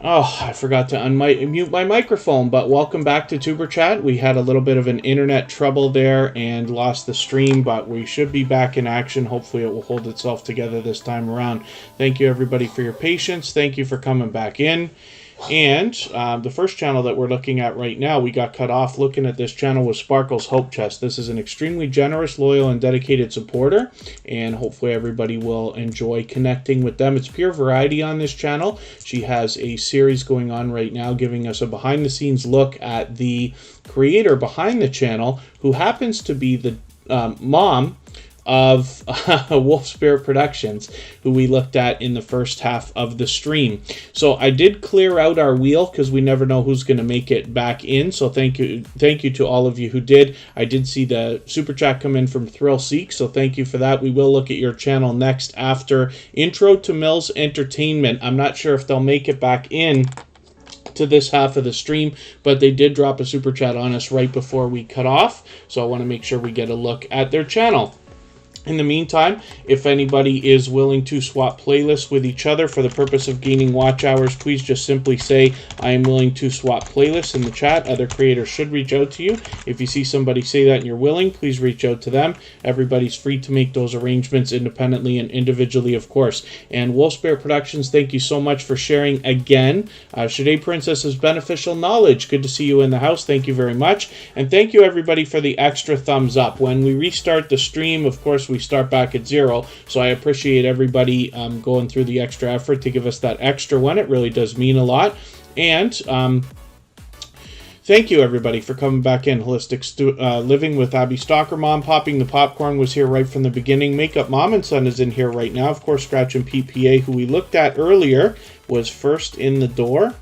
Oh, I forgot to unmute my microphone, but welcome back to Tuber Chat. We had a little bit of an internet trouble there and lost the stream, but we should be back in action. Hopefully it will hold itself together this time around. Thank you, everybody, for your patience. Thank you for coming back in. And the first channel that we're looking at right now, we got cut off looking at this channel, was Sparkle's Hope Chest. This is an extremely generous, loyal, and dedicated supporter, and hopefully everybody will enjoy connecting with them. It's pure variety on this channel. She has a series going on right now giving us a behind-the-scenes look at the creator behind the channel, who happens to be the mom of Wolf Spirit Productions, who we looked at in the first half of the stream. So I did clear out our wheel because we never know who's going to make it back in. So thank you to all of you who did. I did see the super chat come in from Thrill Seek, so thank you for that. We will look at your channel next after Intro to Mills Entertainment. I'm not sure if they'll make it back in to this half of the stream, but they did drop a super chat on us right before we cut off, so I want to make sure we get a look at their channel. In the meantime, if anybody is willing to swap playlists with each other for the purpose of gaining watch hours, please just simply say, I am willing to swap playlists in the chat. Other creators should reach out to you. If you see somebody say that and you're willing, please reach out to them. Everybody's free to make those arrangements independently and individually, of course. And Wolf Spirit Productions, thank you so much for sharing again. Shade Princess's beneficial knowledge. Good to see you in the house. Thank you very much. And thank you, everybody, for the extra thumbs up. When we restart the stream, of course, we start back at 0, so I appreciate everybody going through the extra effort to give us that extra one. It really does mean a lot. And thank you, everybody, for coming back in. Holistic Living with Abby Stalker Mom. Popping the Popcorn was here right from the beginning. Makeup Mom and Son is in here right now. Of course, Scratch and PPA, who we looked at earlier, was first in the door.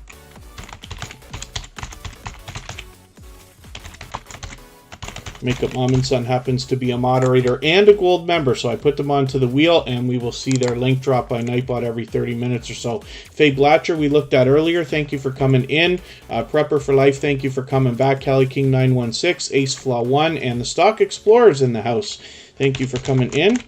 Makeup Mom and Son happens to be a moderator and a gold member, so I put them onto the wheel, and we will see their link drop by Nightbot every 30 minutes or so. Faye Blatcher, we looked at earlier. Thank you for coming in. Prepper for Life, thank you for coming back. Cali King 916, Ace Flaw 1, and the Stock Explorers in the house. Thank you for coming in.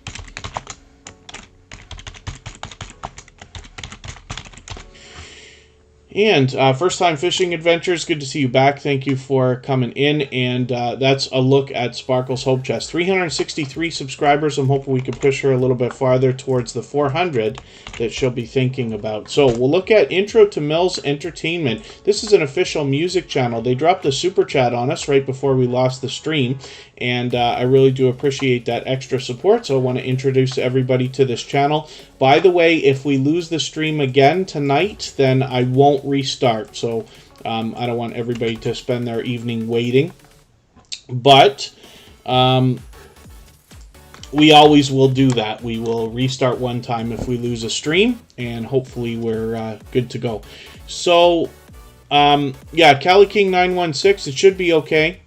And First Time Fishing Adventures, good to see you back. Thank you for coming in. And that's a look at Sparkle's Hope Chest. 363 subscribers. I'm hoping we can push her a little bit farther towards the 400 that she'll be thinking about. So we'll look at Intro to Mills Entertainment. This is an official music channel. They dropped a super chat on us right before we lost the stream. And I really do appreciate that extra support. So I want to introduce everybody to this channel. By the way, if we lose the stream again tonight, then I won't restart. So I don't want everybody to spend their evening waiting. But we always will do that. We will restart one time if we lose a stream, and hopefully we're good to go. So, yeah, Cali King 916, it should be okay.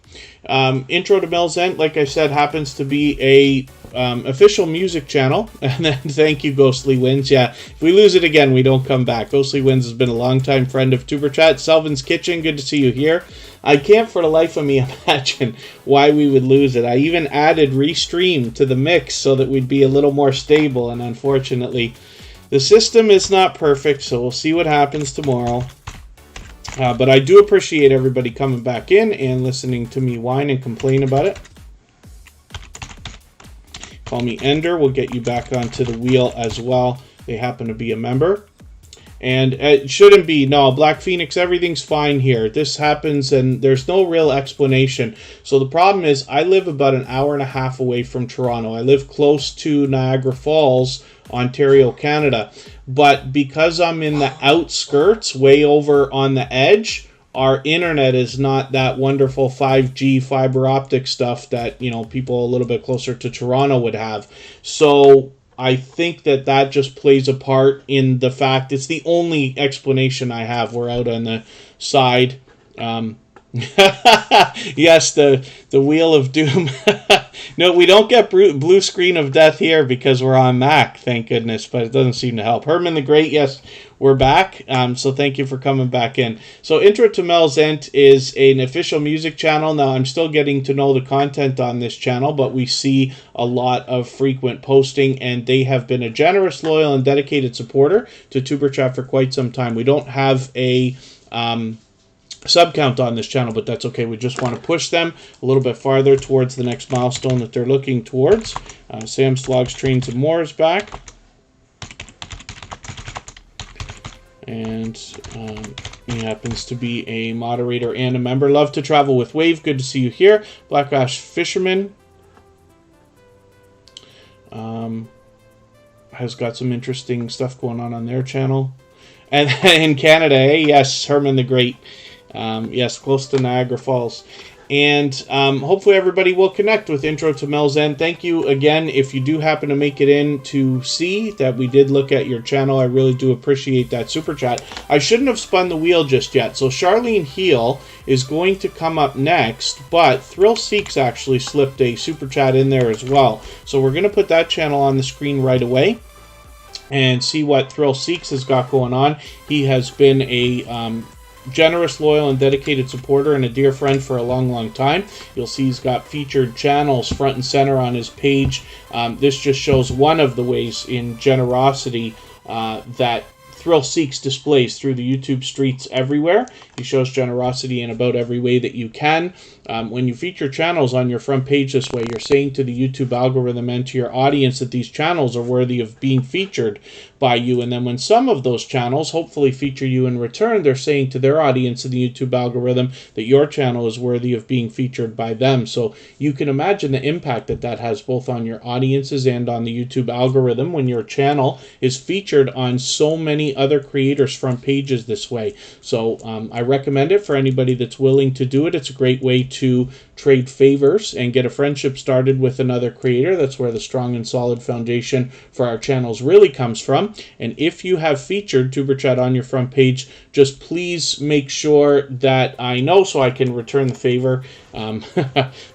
Intro to Mills End, like I said, happens to be a official music channel. And then thank you, Ghostly Winds. Yeah, if we lose it again, we don't come back. Ghostly Winds has been a longtime friend of Tuber Chat. Selvin's Kitchen, good to see you here. I can't for the life of me imagine why we would lose it. I even added Restream to the mix so that we'd be a little more stable, and unfortunately the system is not perfect, so we'll see what happens tomorrow. But I do appreciate everybody coming back in and listening to me whine and complain about it. Call me Ender. We'll get you back onto the wheel as well. They happen to be a member. And it shouldn't be. No, Black Phoenix, everything's fine here. This happens and there's no real explanation. So the problem is I live about an hour and a half away from Toronto. I live close to Niagara Falls, Ontario, Canada. But because I'm in the outskirts, way over on the edge, our internet is not that wonderful 5G fiber optic stuff that, you know, people a little bit closer to Toronto would have. So I think that just plays a part in the fact it's the only explanation I have. We're out on the side. Yes, the Wheel of Doom. No, we don't get blue screen of death here because we're on Mac, thank goodness, but it doesn't seem to help. Herman the Great, yes, we're back, so thank you for coming back in. So Intro to Mel's Ent is an official music channel. Now, I'm still getting to know the content on this channel, but we see a lot of frequent posting, and they have been a generous, loyal, and dedicated supporter to Tuber Chat for quite some time. We don't have a sub count on this channel, but that's okay. We just want to push them a little bit farther towards the next milestone that they're looking towards. Sam Slogs Trains and More is back. And he happens to be a moderator and a member. Love to travel with Wave. Good to see you here. Black Ash Fisherman has got some interesting stuff going on their channel. And in Canada, yes, Herman the Great. Yes, close to Niagara Falls. And hopefully everybody will connect with Intro to Mel's Ent. Thank you again. If you do happen to make it in to see that we did look at your channel, I really do appreciate that super chat. I shouldn't have spun the wheel just yet. So Charlene Heel is going to come up next, but Thrill Seeks actually slipped a super chat in there as well. So we're going to put that channel on the screen right away and see what Thrill Seeks has got going on. He has been a generous, loyal, and dedicated supporter and a dear friend for a long time. You'll see he's got featured channels front and center on his page. This just shows one of the ways in generosity that Thrill Seeks displays through the YouTube streets everywhere. He shows generosity in about every way that you can. When you feature channels on your front page this way, you're saying to the YouTube algorithm and to your audience that these channels are worthy of being featured by you. And then when some of those channels hopefully feature you in return, they're saying to their audience in the YouTube algorithm that your channel is worthy of being featured by them. So you can imagine the impact that that has both on your audiences and on the YouTube algorithm when your channel is featured on so many other creators' front pages this way. So I recommend it for anybody that's willing to do it. It's a great way to trade favors and get a friendship started with another creator. That's where the strong and solid foundation for our channels really comes from. And if you have featured Tuber Chat on your front page, just please make sure that I know so I can return the favor,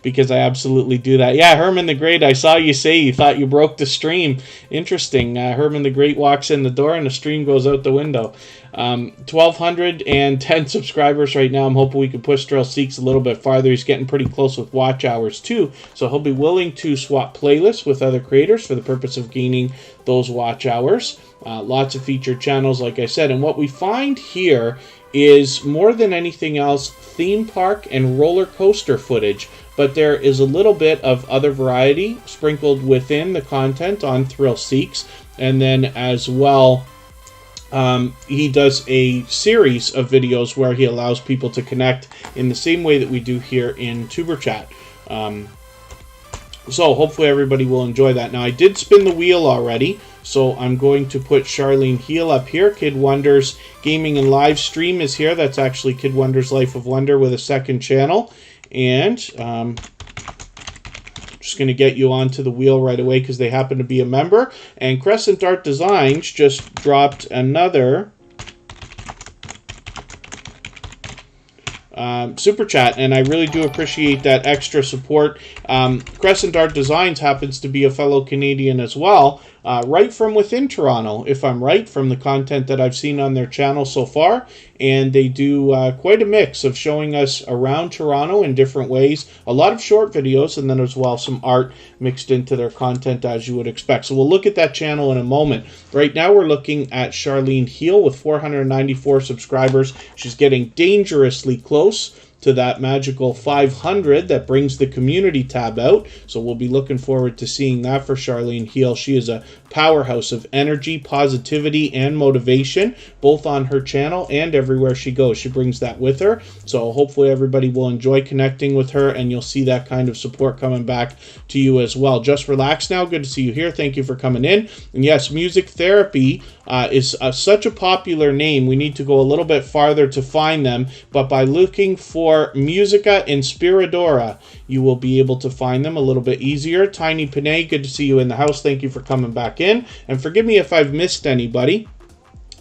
because I absolutely do that. Yeah, Herman the Great, I saw you say you thought you broke the stream. Interesting. Herman the Great walks in the door and the stream goes out the window. 1,210 subscribers right now. I'm hoping we can push Thrill Seeks a little bit farther. He's getting pretty close with watch hours too, so he'll be willing to swap playlists with other creators for the purpose of gaining those watch hours. Lots of featured channels, like I said, and what we find here is more than anything else theme park and roller coaster footage, but there is a little bit of other variety sprinkled within the content on Thrill Seeks. And then as well, he does a series of videos where he allows people to connect in the same way that we do here in Tuber Chat. So hopefully everybody will enjoy that. Now, I did spin the wheel already, so I'm going to put Charlene Heel up here. Kid Wonder's Gaming and Live Stream is here. That's actually Kid Wonder's Life of Wonder with a second channel. And just going to get you onto the wheel right away because they happen to be a member. And Crescent Art Designs just dropped another super chat, and I really do appreciate that extra support. Crescent Art Designs happens to be a fellow Canadian as well, right from within Toronto, if I'm right, from the content that I've seen on their channel so far. And they do quite a mix of showing us around Toronto in different ways. A lot of short videos, and then as well some art mixed into their content, as you would expect. So we'll look at that channel in a moment. Right now we're looking at Charlene Heel with 494 subscribers. She's getting dangerously close to that magical 500 that brings the community tab out. So we'll be looking forward to seeing that for Charlene Heel. She is a powerhouse of energy, positivity, and motivation, both on her channel and everywhere she goes. She brings that with her. So hopefully everybody will enjoy connecting with her, and you'll see that kind of support coming back to you as well. Just Relax Now, good to see you here. Thank you for coming in. And yes, Music Therapy is such a popular name. We need to go a little bit farther to find them, but by looking for Musica Inspiradora, you will be able to find them a little bit easier. Tiny Penne, good to see you in the house. Thank you for coming back in. And forgive me if I've missed anybody.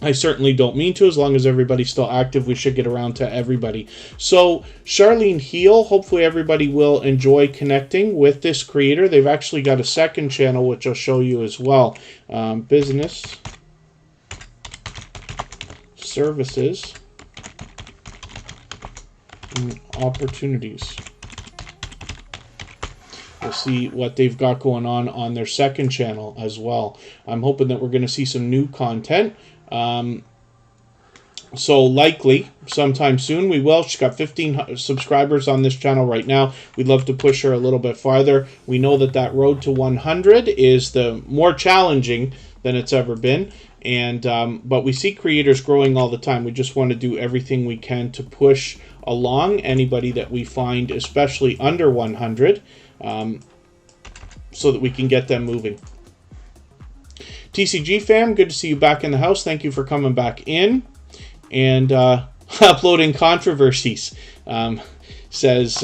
I certainly don't mean to. As long as everybody's still active, we should get around to everybody. So Charlene Heel, hopefully everybody will enjoy connecting with this creator. They've actually got a second channel, which I'll show you as well. Business services and opportunities. We'll see what they've got going on their second channel as well. I'm hoping that we're going to see some new content. So likely sometime soon we will. She's got 15 subscribers on this channel right now. We'd love to push her a little bit farther. We know that that road to 100 is the more challenging than it's ever been. And but we see creators growing all the time. We just want to do everything we can to push along anybody that we find, especially under 100, so that we can get them moving. TCG fam, good to see you back in the house. Thank you for coming back in and uploading controversies, says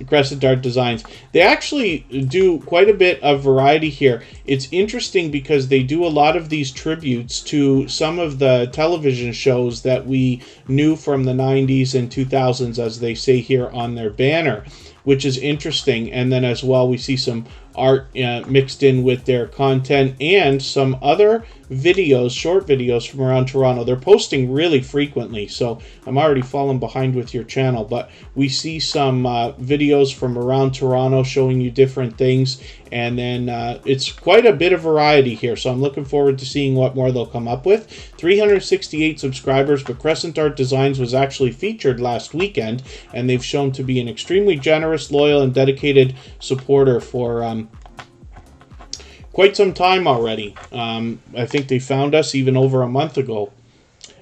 Crescent Art Designs. They actually do quite a bit of variety here. It's interesting because they do a lot of these tributes to some of the television shows that we knew from the 90s and 2000s, as they say here on their banner, which is interesting. And then as well, we see some art mixed in with their content and some other videos, short videos from around Toronto. They're posting really frequently, so I'm already falling behind with your channel, but we see some videos from around Toronto showing you different things, and then it's quite a bit of variety here, so I'm looking forward to seeing what more they'll come up with. 368 subscribers, but Crescent Art Designs was actually featured last weekend, and they've shown to be an extremely generous, loyal, and dedicated supporter for quite some time already. I think they found us even over a month ago.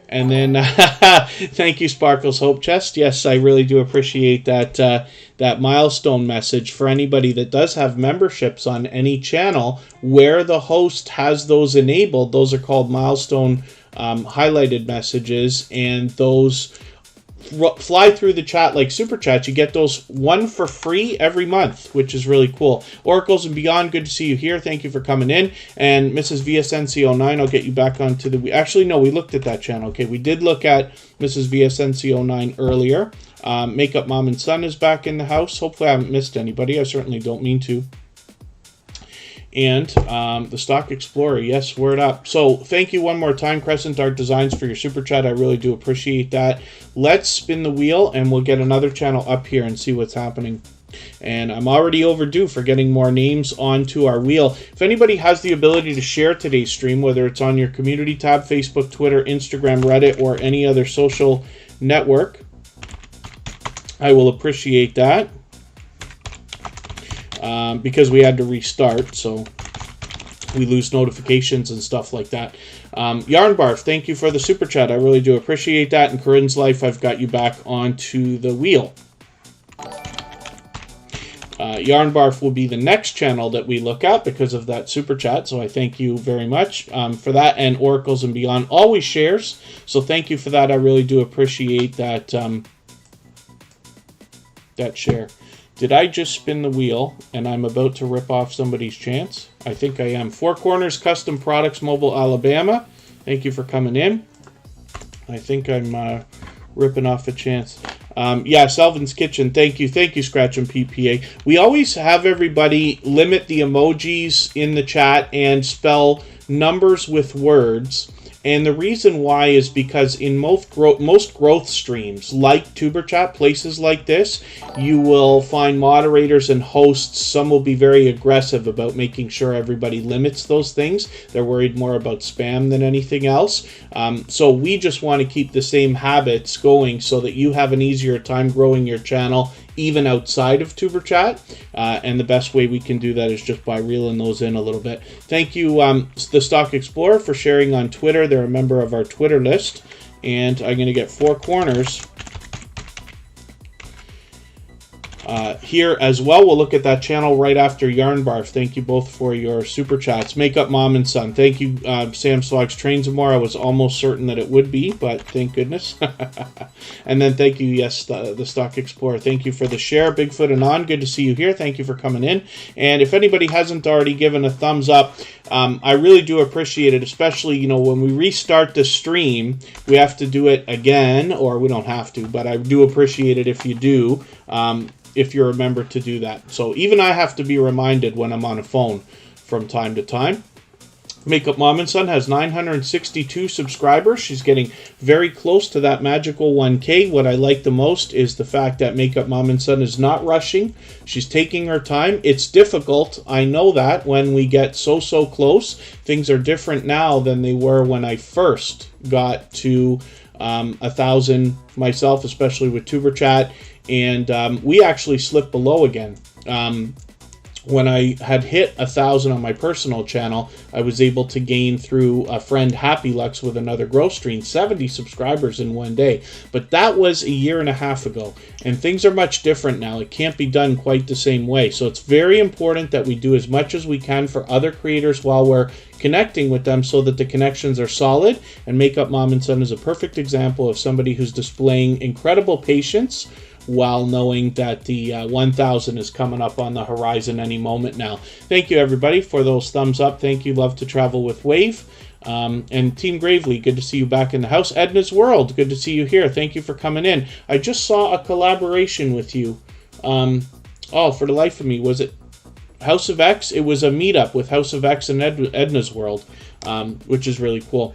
And then, thank you, Sparkles Hope Chest. Yes, I really do appreciate that that milestone message for anybody that does have memberships on any channel where the host has those enabled. Those are called milestone highlighted messages, and those fly through the chat like super chats. You get those one for free every month, which is really cool. Oracles and Beyond, good to see you here. Thank you for coming in. And Mrs. VSNC09, I'll get you back onto the... Actually, no, we looked at that channel. Okay, we did look at Mrs. VSNC09 earlier. Makeup Mom and Son is back in the house. Hopefully I haven't missed anybody. I certainly don't mean to. And the Stock Explorer, yes, word up. So thank you one more time, Crescent Art Designs, for your super chat. I really do appreciate that. Let's spin the wheel and we'll get another channel up here and see what's happening. And I'm already overdue for getting more names onto our wheel. If anybody has the ability to share today's stream, whether it's on your community tab, Facebook, Twitter, Instagram, Reddit, or any other social network, I will appreciate that. Because we had to restart, so we lose notifications and stuff like that. Yarn Barf, thank you for the super chat. I really do appreciate that. In Corinne's life, I've got you back onto the wheel. Yarn Barf will be the next channel that we look at because of that super chat, so I thank you very much for that. And Oracles and Beyond always shares, so thank you for that. I really do appreciate that, that share. Did I just spin the wheel and I'm about to rip off somebody's chance? I think I am. Four Corners Custom Products, Mobile, Alabama. Thank you for coming in. I think I'm ripping off a chance. Yeah, Selvin's Kitchen. Thank you. Thank you, Scratch and PPA. We always have everybody limit the emojis in the chat and spell numbers with words. And the reason why is because in most growth streams, like TuberChat, places like this, you will find moderators and hosts. Some will be very aggressive about making sure everybody limits those things. They're worried more about spam than anything else. So we just want to keep the same habits going so that you have an easier time growing your channel even outside of TuberChat, and the best way we can do that is just by reeling those in a little bit. Thank you, the Stock Explorer, for sharing on Twitter. They're a member of our Twitter list, and I'm going to get Four Corners here as well. We'll look at that channel right after Yarn Barf. Thank you both for your super chats. Makeup Mom and Son. Thank you, Sam Slogs Trains and More. I was almost certain that it would be, but thank goodness. And then thank you, yes, the Stock Explorer. Thank you for the share. Bigfoot Anon, good to see you here. Thank you for coming in. And if anybody hasn't already given a thumbs up, I really do appreciate it, especially, you know, when we restart the stream, we have to do it again, or we don't have to, but I do appreciate it if you do. If you remember to do that. So even I have to be reminded when I'm on a phone from time to time. Makeup Mom and Son has 962 subscribers. She's getting very close to that magical 1K. What I like the most is the fact that Makeup Mom and Son is not rushing. She's taking her time. It's difficult. I know that when we get so close. Things are different now than they were when I first got to 1,000 myself, especially with Tuber Chat. And we actually slipped below again. When I had hit 1,000 on my personal channel, I was able to gain through a friend Happy Lux with another growth stream 70 subscribers in one day. But that was a year and a half ago, and things are much different now. It can't be done quite the same way. So it's very important that we do as much as we can for other creators while we're connecting with them so that the connections are solid. And Makeup Mom and Son is a perfect example of somebody who's displaying incredible patience while knowing that the 1,000 is coming up on the horizon any moment now. Thank you, everybody, for those thumbs up. Thank you. Love to travel with Wave. And Team Gravely, good to see you back in the house. Edna's World, good to see you here. Thank you for coming in. I just saw a collaboration with you. Oh, for the life of me, was it House of X? It was a meetup with House of X and Edna's World, which is really cool.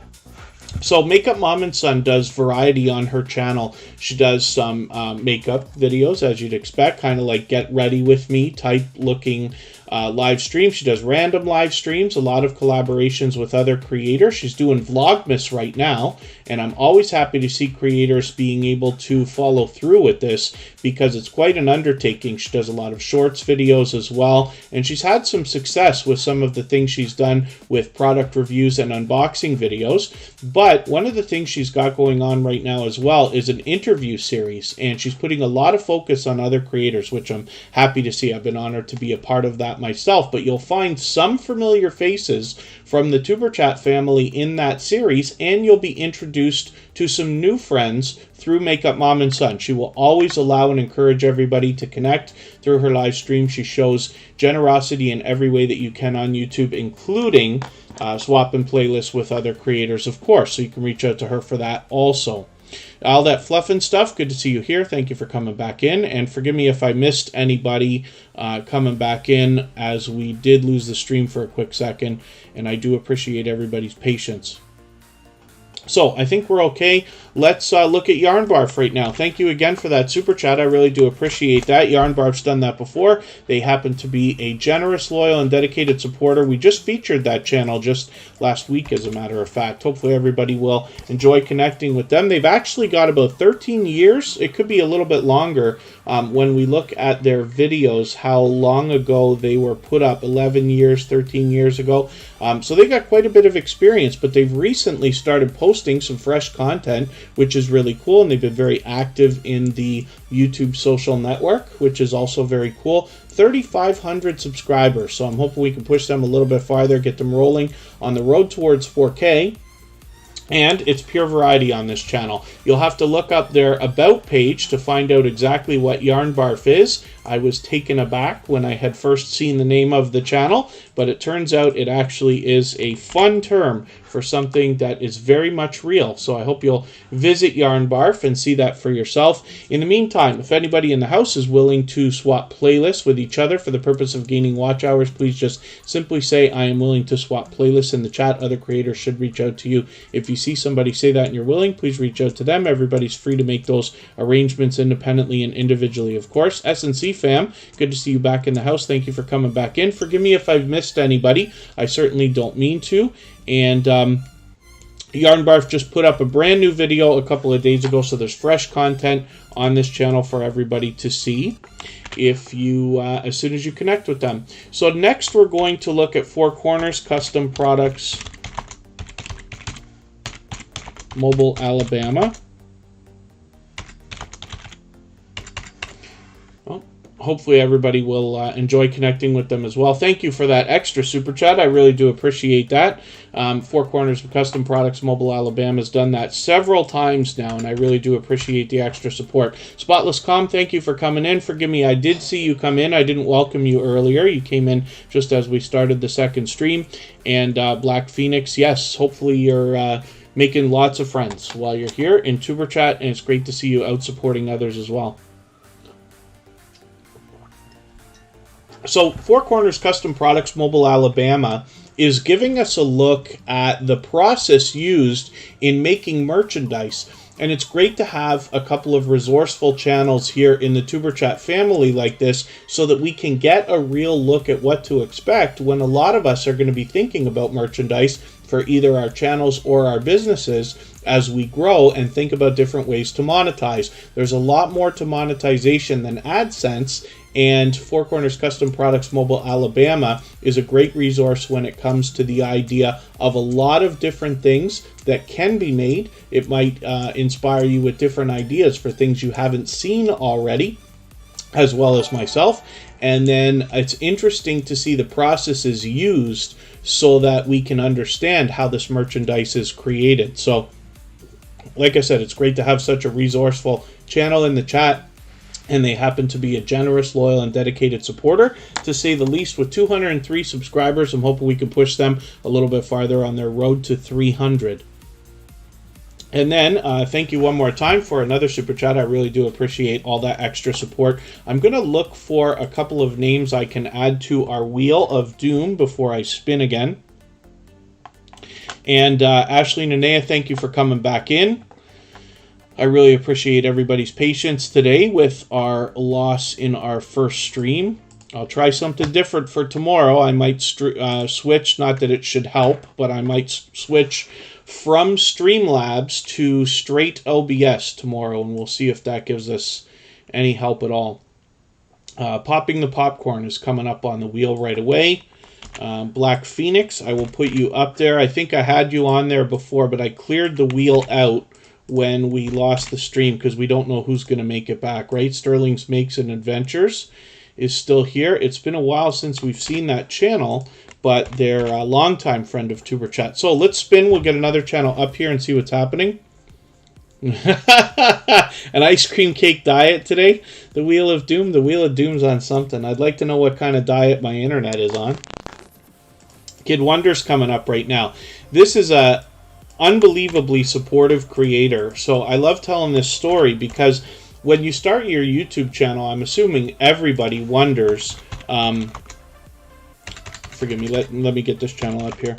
So Makeup Mom and Son does variety on her channel. She does some makeup videos, as you'd expect, kind of like get ready with me type looking live streams. She does random live streams, a lot of collaborations with other creators. She's doing Vlogmas right now, and I'm always happy to see creators being able to follow through with this because it's quite an undertaking. She does a lot of shorts videos as well, and she's had some success with some of the things she's done with product reviews and unboxing videos. But one of the things she's got going on right now as well is an interview series, and she's putting a lot of focus on other creators, which I'm happy to see. I've been honored to be a part of that myself, but you'll find some familiar faces from the Tuber Chat family in that series, and you'll be introduced to some new friends through Makeup Mom and Son. She will always allow and encourage everybody to connect through her live stream. She shows generosity in every way that you can on YouTube, including swapping playlists with other creators, of course, so you can reach out to her for that also. All that fluff and stuff, good to see you here. Thank you for coming back in, and forgive me if I missed anybody coming back in, as we did lose the stream for a quick second, and I do appreciate everybody's patience. So I think we're okay. Let's look at Yarn Barf right now. Thank you again for that super chat. I really do appreciate that. Yarn Barf's done that before. They happen to be a generous, loyal, and dedicated supporter. We just featured that channel just last week, as a matter of fact. Hopefully everybody will enjoy connecting with them. They've actually got about 13 years. It could be a little bit longer when we look at their videos, how long ago they were put up, 11 years, 13 years ago. So they got quite a bit of experience, but they've recently started posting some fresh content, which is really cool, and they've been very active in the YouTube social network, which is also very cool. 3,500 subscribers, so I'm hoping we can push them a little bit farther, get them rolling on the road towards 4K. And it's pure variety on this channel. You'll have to look up their About page to find out exactly what Yarn Barf is. I was taken aback when I had first seen the name of the channel, but it turns out it actually is a fun term for something that is very much real. So I hope you'll visit Yarn Barf and see that for yourself. In the meantime, if anybody in the house is willing to swap playlists with each other for the purpose of gaining watch hours, please just simply say, I am willing to swap playlists in the chat. Other creators should reach out to you. If you see somebody say that and you're willing, please reach out to them. Everybody's free to make those arrangements independently and individually, of course. S&C fam, good to see you back in the house. Thank you for coming back in. Forgive me if I've missed anybody. I certainly don't mean to. And Yarn Barf just put up a brand new video a couple of days ago, so there's fresh content on this channel for everybody to see if you as soon as you connect with them. So next we're going to look at Four Corners Custom Products, Mobile, Alabama. hopefully everybody will enjoy connecting with them as well. Thank you for that extra super chat. I really do appreciate that. Four Corners of Custom Products, Mobile, Alabama has done that several times now, and I really do appreciate the extra support. Spotless Com, thank you for coming in. Forgive me, I did see you come in. I didn't welcome you earlier. You came in just as we started the second stream. And Black Phoenix, yes, hopefully you're making lots of friends while you're here in Tuber Chat, and it's great to see you out supporting others as well. So, Four Corners Custom Products, Mobile, Alabama is giving us a look at the process used in making merchandise. And it's great to have a couple of resourceful channels here in the Tuber Chat family like this so that we can get a real look at what to expect when a lot of us are going to be thinking about merchandise for either our channels or our businesses as we grow and think about different ways to monetize. There's a lot more to monetization than AdSense, and Four Corners Custom Products Mobile Alabama is a great resource when it comes to the idea of a lot of different things that can be made. It might inspire you with different ideas for things you haven't seen already, as well as myself. And then it's interesting to see the processes used so that we can understand how this merchandise is created. So, like I said, it's great to have such a resourceful channel in the chat. And they happen to be a generous, loyal, and dedicated supporter, to say the least. With 203 subscribers, I'm hoping we can push them a little bit farther on their road to 300. And then, thank you one more time for another super chat. I really do appreciate all that extra support. I'm going to look for a couple of names I can add to our Wheel of Doom before I spin again. And Ashley Nanea, thank you for coming back in. I really appreciate everybody's patience today with our loss in our first stream. I'll try something different for tomorrow. I might switch, not that it should help, but I might switch from Streamlabs to straight OBS tomorrow, and we'll see if that gives us any help at all. Popping the Popcorn is coming up on the wheel right away. Black Phoenix, I will put you up there. I think I had you on there before, but I cleared the wheel out when we lost the stream because we don't know who's going to make it back, right? Sterling's Makes and Adventures is still here. It's been a while since we've seen that channel, but they're a longtime friend of Tuber Chat. So let's spin. We'll get another channel up here and see what's happening. An ice cream cake diet today. The Wheel of Doom. The Wheel of Doom's on something. I'd like to know what kind of diet my internet is on. Kid Wonder's coming up right now. This is a unbelievably supportive creator. So I love telling this story because when you start your YouTube channel, I'm assuming everybody wonders. Forgive me, let me get this channel up here.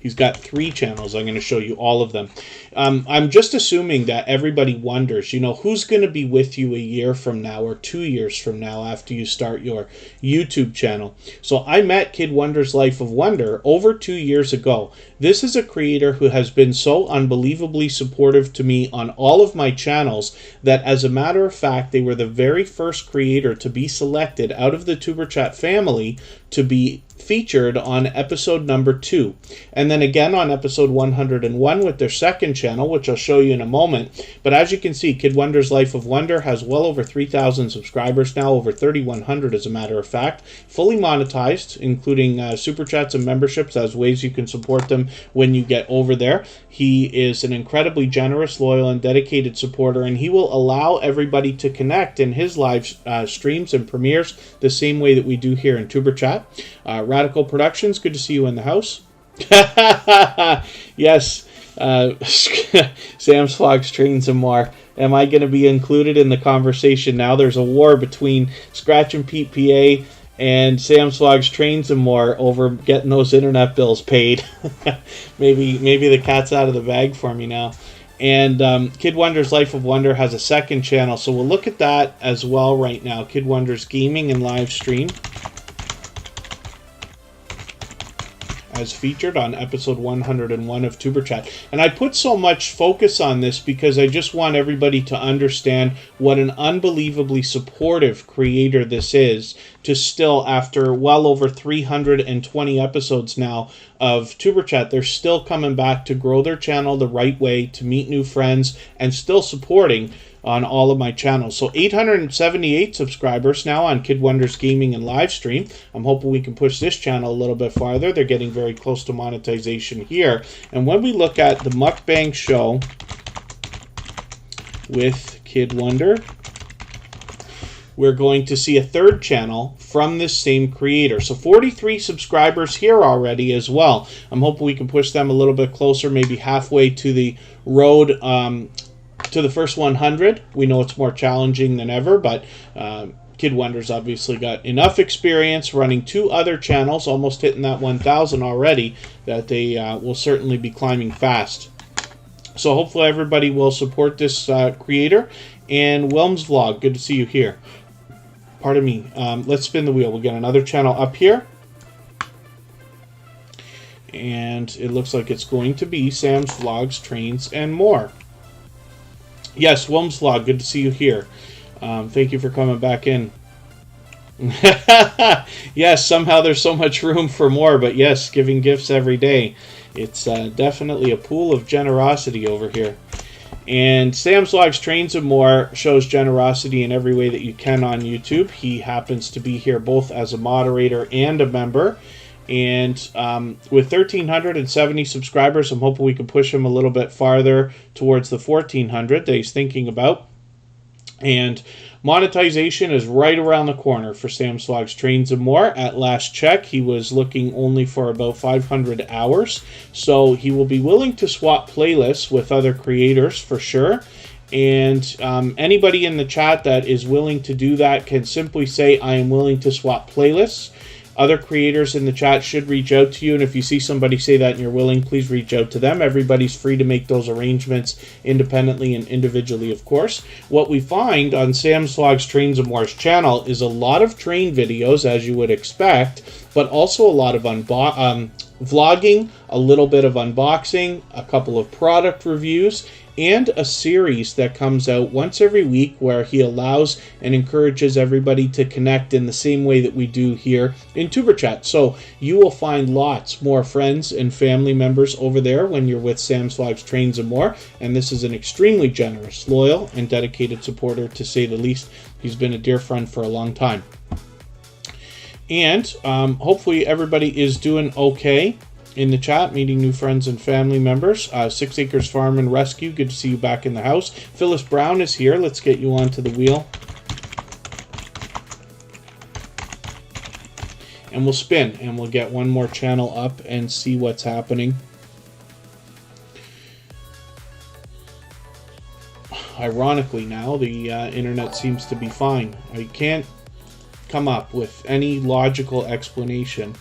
He's got 3 channels. I'm going to show you all of them. I'm just assuming that everybody wonders, you know, who's going to be with you a year from now or 2 years from now after you start your YouTube channel. So I met Kid Wonder's Life of Wonder over 2 years ago. This is a creator who has been so unbelievably supportive to me on all of my channels that, as a matter of fact, they were the very first creator to be selected out of the Tuber Chat family to be featured on episode number 2, and then again on episode 101 with their second channel, which I'll show you in a moment. But as you can see, Kid Wonder's Life of Wonder has well over 3,000 subscribers now, over 3,100 as a matter of fact, fully monetized, including super chats and memberships as ways you can support them when you get over there. He is an incredibly generous, loyal, and dedicated supporter, and he will allow everybody to connect in his live streams and premieres the same way that we do here in Tuber Chat. Radical Productions, good to see you in the house. Yes, Sam's Fox Trains and More. Am I going to be included in the conversation now? There's a war between Scratch and Pete PA and Sam's Vlogs Trains and More over getting those internet bills paid. maybe the cat's out of the bag for me now. And Kid Wonder's Life of Wonder has a second channel, so we'll look at that as well right now. Kid Wonder's Gaming and Live Stream, as featured on episode 101 of Tuber Chat. And I put so much focus on this because I just want everybody to understand what an unbelievably supportive creator this is, to still, after well over 320 episodes now of Tuber Chat, they're still coming back to grow their channel the right way, to meet new friends, and still supporting on all of my channels. So 878 subscribers now on Kid Wonders Gaming and Livestream. I'm hoping we can push this channel a little bit farther. They're getting very close to monetization here. And when we look at the mukbang show with Kid Wonder, we're going to see a third channel from this same creator. So 43 subscribers here already as well. I'm hoping we can push them a little bit closer, maybe halfway to the road to the first 100. We know it's more challenging than ever, but Kid Wonder's obviously got enough experience running 2 other channels, almost hitting that 1,000 already, that they will certainly be climbing fast. So hopefully everybody will support this creator. And Wilm's Vlog, good to see you here. Pardon me. Let's spin the wheel. We'll get another channel up here. And it looks like it's going to be Sam's Vlogs, Trains, and More. Yes, Wilm's Vlog, good to see you here. Thank you for coming back in. Yes, somehow there's so much room for more, but yes, giving gifts every day. It's definitely a pool of generosity over here. And Sam's Vlogs, Trains, and More shows generosity in every way that you can on YouTube. He happens to be here both as a moderator and a member. And with 1,370 subscribers, I'm hoping we can push him a little bit farther towards the 1,400 that he's thinking about. And monetization is right around the corner for Sam's Vlogs, Trains, and More. At last check, he was looking only for about 500 hours. So he will be willing to swap playlists with other creators for sure. And anybody in the chat that is willing to do that can simply say, I am willing to swap playlists. Other creators in the chat should reach out to you, and if you see somebody say that and you're willing, please reach out to them. Everybody's free to make those arrangements independently and individually, of course. What we find on Sam's Vlogs, Trains, and More's channel is a lot of train videos, as you would expect, but also a lot of vlogging, a little bit of unboxing, a couple of product reviews, and a series that comes out once every week where he allows and encourages everybody to connect in the same way that we do here in Superchat. So you will find lots more friends and family members over there when you're with Sam's Vlogs, Trains, and More. And this is an extremely generous, loyal, and dedicated supporter, to say the least. He's been a dear friend for a long time. And hopefully everybody is doing okay in the chat, meeting new friends and family members. 6 Acres Farm and Rescue, good to see you back in the house. Phyllis Brown is here. Let's get you onto the wheel. And we'll spin, and we'll get one more channel up and see what's happening. Ironically now, the internet seems to be fine. I can't come up with any logical explanation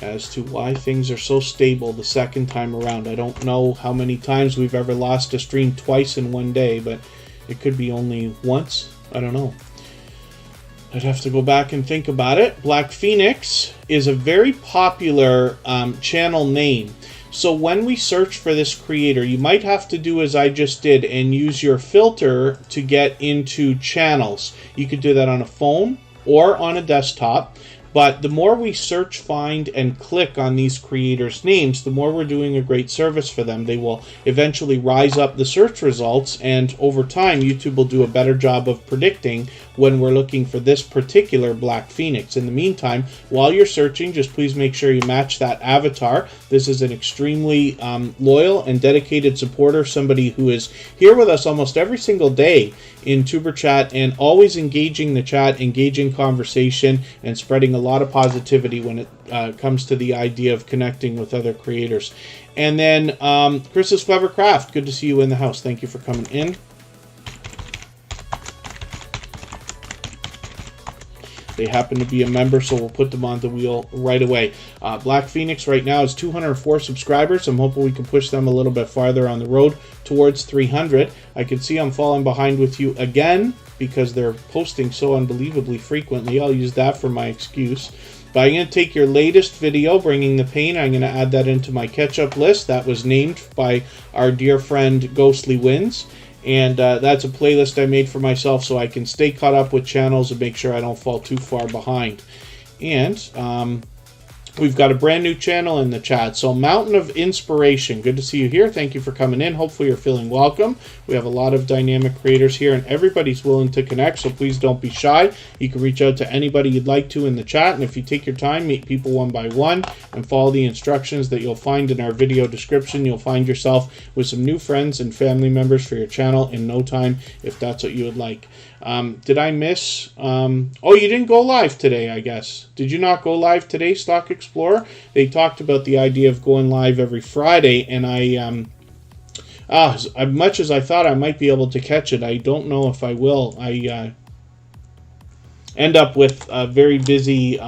as to why things are so stable the second time around. I don't know how many times we've ever lost a stream twice in one day, but it could be only once. I don't know. I'd have to go back and think about it. Black Phoenix is a very popular channel name. So when we search for this creator, you might have to do as I just did and use your filter to get into channels. You could do that on a phone or on a desktop. But the more we search, find, and click on these creators' names, the more we're doing a great service for them. They will eventually rise up the search results, and over time, YouTube will do a better job of predicting when we're looking for this particular Black Phoenix. In the meantime, while you're searching, just please make sure you match that avatar. This is an extremely loyal and dedicated supporter, somebody who is here with us almost every single day in Tuber Chat and always engaging the chat, engaging conversation, and spreading a lot of positivity when it comes to the idea of connecting with other creators. And then Chris's Clever Craft, good to see you in the house. Thank you for coming in. They happen to be a member, so we'll put them on the wheel right away. Black Phoenix right now is 204 subscribers. I'm hoping we can push them a little bit farther on the road towards 300. I can see I'm falling behind with you again because they're posting so unbelievably frequently. I'll use that for my excuse. But I'm going to take your latest video, Bringing the Pain. I'm going to add that into my catch-up list. That was named by our dear friend Ghostly Winds. And that's a playlist I made for myself so I can stay caught up with channels and make sure I don't fall too far behind. And We've got a brand new channel in the chat. So Mountain of Inspiration, good to see you here. Thank you for coming in. Hopefully you're feeling welcome. We have a lot of dynamic creators here, and everybody's willing to connect, so please don't be shy. You can reach out to anybody you'd like to in the chat, and if you take your time, meet people one by one, and follow the instructions that you'll find in our video description, you'll find yourself with some new friends and family members for your channel in no time, if that's what you would like. Did I miss? Oh, you didn't go live today, I guess. Did you not go live today, Stock Explorer? They talked about the idea of going live every Friday, and as much as I thought I might be able to catch it, I don't know if I will. I end up with a very busy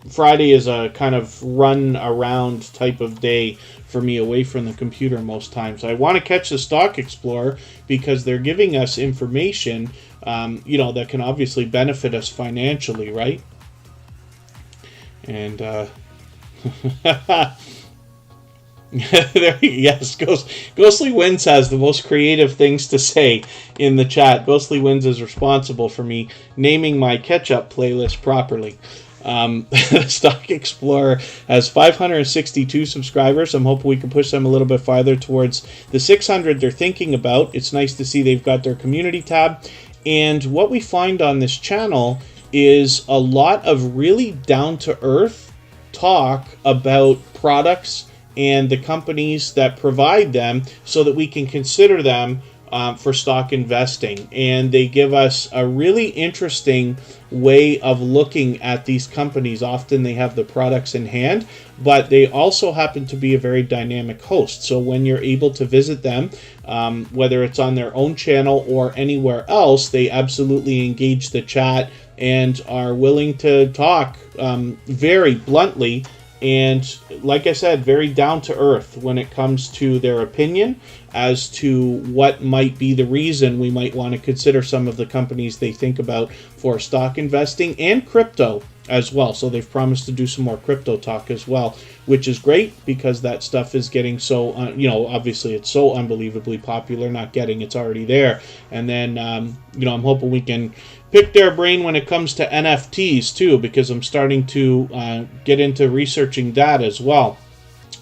Friday is a kind of run around type of day for me away from the computer most times. I want to catch the Stock Explorer because they're giving us information, that can obviously benefit us financially, right? And yes, Ghostly Winds has the most creative things to say in the chat. Ghostly Winds is responsible for me naming my ketchup playlist properly. Stock Explorer has 562 subscribers. I'm hoping we can push them a little bit farther towards the 600 they're thinking about. It's nice to see they've got their community tab. And what we find on this channel is a lot of really down-to-earth talk about products and the companies that provide them so that we can consider them for stock investing. And they give us a really interesting way of looking at these companies. Often they have the products in hand, but they also happen to be a very dynamic host. So when you're able to visit them, whether it's on their own channel or anywhere else, they absolutely engage the chat and are willing to talk very bluntly and, like I said, very down to earth when it comes to their opinion as to what might be the reason we might want to consider some of the companies they think about for stock investing and crypto as well. So they've promised to do some more crypto talk as well, which is great because that stuff is getting so, obviously it's so unbelievably popular. Not getting, it's already there. And then, I'm hoping we can pick their brain when it comes to NFTs too, because I'm starting to get into researching that as well.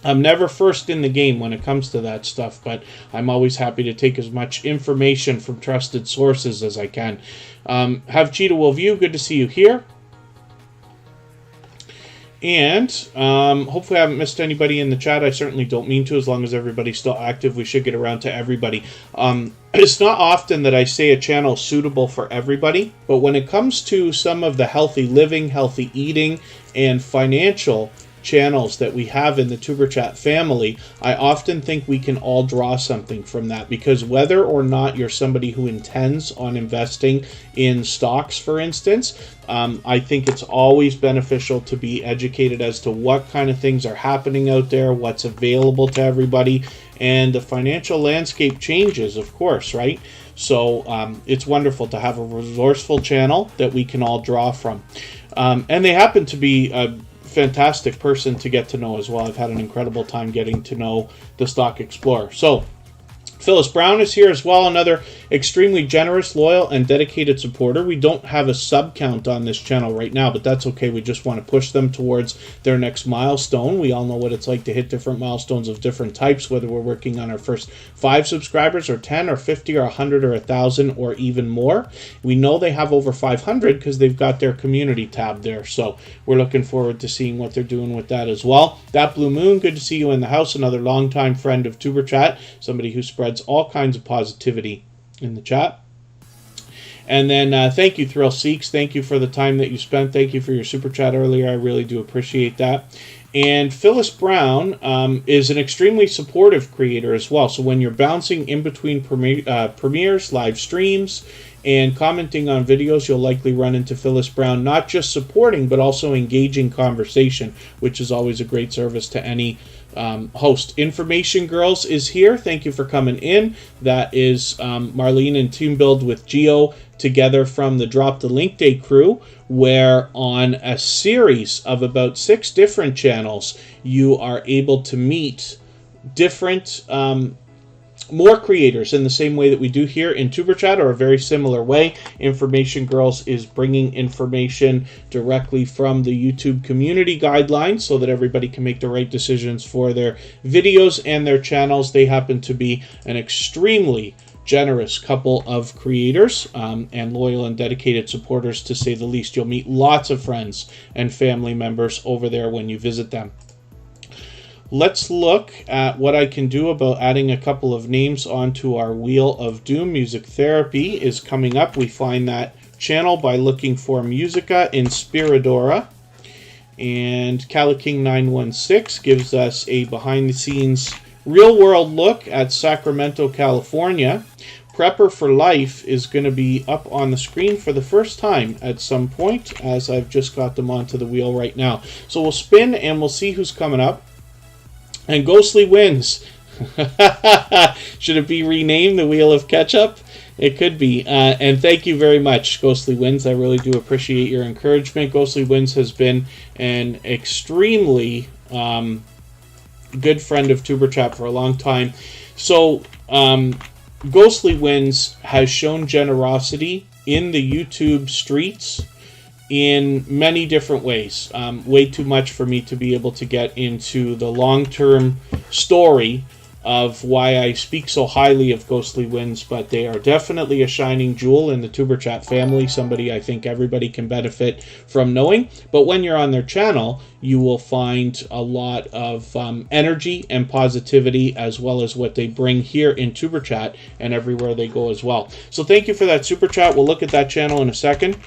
I'm never first in the game when it comes to that stuff, but I'm always happy to take as much information from trusted sources as I can. Have Cheetah will view. Good to see you here. And hopefully I haven't missed anybody in the chat. I certainly don't mean to. As long as everybody's still active, we should get around to everybody. It's not often that I say a channel is suitable for everybody, but when it comes to some of the healthy living, healthy eating, and financial channels that we have in the Tuber Chat family, I often think we can all draw something from that, because whether or not you're somebody who intends on investing in stocks, for instance, I think it's always beneficial to be educated as to what kind of things are happening out there, what's available to everybody, and the financial landscape changes, of course, right? So it's wonderful to have a resourceful channel that we can all draw from. And they happen to be a fantastic person to get to know as well. I've had an incredible time getting to know the Stock Explorer. So Phyllis Brown is here as well, another extremely generous, loyal, and dedicated supporter. We don't have a sub count on this channel right now, but that's okay. We just want to push them towards their next milestone. We all know what it's like to hit different milestones of different types, whether we're working on our first 5 subscribers or 10 or 50 or 100 or 1,000 or even more. We know they have over 500 because they've got their community tab there. So we're looking forward to seeing what they're doing with that as well. That Blue Moon, good to see you in the house. Another longtime friend of Tuber Chat, somebody who spreads all kinds of positivity in the chat. And then thank you, Thrill Seeks. Thank you for the time that you spent. Thank you for your super chat earlier. I really do appreciate that. And Phyllis Brown is an extremely supportive creator as well. So when you're bouncing in between premieres, live streams, and commenting on videos, you'll likely run into Phyllis Brown, not just supporting, but also engaging conversation, which is always a great service to any host. Information Girls is here. Thank you for coming in. That is Marlene and Team Build with Geo together from the Drop the Link Day crew, where on a series of about 6 different channels, you are able to meet different more creators in the same way that we do here in Superchat, or a very similar way. Information Girls is bringing information directly from the YouTube community guidelines so that everybody can make the right decisions for their videos and their channels. They happen to be an extremely generous couple of creators and loyal and dedicated supporters, to say the least. You'll meet lots of friends and family members over there when you visit them. Let's look at what I can do about adding a couple of names onto our Wheel of Doom. Music Therapy is coming up. We find that channel by looking for Musica Inspiradora. And Cali King 916 gives us a behind-the-scenes real-world look at Sacramento, California. Prepper for Life is going to be up on the screen for the first time at some point, as I've just got them onto the wheel right now. So we'll spin and we'll see who's coming up. And Ghostly wins. Should it be renamed the Wheel of Ketchup? It could be. And thank you very much, Ghostly Wins. I really do appreciate your encouragement. Ghostly Wins has been an extremely good friend of Tuberchat for a long time. So, Ghostly Wins has shown generosity in the YouTube streets in many different ways. Way too much for me to be able to get into the long-term story of why I speak so highly of Ghostly Winds, but they are definitely a shining jewel in the Tuberchat family, somebody I think everybody can benefit from knowing. But when you're on their channel, you will find a lot of energy and positivity, as well as what they bring here in Tuberchat and everywhere they go as well. So thank you for that Super Chat. We'll look at that channel in a second.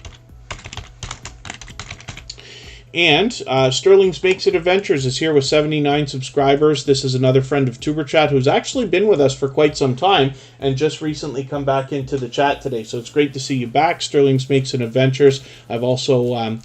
And Sterling's Makes It Adventures is here with 79 subscribers. This is another friend of Tuberchat who's actually been with us for quite some time and just recently come back into the chat today. So it's great to see you back, Sterling's Makes It Adventures. I've also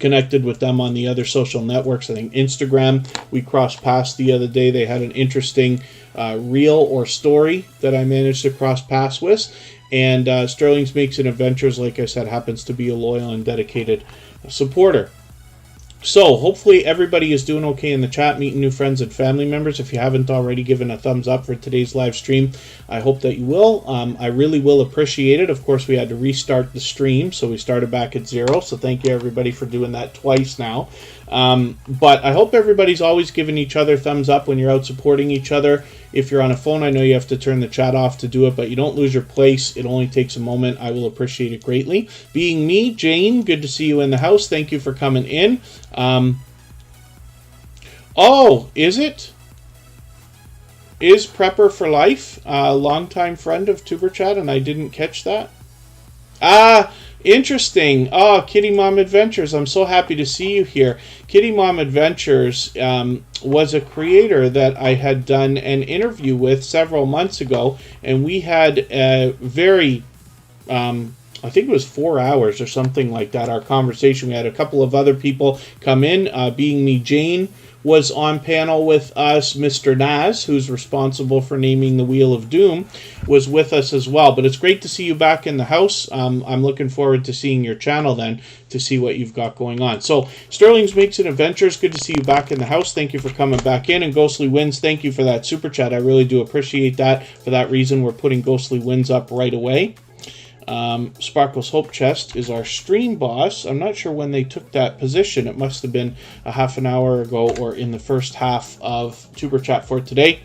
connected with them on the other social networks. I think Instagram, we crossed paths the other day. They had an interesting reel or story that I managed to cross paths with. And Sterling's Makes It Adventures, like I said, happens to be a loyal and dedicated supporter. So, hopefully everybody is doing okay in the chat, meeting new friends and family members. If you haven't already given a thumbs up for today's live stream, I hope that you will. I really will appreciate it. Of course, we had to restart the stream, so we started back at 0. So thank you, everybody, for doing that twice now. But I hope everybody's always giving each other thumbs up when you're out supporting each other. If you're on a phone, I know you have to turn the chat off to do it, but you don't lose your place. It only takes a moment. I will appreciate it greatly. Being me, Jane, good to see you in the house. Thank you for coming in. Oh, is it? Is Prepper for Life a longtime friend of Tuberchat, and I didn't catch that? Interesting. Oh, Kitty Mom Adventures. I'm so happy to see you here. Kitty Mom Adventures was a creator that I had done an interview with several months ago, and we had a very, I think it was 4 hours or something like that, our conversation. We had a couple of other people come in. Being me, Jane was on panel with us. Mr. Naz, who's responsible for naming the Wheel of Doom, was with us as well. But it's great to see you back in the house. I'm looking forward to seeing your channel then, to see what you've got going on. So, Sterling's Makes It Adventures, good to see you back in the house. Thank you for coming back in. And Ghostly Winds, thank you for that super chat. I really do appreciate that. For that reason, we're putting Ghostly Winds up right away. Sparkle's Hope Chest is our stream boss. I'm not sure when they took that position. It must have been a half an hour ago or in the first half of Tuberchat for today.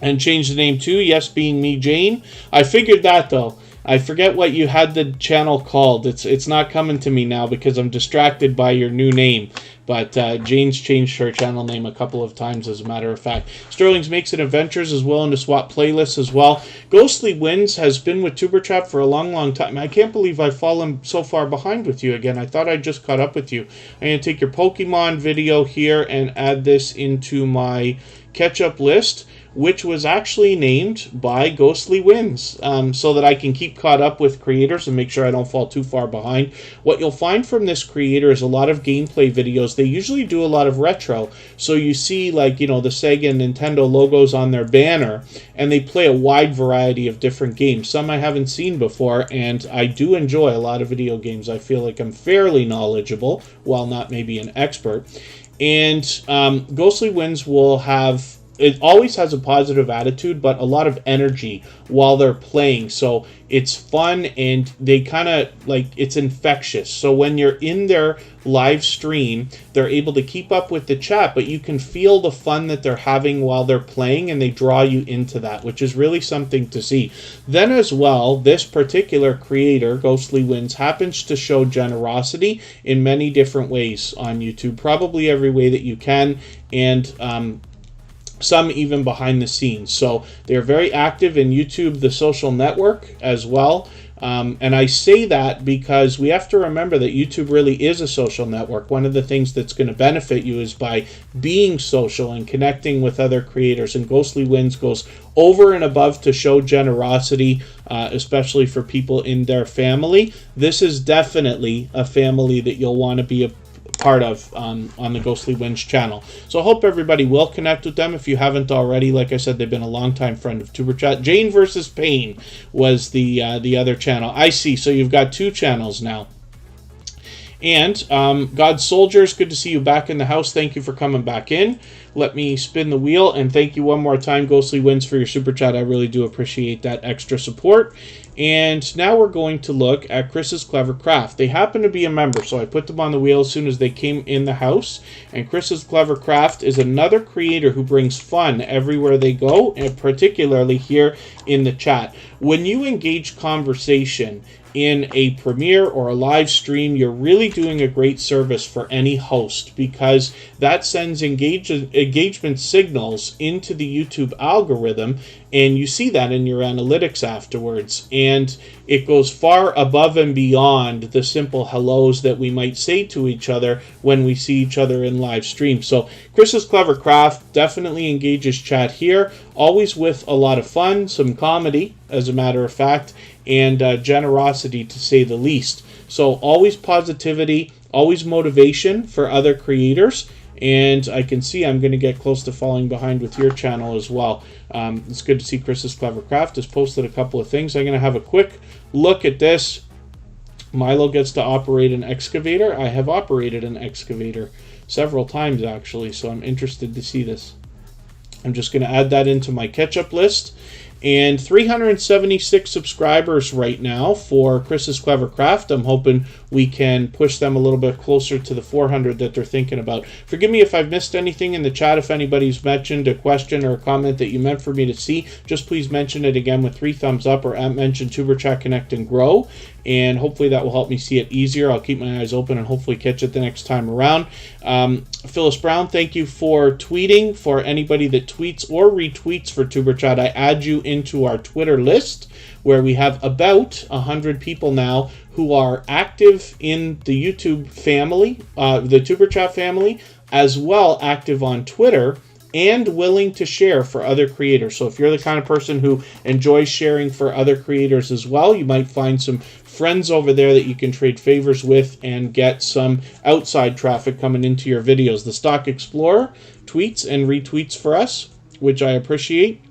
And changed the name to, yes, Being Me, Jane. I figured that, though. I forget what you had the channel called. It's not coming to me now because I'm distracted by your new name. But Jane's changed her channel name a couple of times, as a matter of fact. Sterling's Makes It Adventures is willing to swap playlists as well. Ghostly Winds has been with Tuberchat for a long, long time. I can't believe I've fallen so far behind with you again. I thought I just caught up with you. I'm going to take your Pokemon video here and add this into my catch-up list, which was actually named by Ghostly Winds, so that I can keep caught up with creators and make sure I don't fall too far behind. What you'll find from this creator is a lot of gameplay videos. They usually do a lot of retro, so you see, like, you know, the Sega and Nintendo logos on their banner, and they play a wide variety of different games. Some I haven't seen before, and I do enjoy a lot of video games. I feel like I'm fairly knowledgeable, while not maybe an expert. And Ghostly Winds will have it always has a positive attitude, but a lot of energy while they're playing. So it's fun, and they kind of like, it's infectious. So when you're in their live stream, they're able to keep up with the chat, but you can feel the fun that they're having while they're playing, and they draw you into that, which is really something to see. Then as well, this particular creator, Ghostly Winds, happens to show generosity in many different ways on YouTube, probably every way that you can, and some even behind the scenes. So they're very active in YouTube, the social network, as well. And I say that because we have to remember that YouTube really is a social network. One of the things that's going to benefit you is by being social and connecting with other creators. And Ghostly Winds goes over and above to show generosity, especially for people in their family. This is definitely a family that you'll want to be a part of on the Ghostly Winds channel. So I hope everybody will connect with them if you haven't already. Like I said, they've been a longtime friend of TuberChat. Jane versus Pain was the other channel. I see. So you've got two channels now. And God's Soldiers, good to see you back in the house. Thank you for coming back in. Let me spin the wheel, and thank you one more time, Ghostly Winds, for your super chat. I really do appreciate that extra support. And now we're going to look at Chris's Clever Craft. They happen to be a member, so I put them on the wheel as soon as they came in the house. And Chris's Clever Craft is another creator who brings fun everywhere they go, and particularly here in the chat. When you engage conversation in a premiere or a live stream, you're really doing a great service for any host, because that sends engagement signals into the YouTube algorithm, and you see that in your analytics afterwards, and it goes far above and beyond the simple hellos that we might say to each other when we see each other in live stream. So Chris's Clever Craft definitely engages chat here, always with a lot of fun, some comedy as a matter of fact, and generosity, to say the least. So always positivity, always motivation for other creators. And I can see I'm going to get close to falling behind with your channel as well. It's good to see Chris's Clever Craft has posted a couple of things. I'm going to have a quick look at this. Milo gets to operate an excavator. I have operated an excavator several times, actually, so I'm interested to see this. I'm just going to add that into my catch-up list. And 376 subscribers right now for Chris's Clever Craft. I'm hoping we can push them a little bit closer to the 400 that they're thinking about. Forgive me if I've missed anything in the chat. If anybody's mentioned a question or a comment that you meant for me to see, just please mention it again with 3 thumbs up, or mention TuberChat Connect and Grow. And hopefully that will help me see it easier. I'll keep my eyes open and hopefully catch it the next time around. Phyllis Brown, thank you for tweeting. For anybody that tweets or retweets for TuberChat, I add you into our Twitter list, where we have about 100 people now who are active in the YouTube family, the TuberChat family, as well active on Twitter, and willing to share for other creators. So if you're the kind of person who enjoys sharing for other creators as well, you might find some friends over there that you can trade favors with and get some outside traffic coming into your videos. The Stock Explorer tweets and retweets for us, which I appreciate.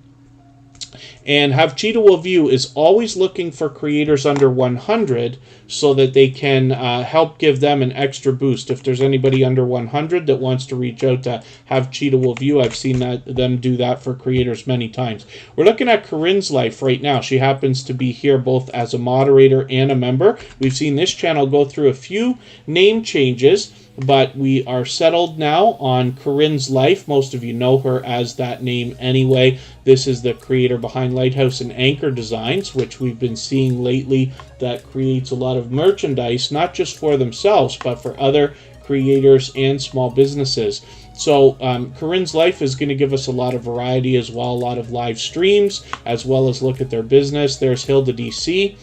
And Have Cheetah Will View is always looking for creators under 100 so that they can help give them an extra boost. If there's anybody under 100 that wants to reach out to Have Cheetah Will View, I've seen them do that for creators many times. We're looking at Corinne's life right now. She happens to be here both as a moderator and a member. We've seen this channel go through a few name changes, but we are settled now on Corinne's life. Most of you know her as that name anyway. This is the creator behind Lighthouse and Anchor Designs, which we've been seeing lately, that creates a lot of merchandise, not just for themselves, but for other creators and small businesses. So Corinne's life is going to give us a lot of variety as well, a lot of live streams, as well as look at their business. There's Hilda DC.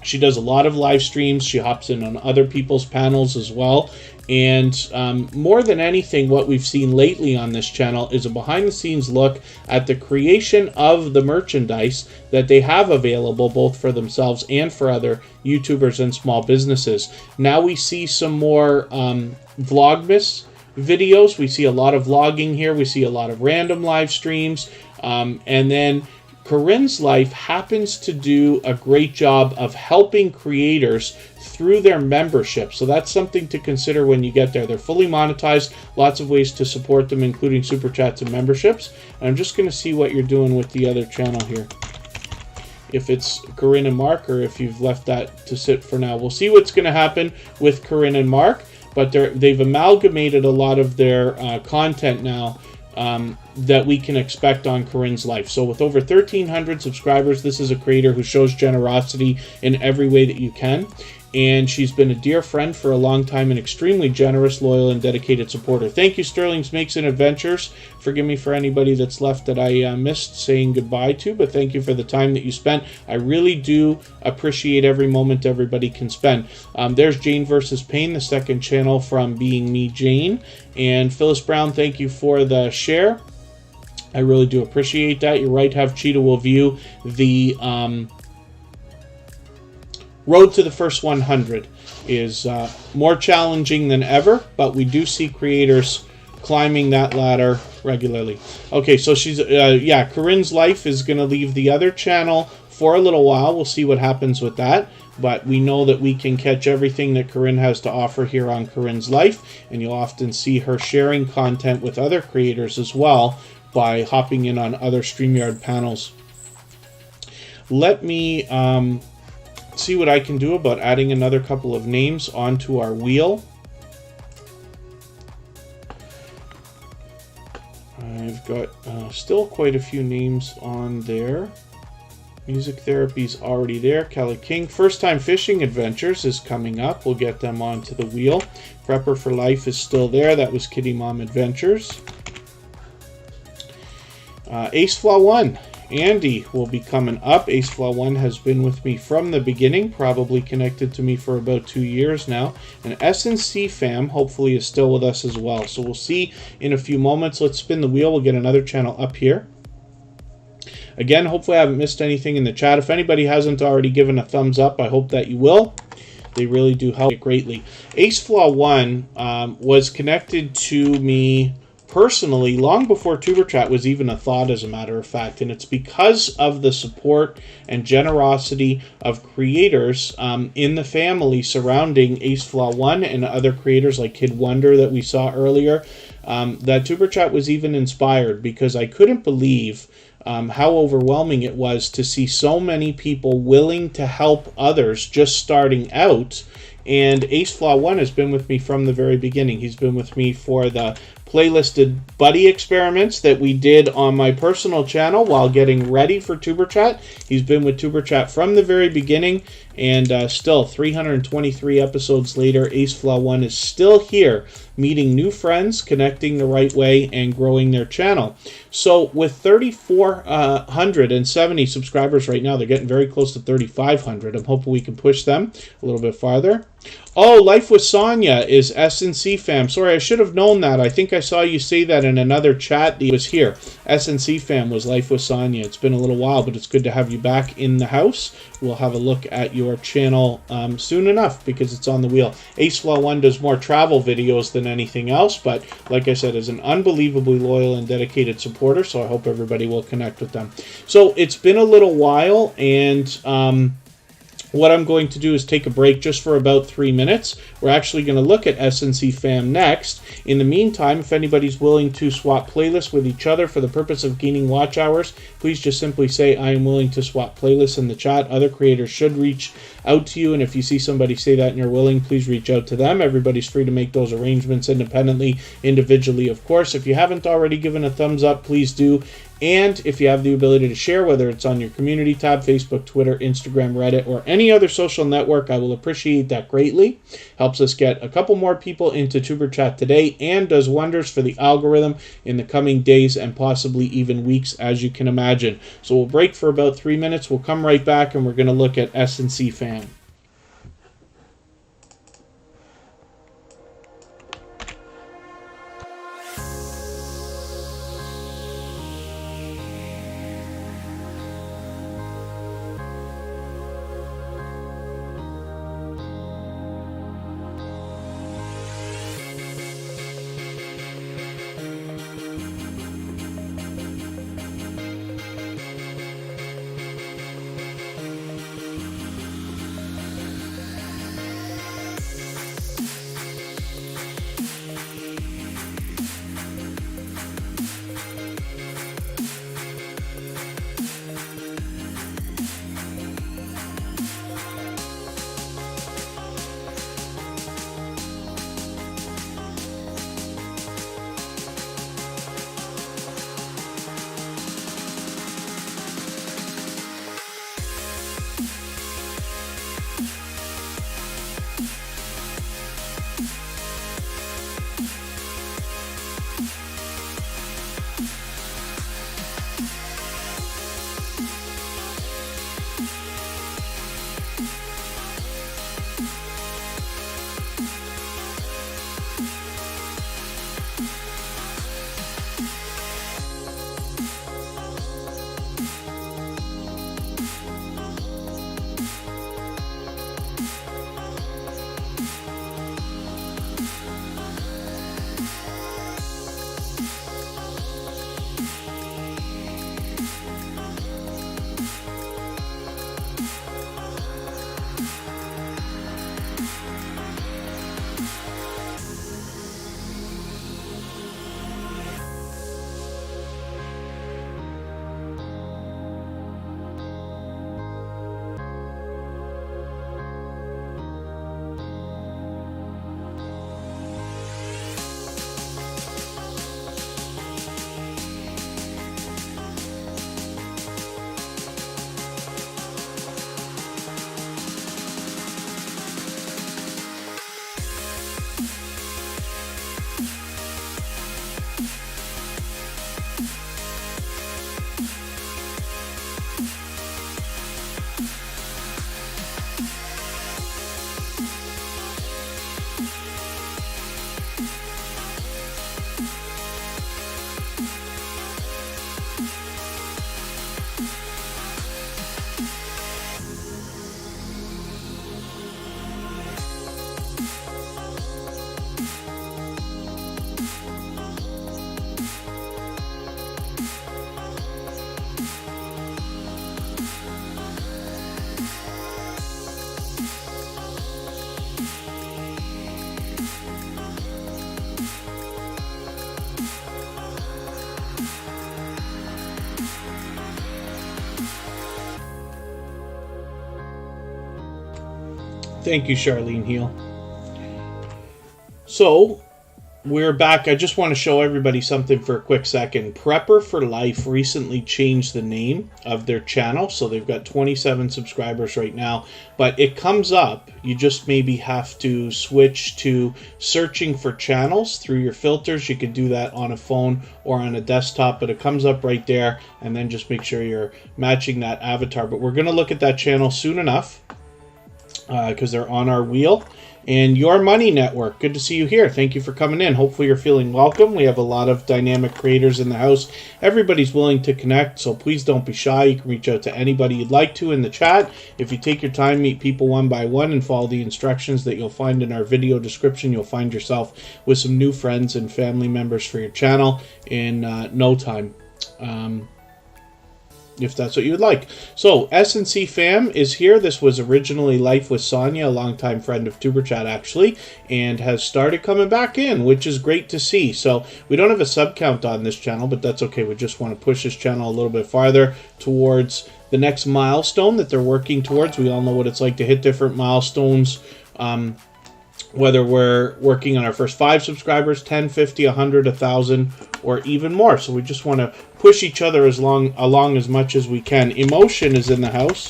She does a lot of live streams. She hops in on other people's panels as well. And more than anything, what we've seen lately on this channel is a behind-the-scenes look at the creation of the merchandise that they have available, both for themselves and for other YouTubers and small businesses. Now we see some more Vlogmas videos. We see a lot of vlogging here. We see a lot of random live streams. And then Corinne's Life happens to do a great job of helping creators through their membership. So that's something to consider when you get there. They're fully monetized, lots of ways to support them, including super chats and memberships. And I'm just going to see what you're doing with the other channel here. If it's Corinne and Mark, or if you've left that to sit for now. We'll see what's going to happen with Corinne and Mark, but they've amalgamated a lot of their content now that we can expect on Corinne's Life. So with over 1,300 subscribers, this is a creator who shows generosity in every way that you can. And she's been a dear friend for a long time, an extremely generous, loyal, and dedicated supporter. Thank you, Sterling's Makes and Adventures. Forgive me for anybody that's left that I missed saying goodbye to, but thank you for the time that you spent. I really do appreciate every moment everybody can spend. There's Jane versus Pain, the second channel from Being Me Jane. And Phyllis Brown, thank you for the share. I really do appreciate that. You're right, have Cheetah will view the road to the first 100 is more challenging than ever, but we do see creators climbing that ladder regularly. Okay, so she's, yeah, Corinne's Life is going to leave the other channel for a little while. We'll see what happens with that, but we know that we can catch everything that Corinne has to offer here on Corinne's Life, and you'll often see her sharing content with other creators as well by hopping in on other StreamYard panels. Let me see what I can do about adding another couple of names onto our wheel. I've got still quite a few names on there. Music Therapy's already there. Cali King. First Time Fishing Adventures is coming up. We'll get them onto the wheel. Prepper for Life is still there. That was Kitty Mom Adventures. Ace Flaw 1. Andy will be coming up. Ace Flaw 1 has been with me from the beginning, probably connected to me for about 2 years now. And S&C fam hopefully is still with us as well. So we'll see in a few moments. Let's spin the wheel. We'll get another channel up here. Again, hopefully I haven't missed anything in the chat. If anybody hasn't already given a thumbs up, I hope that you will. They really do help it greatly. Ace Flaw 1 was connected to me personally long before Tuber Chat was even a thought, as a matter of fact, and it's because of the support and generosity of creators in the family surrounding Ace Flaw 1 and other creators like Kid Wonder that we saw earlier, that Tuber Chat was even inspired, because I couldn't believe how overwhelming it was to see so many people willing to help others just starting out. And Ace Flaw 1 has been with me from the very beginning. He's been with me for the playlisted buddy experiments that we did on my personal channel while getting ready for Tuber Chat. He's been with Tuber Chat from the very beginning, and still 323 episodes later, Ace Flaw 1 is still here, meeting new friends, connecting the right way, and growing their channel. So with 3,470 subscribers right now, they're getting very close to 3,500. I'm hoping we can push them a little bit farther. Oh, Life with Sonya is S&C fam. Sorry, I should have known that. I think I saw you say that in another chat that was here. S&C fam was Life with Sonya. It's been a little while, but it's good to have you back in the house. We'll have a look at your channel soon enough, because it's on the wheel. Ace Flaw 1 does more travel videos than anything else, but like I said, is an unbelievably loyal and dedicated supporter, so I hope everybody will connect with them. So it's been a little while, and what I'm going to do is take a break just for about 3 minutes. We're actually going to look at S&C fam next. In the meantime, if anybody's willing to swap playlists with each other for the purpose of gaining watch hours, please just simply say, I am willing to swap playlists in the chat. Other creators should reach out to you, and if you see somebody say that and you're willing, please reach out to them. Everybody's free to make those arrangements independently, individually, of course. If you haven't already given a thumbs up, please do. And if you have the ability to share, whether it's on your community tab, Facebook, Twitter, Instagram, Reddit, or any other social network, I will appreciate that greatly. Helps us get a couple more people into Tuber Chat today, and does wonders for the algorithm in the coming days and possibly even weeks, as you can imagine. So we'll break for about 3 minutes. We'll come right back, and we're going to look at S&C fam. Thank you, Charlene Heel. So, we're back. I just want to show everybody something for a quick second. Prepper for Life recently changed the name of their channel, so they've got 27 subscribers right now, but it comes up. You just maybe have to switch to searching for channels through your filters. You can do that on a phone or on a desktop, but it comes up right there, and then just make sure you're matching that avatar. But we're going to look at that channel soon enough because they're on our wheel. And Your Money Network, good to see you here. Thank you for coming in. Hopefully you're feeling welcome. We have a lot of dynamic creators in the house. Everybody's willing to connect, so please don't be shy. You can reach out to anybody you'd like to in the chat. If you take your time, meet people one by one, and follow the instructions that you'll find in our video description, you'll find yourself with some new friends and family members for your channel in no time. If that's what you would like. So, S&C fam is here. This was originally Life with Sonya, a longtime friend of Tuberchat actually, and has started coming back in, which is great to see. So, we don't have a sub count on this channel, but that's okay. We just want to push this channel a little bit farther towards the next milestone that they're working towards. We all know what it's like to hit different milestones, whether we're working on our first 5 subscribers, 10, 50, 100, 1,000, or even more. So we just want to push each other along as much as we can. Emotion is in the house.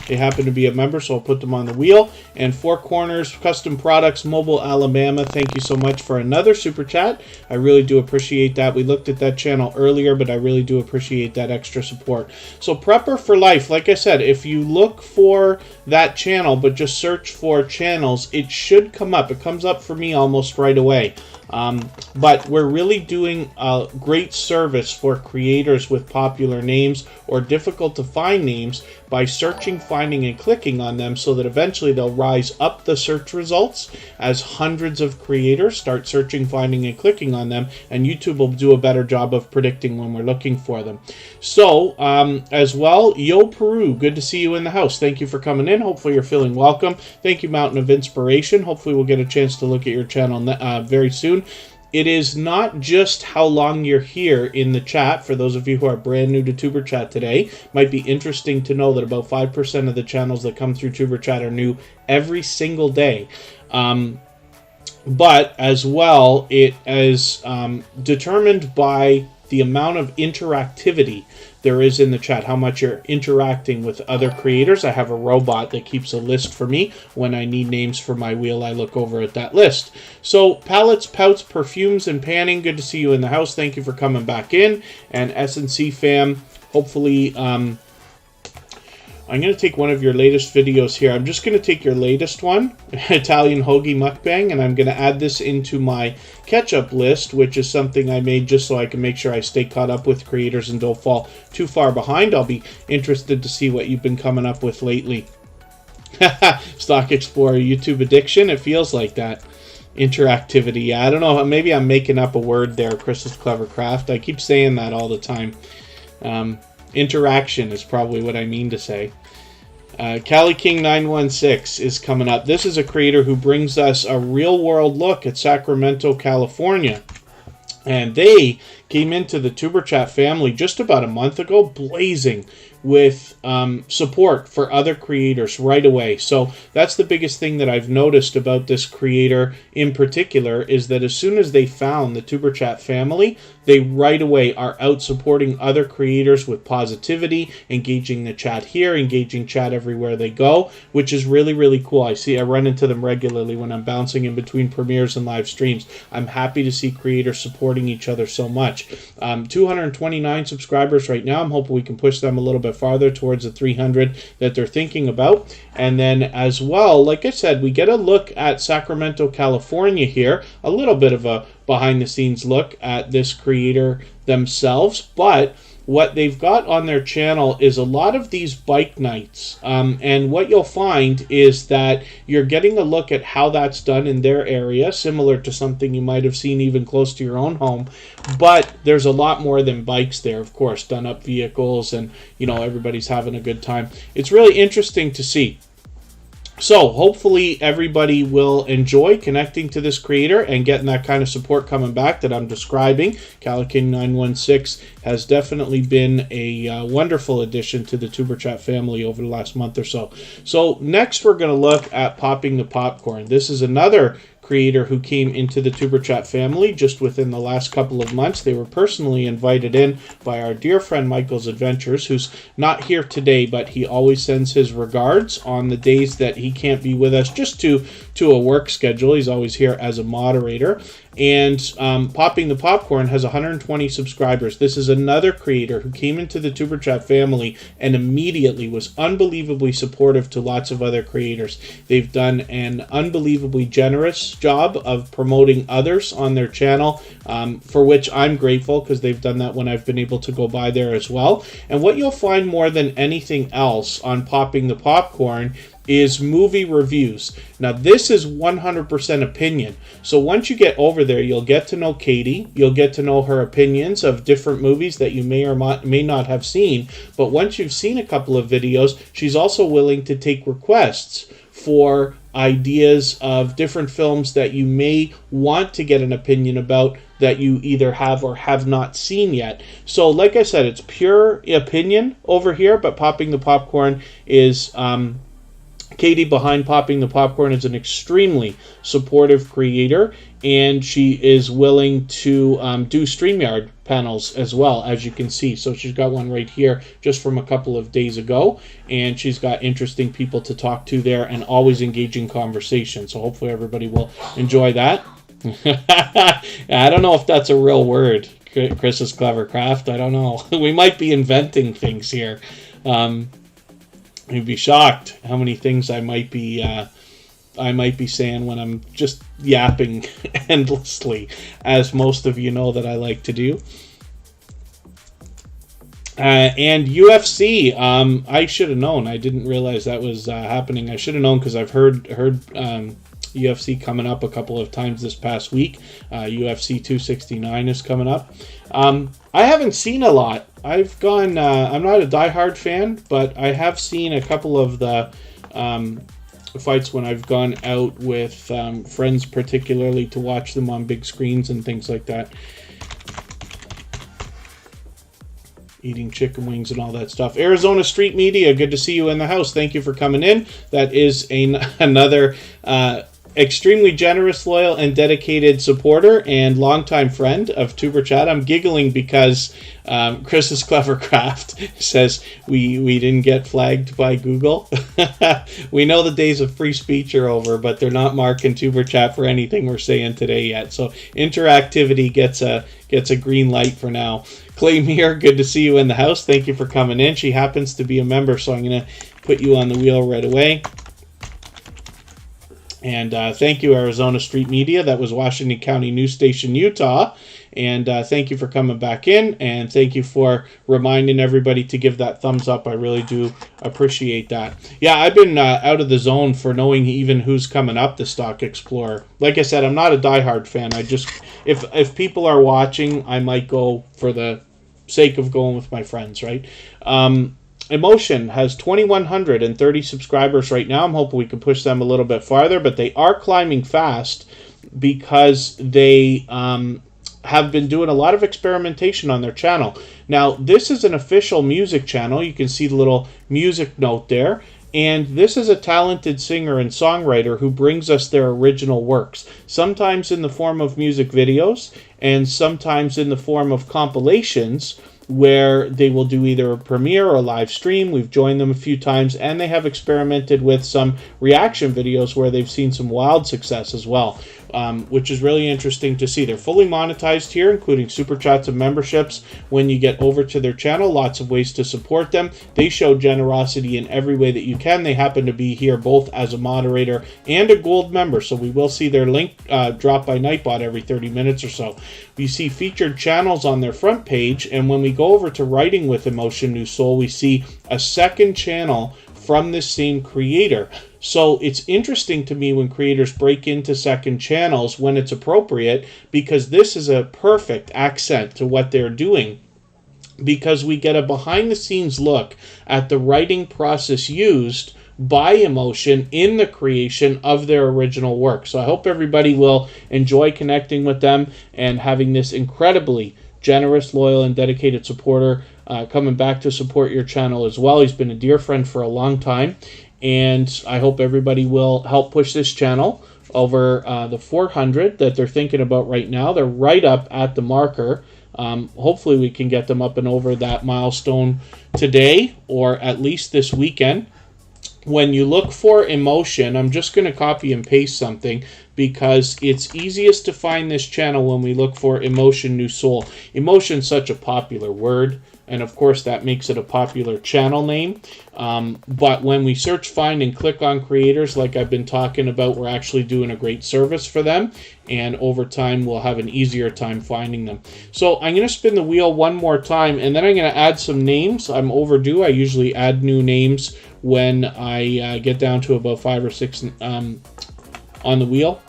They happen to be a member, so I'll put them on the wheel. And Four Corners Custom Products, Mobile, Alabama. Thank you so much for another super chat. I really do appreciate that. We looked at that channel earlier, but I really do appreciate that extra support. So Prepper for Life, like I said, if you look for that channel, but just search for channels, it should come up. It comes up for me almost right away. But we're really doing a great service for creators with popular names or difficult to find names by searching, finding, and clicking on them, so that eventually they'll rise up the search results as hundreds of creators start searching, finding, and clicking on them, and YouTube will do a better job of predicting when we're looking for them. So, as well, Yo Peru, good to see you in the house. Thank you for coming in. Hopefully you're feeling welcome. Thank you, Mountain of Inspiration. Hopefully we'll get a chance to look at your channel very soon. It is not just how long you're here in the chat. For those of you who are brand new to Tuberchat today, might be interesting to know that about 5% of the channels that come through Tuberchat are new every single day. But as well, it is determined by the amount of interactivity there is in the chat, how much you're interacting with other creators. I have a robot that keeps a list for me. When I need names for my wheel, I look over at that list. So, Palettes, Pouts, Perfumes, and Panning, good to see you in the house. Thank you for coming back in. And S&C fam, hopefully, I'm going to take one of your latest videos here. I'm just going to take your latest one, Italian Hoagie Mukbang, and I'm going to add this into my catch-up list, which is something I made just so I can make sure I stay caught up with creators and don't fall too far behind. I'll be interested to see what you've been coming up with lately. Stock Explorer, YouTube addiction, it feels like that. Interactivity, yeah, I don't know, maybe I'm making up a word there, Chris's Clever Craft. I keep saying that all the time. Interaction is probably what I mean to say. Cali King 916 is coming up. This is a creator who brings us a real-world look at Sacramento, California. And they came into the Tuberchat family just about a month ago, blazing with support for other creators right away. So that's the biggest thing that I've noticed about this creator in particular, is that as soon as they found the Tuberchat family, they right away are out supporting other creators with positivity, engaging the chat here, engaging chat everywhere they go, which is really, really cool. I run into them regularly when I'm bouncing in between premieres and live streams. I'm happy to see creators supporting each other so much. 229 subscribers right now. I'm hoping we can push them a little bit farther towards the 300 that they're thinking about. And then as well, like I said, we get a look at Sacramento, California here, a little bit of a behind the scenes look at this creator themselves, but what they've got on their channel is a lot of these bike nights. And what you'll find is that you're getting a look at how that's done in their area, similar to something you might have seen even close to your own home. But there's a lot more than bikes there, of course, done up vehicles, and, you know, everybody's having a good time. It's really interesting to see. So hopefully everybody will enjoy connecting to this creator and getting that kind of support coming back that I'm describing. CaliKing916 has definitely been a wonderful addition to the Tuber Chat family over the last month or so. So next we're going to look at Popping the Popcorn. This is another creator who came into the Tuber Chat family just within the last couple of months. They were personally invited in by our dear friend Michael's Adventures, who's not here today, but he always sends his regards on the days that he can't be with us, just to a work schedule. He's always here as a moderator. And Popping the Popcorn has 120 subscribers. This is another creator who came into the Tuber Chat family and immediately was unbelievably supportive to lots of other creators. They've done an unbelievably generous job of promoting others on their channel, for which I'm grateful, because they've done that when I've been able to go by there as well. And what you'll find more than anything else on Popping the Popcorn is movie reviews. Now this is 100% opinion. So once you get over there, you'll get to know Katie. You'll get to know her opinions of different movies that you may or may not have seen. But once you've seen a couple of videos, she's also willing to take requests for ideas of different films that you may want to get an opinion about that you either have or have not seen yet. So like I said, it's pure opinion over here, but Popping the Popcorn is... Katie behind Popping the Popcorn is an extremely supportive creator, and she is willing to do StreamYard panels as well, as you can see. So she's got one right here just from a couple of days ago, and she's got interesting people to talk to there and always engaging conversation. So hopefully everybody will enjoy that. I don't know if that's a real word, Chris's Clever Craft. I don't know. We might be inventing things here. You'd be shocked how many things I might be saying when I'm just yapping endlessly, as most of you know that I like to do. And UFC, I should have known. I didn't realize that was happening. I should have known because I've heard UFC coming up a couple of times this past week. UFC 269 is coming up. I haven't seen a lot. I've gone, I'm not a diehard fan, but I have seen a couple of the fights when I've gone out with friends, particularly to watch them on big screens and things like that. Eating chicken wings and all that stuff. Arizona Street Media, good to see you in the house. Thank you for coming in. That is another extremely generous, loyal, and dedicated supporter and longtime friend of Tuber Chat. I'm giggling because Chris's Clever Craft says we didn't get flagged by Google. We know the days of free speech are over, but they're not marking Tuber Chat for anything we're saying today yet. So interactivity gets a green light for now. Clay Meir, good to see you in the house. Thank you for coming in. She happens to be a member, so I'm going to put you on the wheel right away. And thank you, Arizona Street Media. That was Washington County News Station, Utah. And thank you for coming back in. And thank you for reminding everybody to give that thumbs up. I really do appreciate that. Yeah, I've been out of the zone for knowing even who's coming up the Stock Explorer. Like I said, I'm not a diehard fan. I just, if people are watching, I might go for the sake of going with my friends, right? Emotion has 2,130 subscribers right now. I'm hoping we can push them a little bit farther, but they are climbing fast because they have been doing a lot of experimentation on their channel. Now, this is an official music channel. You can see the little music note there. And this is a talented singer and songwriter who brings us their original works, sometimes in the form of music videos and sometimes in the form of compilations, where they will do either a premiere or a live stream. We've joined them a few times, and they have experimented with some reaction videos where they've seen some wild success as well, which is really interesting to see. They're fully monetized here, including super chats and memberships. When you get over to their channel, lots of ways to support them. They show generosity in every way that you can. They happen to be here both as a moderator and a gold member, so we will see their link drop by Nightbot every 30 minutes or so. You see featured channels on their front page, and when we go over to Writing with Emotion New Soul, we see a second channel from this same creator. So it's interesting to me when creators break into second channels when it's appropriate, because this is a perfect accent to what they're doing, because we get a behind the scenes look at the writing process used by emotion in the creation of their original work. So I hope everybody will enjoy connecting with them and having this incredibly generous, loyal, and dedicated supporter coming back to support your channel as well. He's been a dear friend for a long time, and I hope everybody will help push this channel over the 400 that they're thinking about right now. They're right up at the marker. Hopefully we can get them up and over that milestone today, or at least this weekend. When you look for emotion, I'm just going to copy and paste something because it's easiest to find this channel when we look for emotion, new soul. Emotion is such a popular word, and of course that makes it a popular channel name. But when we search, find, and click on creators like I've been talking about, we're actually doing a great service for them, and over time we'll have an easier time finding them. So I'm going to spin the wheel one more time, and then I'm going to add some names. I'm overdue. I usually add new names when I get down to about 5 or 6 on the wheel.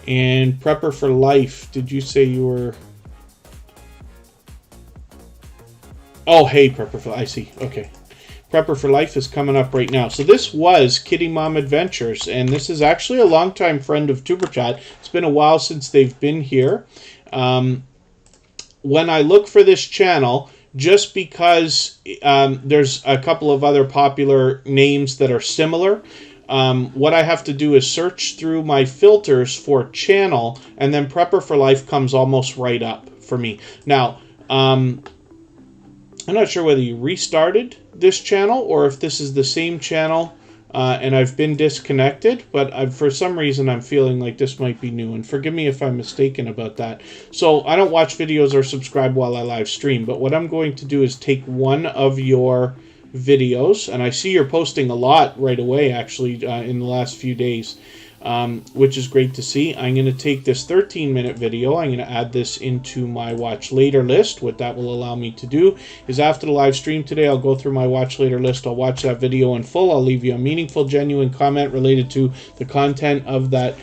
And Prepper for Life, did you say you were... Oh, hey, Prepper for Life, I see, okay. Prepper for Life is coming up right now. So this was Kitty Mom Adventures, and this is actually a longtime friend of Superchat. It's been a while since they've been here. When I look for this channel, just because there's a couple of other popular names that are similar, what I have to do is search through my filters for channel, and then Prepper for Life comes almost right up for me. Now, I'm not sure whether you restarted this channel or if this is the same channel and I've been disconnected, but for some reason I'm feeling like this might be new, and forgive me if I'm mistaken about that. So I don't watch videos or subscribe while I live stream, but what I'm going to do is take one of your videos, and I see you're posting a lot right away actually in the last few days, which is great to see. I'm going to take this 13-minute video. I'm going to add this into my watch later list. What that will allow me to do is after the live stream today, I'll go through my watch later list. I'll watch that video in full. I'll leave you a meaningful, genuine comment related to the content of that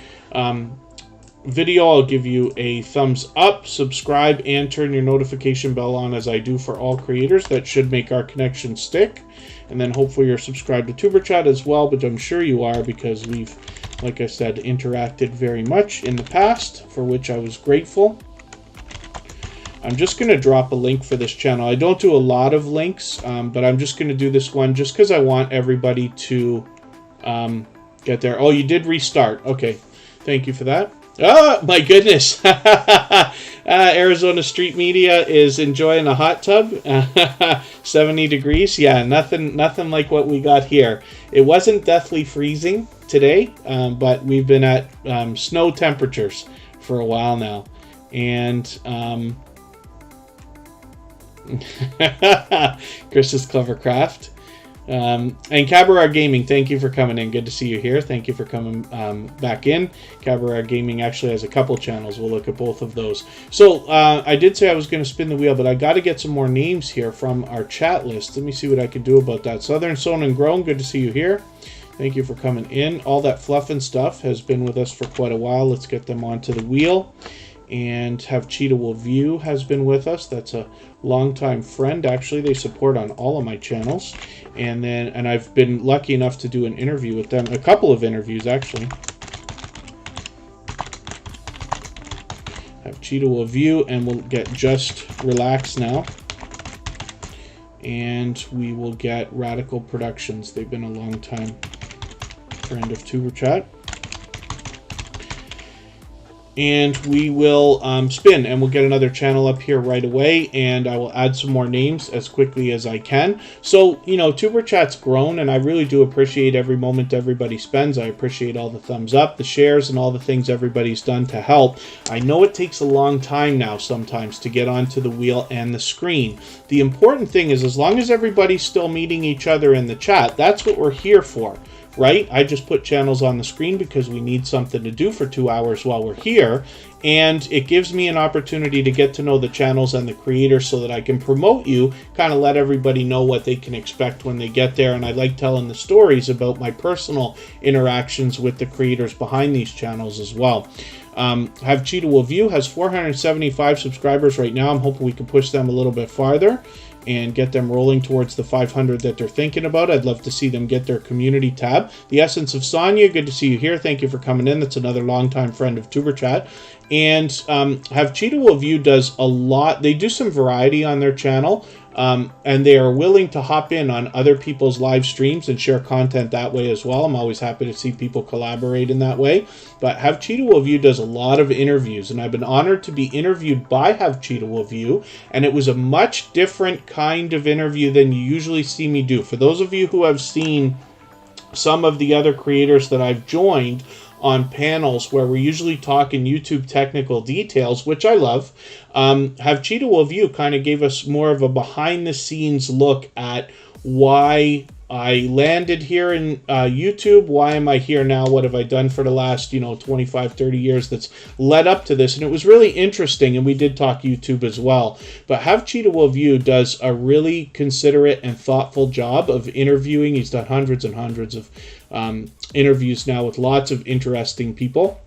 video. I'll give you a thumbs up, subscribe, and turn your notification bell on as I do for all creators. That should make our connection stick. And then hopefully you're subscribed to TuberChat as well, but I'm sure you are because we've, like I said, interacted very much in the past, for which I was grateful. I'm just going to drop a link for this channel. I don't do a lot of links, but I'm just going to do this one just because I want everybody to get there. Oh, you did restart. Okay, thank you for that. Oh, my goodness. Arizona Street Media is enjoying a hot tub. 70 degrees. Yeah, nothing like what we got here. It wasn't deathly freezing today, but we've been at snow temperatures for a while now. And Chris's Clever Craft. And Cabaret Gaming, thank you for coming in. Good to see you here. Thank you for coming back in. Cabaret Gaming actually has a couple channels. We'll look at both of those. So I did say I was going to spin the wheel, but I got to get some more names here from our chat list. Let me see what I can do about that. Southern Sown and Grown, good to see you here. Thank you for coming in. All That Fluff and Stuff has been with us for quite a while. Let's get them onto the wheel. And Have Cheetah Will View has been with us. That's a longtime friend. Actually, they support on all of my channels. And I've been lucky enough to do an interview with them. A couple of interviews, actually. Have Cheetah Will View, and we'll get Just Relax now. And we will get Radical Productions. They've been a long time friend of TuberChat. And we will spin, and we'll get another channel up here right away, and I will add some more names as quickly as I can. So, you know, TuberChat's grown, and I really do appreciate every moment everybody spends. I appreciate all the thumbs up, the shares, and all the things everybody's done to help. I know it takes a long time now sometimes to get onto the wheel and the screen. The important thing is, as long as everybody's still meeting each other in the chat, that's what we're here for. Right? I just put channels on the screen because we need something to do for 2 hours while we're here, and it gives me an opportunity to get to know the channels and the creators so that I can promote you, kind of let everybody know what they can expect when they get there. And I like telling the stories about my personal interactions with the creators behind these channels as well. Have Cheetah Will View has 475 subscribers right now. I'm hoping we can push them a little bit farther. and get them rolling towards the 500 that they're thinking about. I'd love to see them get their community tab. The Essence of Sonya, good to see you here. Thank you for coming in. That's another longtime friend of Tuber Chat. And Have Cheetah Will View does a lot. They do some variety on their channel. And they are willing to hop in on other people's live streams and share content that way as well. I'm always happy to see people collaborate in that way. But Have Cheetah Will View does a lot of interviews, and I've been honored to be interviewed by Have Cheetah Will View, and it was a much different kind of interview than you usually see me do. For those of you who have seen some of the other creators that I've joined on panels where we're usually talking YouTube technical details, which I love, Have Cheetah Will View kind of gave us more of a behind-the-scenes look at why I landed here in YouTube. Why am I here now? What have I done for the last, 25, 30 years that's led up to this? And it was really interesting, and we did talk YouTube as well. But Have Cheetah Will View does a really considerate and thoughtful job of interviewing. He's done hundreds and hundreds of interviews now with lots of interesting people.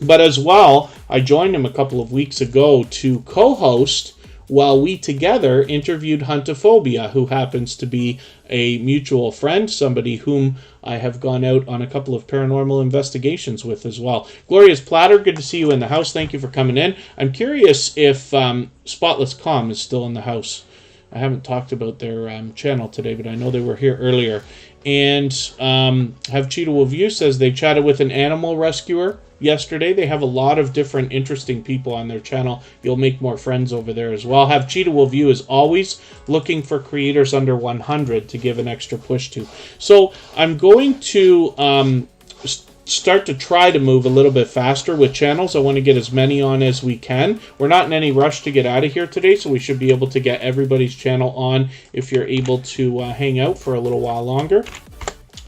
But as well, I joined him a couple of weeks ago to co-host while we together interviewed Huntophobia, who happens to be a mutual friend, somebody whom I have gone out on a couple of paranormal investigations with as well. Gloria's Platter, good to see you in the house. Thank you for coming in. I'm curious if Spotless Calm is still in the house. I haven't talked about their channel today, but I know they were here earlier. And Have Cheetah Will View says they chatted with an animal rescuer yesterday. They have a lot of different interesting people on their channel. You'll make more friends over there as well. Have Cheetah Will View is always looking for creators under 100 to give an extra push to. So I'm going to start to try to move a little bit faster with channels. I want to get as many on as we can. We're not in any rush to get out of here today, so we should be able to get everybody's channel on if you're able to hang out for a little while longer.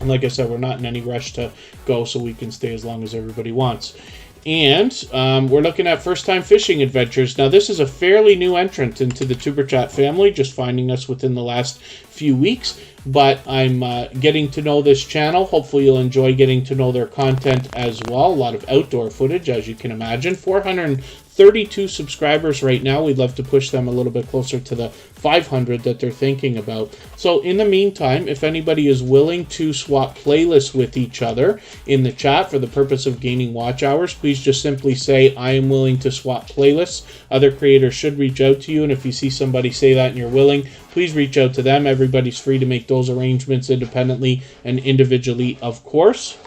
And like I said, we're not in any rush to go, so we can stay as long as everybody wants. And we're looking at first-time fishing adventures. Now, this is a fairly new entrant into the Tuber Chat family, just finding us within the last few weeks. But I'm getting to know this channel. Hopefully, you'll enjoy getting to know their content as well. A lot of outdoor footage, as you can imagine. 432 subscribers right now. We'd love to push them a little bit closer to the 500 that they're thinking about. So in the meantime, if anybody is willing to swap playlists with each other in the chat for the purpose of gaining watch hours, please just simply say, I am willing to swap playlists. Other creators should reach out to you, and if you see somebody say that and you're willing, please reach out to them. Everybody's free to make those arrangements independently and individually, of course.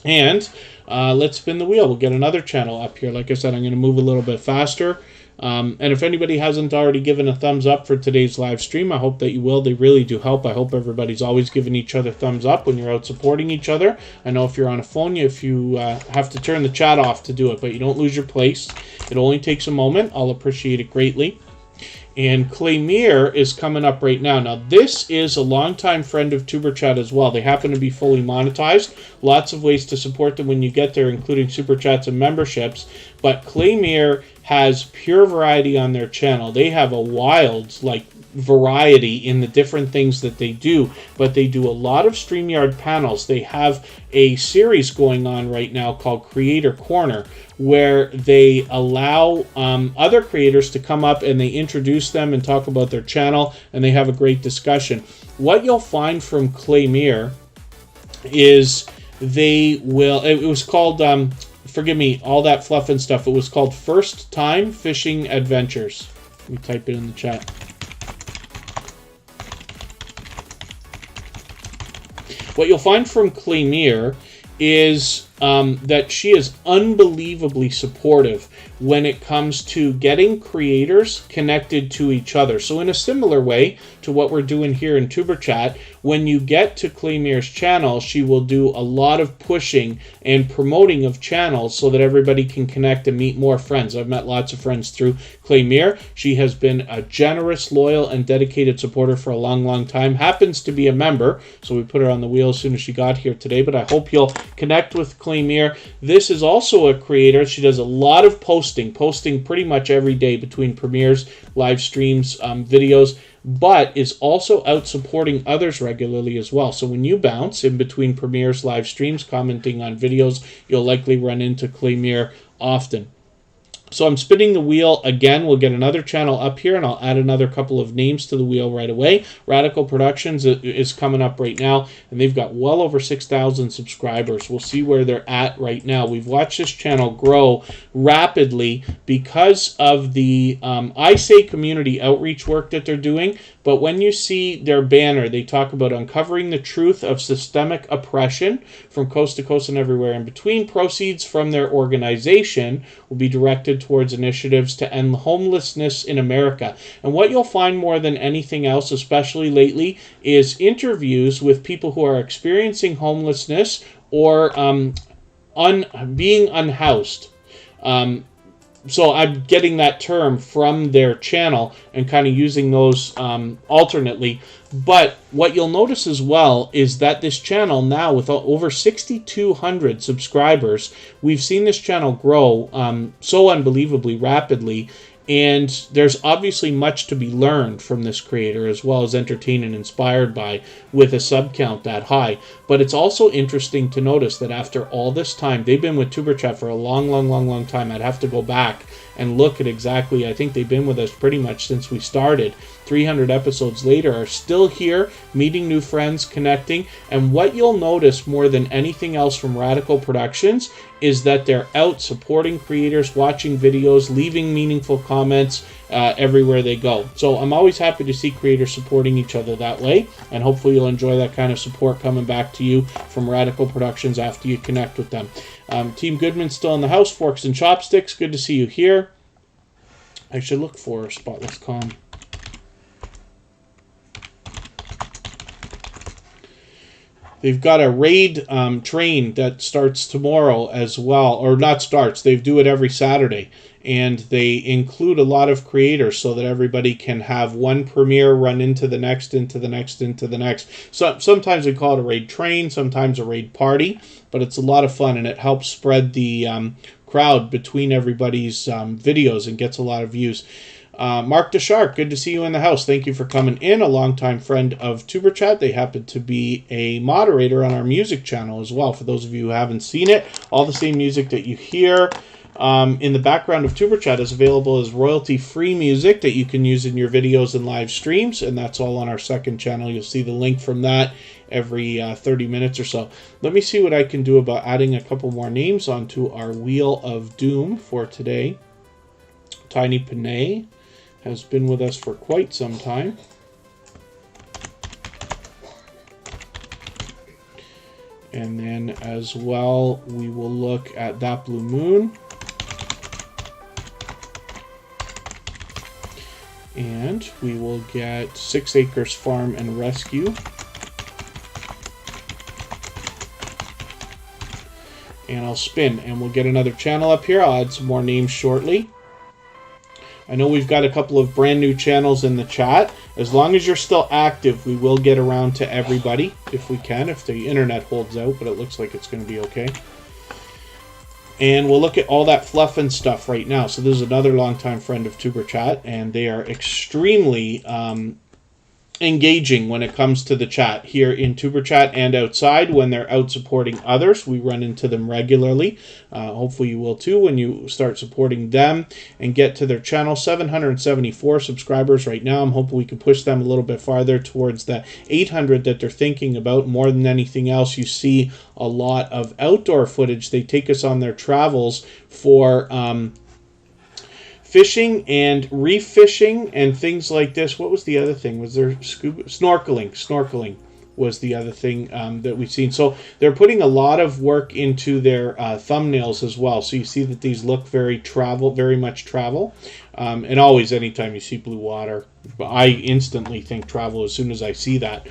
And let's spin the wheel. We'll get another channel up here. Like I said, I'm going to move a little bit faster. And if anybody hasn't already given a thumbs up for today's live stream, I hope that you will. They really do help. I hope everybody's always giving each other thumbs up when you're out supporting each other. I know if you're on a phone, if you have to turn the chat off to do it, but you don't lose your place. It only takes a moment. I'll appreciate it greatly. And Clamere is coming up right now. Now, this is a longtime friend of Tuber Chat as well. They happen to be fully monetized. Lots of ways to support them when you get there, including Super Chats and memberships. But Clamere has pure variety on their channel. They have a wild, variety in the different things that they do, but they do a lot of StreamYard panels. They have a series going on right now called Creator Corner, where they allow other creators to come up and they introduce them and talk about their channel, and they have a great discussion. What you'll find from Clamere is they will, it was called, forgive me, all that fluff and stuff, it was called First Time Fishing Adventures. Let me type it in the chat. What you'll find from Clamere is that she is unbelievably supportive when it comes to getting creators connected to each other. So in a similar way to what we're doing here in Tuber Chat, when you get to Clamere's channel, she will do a lot of pushing and promoting of channels so that everybody can connect and meet more friends. I've met lots of friends through Clamere. She has been a generous, loyal, and dedicated supporter for a long, long time. Happens to be a member, so we put her on the wheel as soon as she got here today, but I hope you'll connect with Clamere. This is also a creator. She does a lot of posting pretty much every day between premieres, live streams, videos, but is also out supporting others regularly as well. So when you bounce in between premieres, live streams, commenting on videos, you'll likely run into Clamere often. So I'm spinning the wheel again. We'll get another channel up here, and I'll add another couple of names to the wheel right away. Radical Productions is coming up right now, and they've got well over 6,000 subscribers. We'll see where they're at right now. We've watched this channel grow rapidly because of the, I say community outreach work that they're doing, but when you see their banner, they talk about uncovering the truth of systemic oppression from coast to coast and everywhere in between. Proceeds from their organization will be directed towards initiatives to end homelessness in America. And what you'll find more than anything else, especially lately, is interviews with people who are experiencing homelessness or being unhoused. So I'm getting that term from their channel and kind of using those alternately. But what you'll notice as well is that this channel now, with over 6,200 subscribers, we've seen this channel grow so unbelievably rapidly. And there's obviously much to be learned from this creator, as well as entertained and inspired by, with a sub count that high. But it's also interesting to notice that after all this time, they've been with TuberChat for a long time. I'd have to go back and look at exactly, I think they've been with us pretty much since we started. 300 episodes later, are still here, meeting new friends, connecting. And what you'll notice more than anything else from Radical Productions is that they're out supporting creators, watching videos, leaving meaningful comments everywhere they go. So I'm always happy to see creators supporting each other that way, and hopefully you'll enjoy that kind of support coming back to you from Radical Productions after you connect with them. Team Goodman still in the house, Forks and Chopsticks, good to see you here. I should look for Spotless Calm. They've got a raid train that starts tomorrow as well, or not starts, they do it every Saturday. And they include a lot of creators so that everybody can have one premiere run into the next, into the next, into the next. So sometimes we call it a raid train, sometimes a raid party, but it's a lot of fun, and it helps spread the crowd between everybody's videos and gets a lot of views. Mark the Shark, good to see you in the house. Thank you for coming in. A longtime friend of TuberChat. They happen to be a moderator on our music channel as well. For those of you who haven't seen it, all the same music that you hear in the background of TuberChat is available as royalty-free music that you can use in your videos and live streams, and that's all on our second channel. You'll see the link from that every 30 minutes or so. Let me see what I can do about adding a couple more names onto our Wheel of Doom for today. Tiny Penne has been with us for quite some time. And then as well, we will look at That Blue Moon. And we will get 6 Acres Farm and Rescue. And I'll spin, and we'll get another channel up here. I'll add some more names shortly. I know we've got a couple of brand new channels in the chat. As long as you're still active, we will get around to everybody if we can, if the internet holds out, but it looks like it's going to be okay. And we'll look at all that fluff and stuff right now. So this is another longtime friend of TuberChat, and they are extremely engaging when it comes to the chat here in TuberChat and outside when they're out supporting others. We run into them regularly. Hopefully you will too when you start supporting them and get to their channel. 774 subscribers right now. I'm hoping we can push them a little bit farther towards the 800 that they're thinking about. More than anything else, you see a lot of outdoor footage. They take us on their travels for fishing and reef fishing and things like this. What was the other thing? Was there scuba? Snorkeling was the other thing that we've seen. So they're putting a lot of work into their thumbnails as well. So you see that these look very much travel. And always, anytime you see blue water, I instantly think travel as soon as I see that.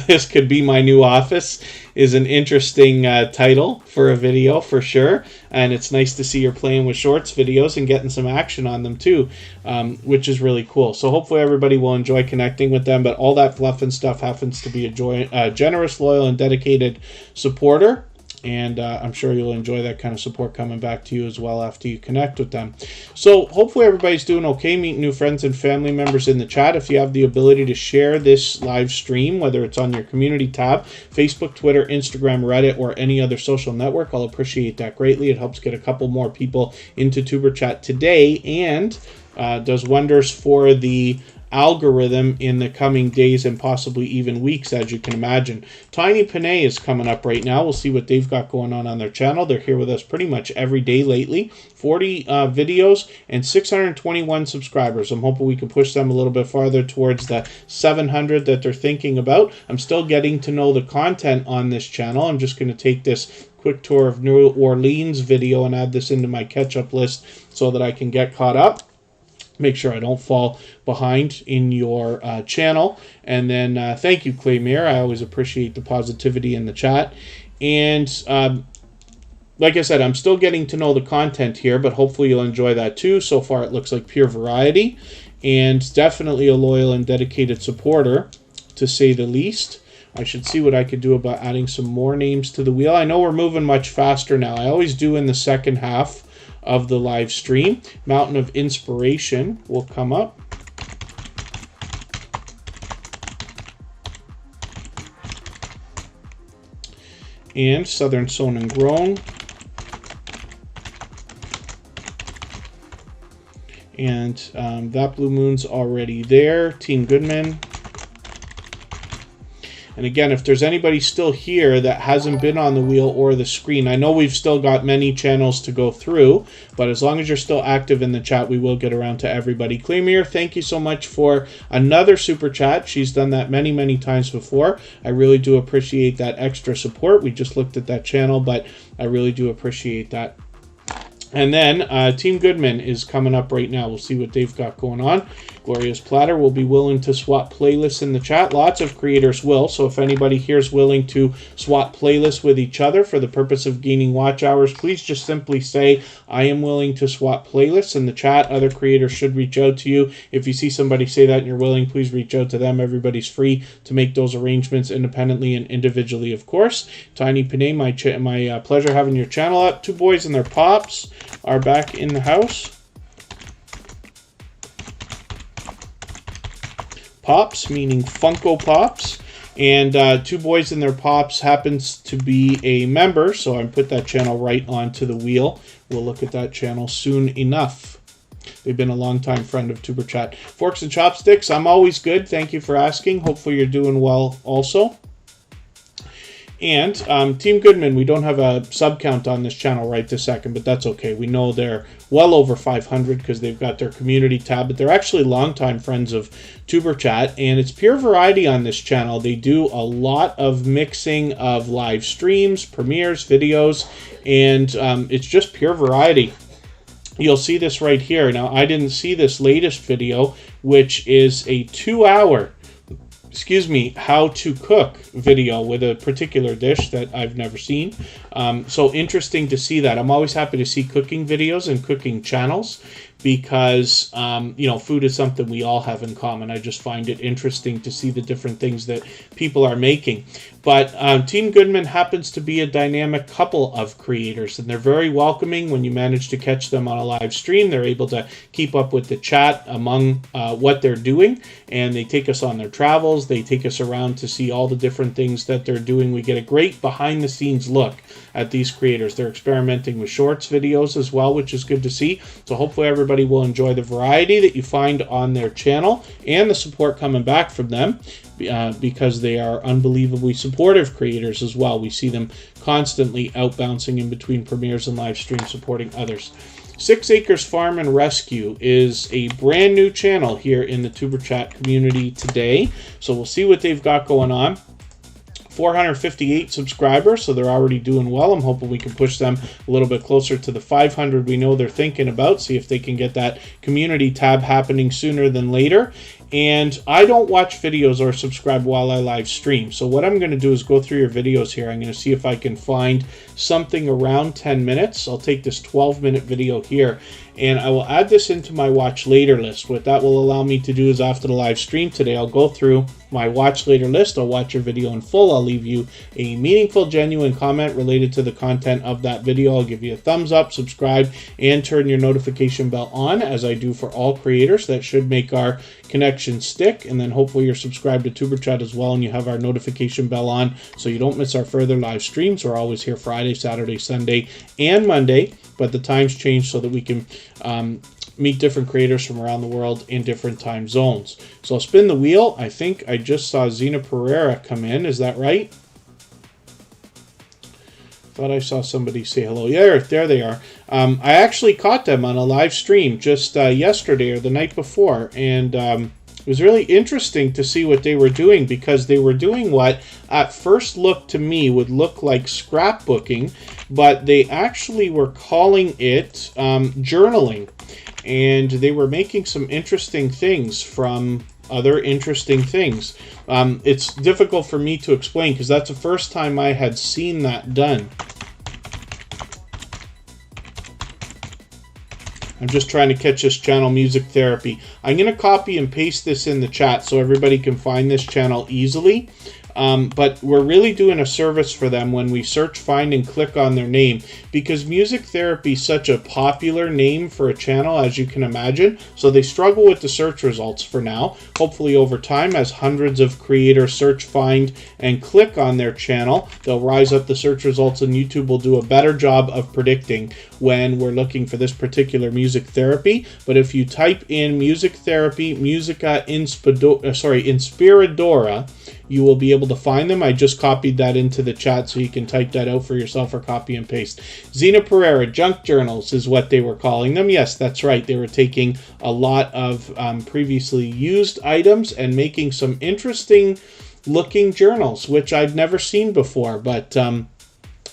This could be my new office is an interesting title for a video for sure. And it's nice to see you're playing with shorts videos and getting some action on them too, which is really cool. So hopefully everybody will enjoy connecting with them. But all that fluff and stuff happens to be a generous, loyal, and dedicated supporter And I'm sure you'll enjoy that kind of support coming back to you as well after you connect with them. So hopefully everybody's doing okay, meeting new friends and family members in the chat. If you have the ability to share this live stream, whether it's on your community tab, Facebook, Twitter, Instagram, Reddit, or any other social network, I'll appreciate that greatly. It helps get a couple more people into Tuber Chat today, and does wonders for the algorithm in the coming days and possibly even weeks, as you can imagine. Tiny Penne is coming up right now. We'll see what they've got going on their channel. They're here with us pretty much every day lately. 40 videos and 621 subscribers. I'm hoping we can push them a little bit farther towards the 700 that they're thinking about. I'm still getting to know the content on this channel. I'm just going to take this quick tour of New Orleans video and add this into my catch-up list so that I can get caught up. Make sure I don't fall behind in your channel. And then thank you, Claymere. I always appreciate the positivity in the chat. And like I said, I'm still getting to know the content here, but hopefully you'll enjoy that too. So far, it looks like pure variety, and definitely a loyal and dedicated supporter, to say the least. I should see what I could do about adding some more names to the wheel. I know we're moving much faster now. I always do in the second half of the live stream. Mountain of Inspiration will come up. And Southern Sown and Grown. And that Blue Moon's already there. Team Goodman. And again, if there's anybody still here that hasn't been on the wheel or the screen, I know we've still got many channels to go through, but as long as you're still active in the chat, we will get around to everybody. Claymere, thank you so much for another super chat. She's done that many, many times before. I really do appreciate that extra support. We just looked at that channel, but I really do appreciate that. And then Team Goodman is coming up right now. We'll see what they've got going on. Glorious Platter will be willing to swap playlists in the chat. Lots of creators will. So if anybody here is willing to swap playlists with each other for the purpose of gaining watch hours, please just simply say, I am willing to swap playlists in the chat. Other creators should reach out to you. If you see somebody say that and you're willing, please reach out to them. Everybody's free to make those arrangements independently and individually, of course. Tiny Penne, my pleasure having your channel up. Two boys and their pops are back in the house. Pops, meaning Funko Pops. And Two Boys and Their Pops happens to be a member, so I put that channel right onto the wheel. We'll look at that channel soon enough. They've been a longtime friend of Tuber Chat. Forks and Chopsticks, I'm always good. Thank you for asking. Hopefully you're doing well also. And Team Goodman, we don't have a sub count on this channel right this second, but that's okay. We know they're well over 500 because they've got their community tab, but they're actually longtime friends of Tuber Chat, and it's pure variety on this channel. They do a lot of mixing of live streams, premieres, videos, and it's just pure variety. You'll see this right here. Now, I didn't see this latest video, which is a 2-hour how to cook video with a particular dish that I've never seen. So interesting to see that. I'm always happy to see cooking videos and cooking channels because, you know, food is something we all have in common. I just find it interesting to see the different things that people are making. But Team Goodman happens to be a dynamic couple of creators, and they're very welcoming when you manage to catch them on a live stream. They're able to keep up with the chat among what they're doing, and they take us on their travels. They take us around to see all the different things that they're doing. We get a great behind-the-scenes look at these creators. They're experimenting with shorts videos as well, which is good to see. So hopefully everybody will enjoy the variety that you find on their channel and the support coming back from them. Because they are unbelievably supportive creators as well. We see them constantly out-bouncing in between premieres and live streams supporting others. 6 Acres Farm and Rescue is a brand new channel here in the Tuber Chat community today. So we'll see what they've got going on. 458 subscribers, so they're already doing well. I'm hoping we can push them a little bit closer to the 500 we know they're thinking about, see if they can get that community tab happening sooner than later. And I don't watch videos or subscribe while I live stream. So what I'm going to do is go through your videos here. I'm going to see if I can find something around 10 minutes. I'll take this 12-minute video here, and I will add this into my watch later list. What that will allow me to do is after the live stream today, I'll go through my watch later list. I'll watch your video in full. I'll leave you a meaningful, genuine comment related to the content of that video. I'll give you a thumbs up, subscribe, and turn your notification bell on, as I do for all creators. That should make our connection stick. And then hopefully you're subscribed to Tuber Chat as well, and you have our notification bell on so you don't miss our further live streams. We're always here Friday, Saturday, Sunday, and Monday, but the times change so that we can meet different creators from around the world in different time zones. So I'll spin the wheel. I think I just saw Zena Pereira come in. Is that right? Thought I saw somebody say hello. Yeah, there they are. I actually caught them on a live stream just yesterday or the night before, and it was really interesting to see what they were doing, because they were doing what at first look to me would look like scrapbooking, but they actually were calling it journaling. And they were making some interesting things from other interesting things. It's difficult for me to explain because that's the first time I had seen that done. I'm just trying to catch this channel, Music Therapy. I'm going to copy and paste this in the chat so everybody can find this channel easily. But we're really doing a service for them when we search, find, and click on their name, because Music Therapy is such a popular name for a channel, as you can imagine. So they struggle with the search results for now. Hopefully over time, as hundreds of creators search, find, and click on their channel, they'll rise up the search results, and YouTube will do a better job of predicting when we're looking for this particular music therapy. But if you type in Music Therapy, Musica Inspiradora, you will be able to find them. I just copied that into the chat so you can type that out for yourself or copy and paste. Zena Pereira, junk journals is what they were calling them. Yes, that's right. They were taking a lot of previously used items and making some interesting looking journals, which I'd never seen before. But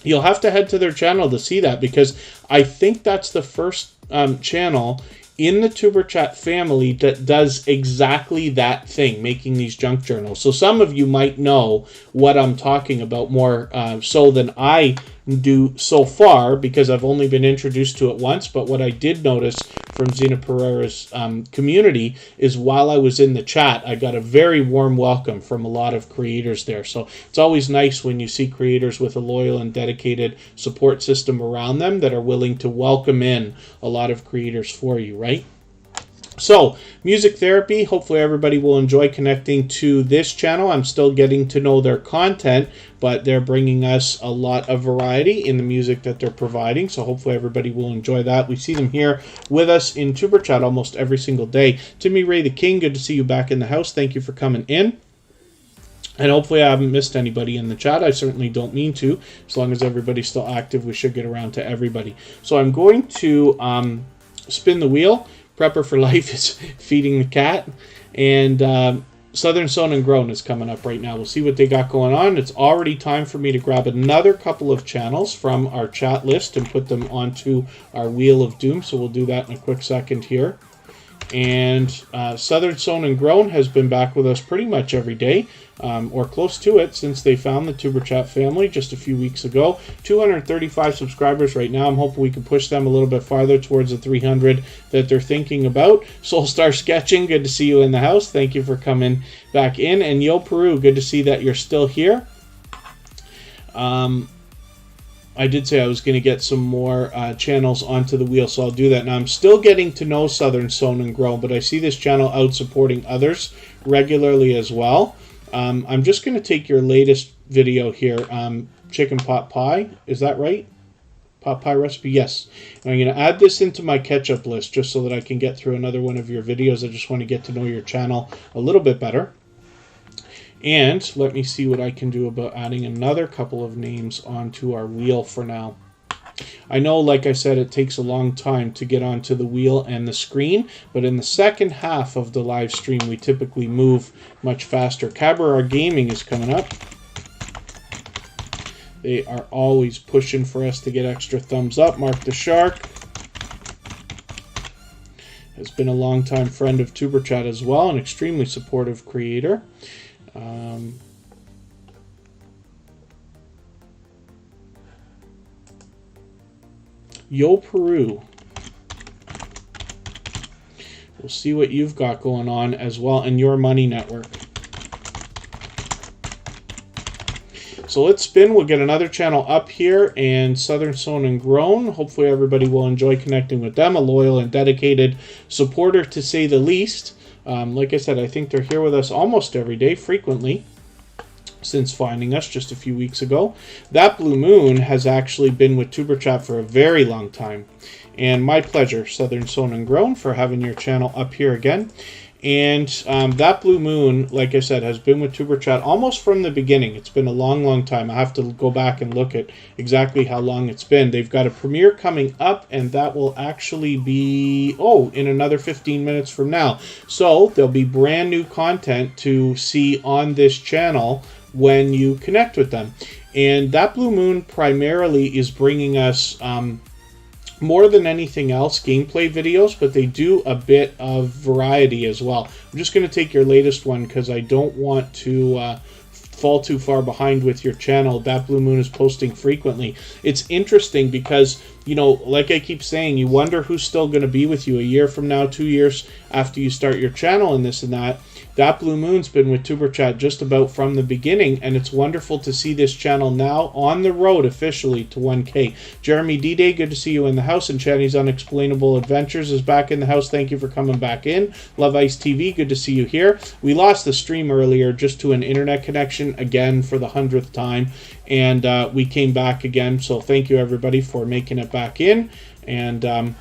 you'll have to head to their channel to see that, because I think that's the first channel in the Tuber Chat family that does exactly that thing, making these junk journals. So some of you might know what I'm talking about more so than I do so far, because I've only been introduced to it once. But what I did notice from Zena Pereira's community is while I was in the chat, I got a very warm welcome from a lot of creators there. So it's always nice when you see creators with a loyal and dedicated support system around them that are willing to welcome in a lot of creators for you, right? So, Music Therapy, hopefully everybody will enjoy connecting to this channel. I'm still getting to know their content, but they're bringing us a lot of variety in the music that they're providing, so hopefully everybody will enjoy that. We see them here with us in Tuber Chat almost every single day. Timmy Ray the King, good to see you back in the house. Thank you for coming in. And hopefully I haven't missed anybody in the chat. I certainly don't mean to. As long as everybody's still active, we should get around to everybody. So I'm going to spin the wheel. Prepper for Life is feeding the cat, and Southern Sown and Grown is coming up right now. We'll see what they got going on. It's already time for me to grab another couple of channels from our chat list and put them onto our Wheel of Doom, so we'll do that in a quick second here. And Southern Sown and Grown has been back with us pretty much every day, or close to it, since they found the Tuber Chat family just a few weeks ago. 235 subscribers right now. I'm hoping we can push them a little bit farther towards the 300 that they're thinking about. Soulstar Sketching, good to see you in the house. Thank you for coming back in. And Yo Peru, good to see that you're still here. I did say I was going to get some more channels onto the wheel, so I'll do that. Now, I'm still getting to know Southern Sown and Grown, but I see this channel out supporting others regularly as well. I'm just going to take your latest video here, chicken pot pie. Is that right? Pot pie recipe? Yes. And I'm going to add this into my catch-up list just so that I can get through another one of your videos. I just want to get to know your channel a little bit better. And let me see what I can do about adding another couple of names onto our wheel for now. I know, like I said, it takes a long time to get onto the wheel and the screen, but in the second half of the live stream, we typically move much faster. Cabaret Gaming is coming up. They are always pushing for us to get extra thumbs up. Mark the Shark has been a longtime friend of Tuber Chat as well, an extremely supportive creator. Yo Peru. We'll see what you've got going on as well in your money network. So let's spin. We'll get another channel up here, and Southern Sown and Grown. Hopefully everybody will enjoy connecting with them. A loyal and dedicated supporter, to say the least. Like I said, I think they're here with us almost every day, frequently, since finding us just a few weeks ago. That Blue Moon has actually been with Tuber Chat for a very long time. And my pleasure, Southern Sown and Grown, for having your channel up here again. And that Blue Moon, like I said, has been with Tuber Chat almost from the beginning. It's been a long, long time. I have to go back and look at exactly how long it's been. They've got a premiere coming up, and that will actually be, in another 15 minutes from now. So there'll be brand new content to see on this channel when you connect with them. And that Blue Moon primarily is bringing us more than anything else, gameplay videos, but they do a bit of variety as well. I'm just going to take your latest one because I don't want to fall too far behind with your channel. That Blue Moon is posting frequently. It's interesting because, you know, like I keep saying, you wonder who's still going to be with you a year from now, 2 years after you start your channel and this and that. That Blue Moon's been with Tuber Chat just about from the beginning, and it's wonderful to see this channel now on the road officially to 1K. Jeremy D-Day, good to see you in the house, and Channy's Unexplainable Adventures is back in the house. Thank you for coming back in. Love Ice TV, good to see you here. We lost the stream earlier just to an internet connection again for the 100th time, and we came back again, so thank you everybody for making it back in. And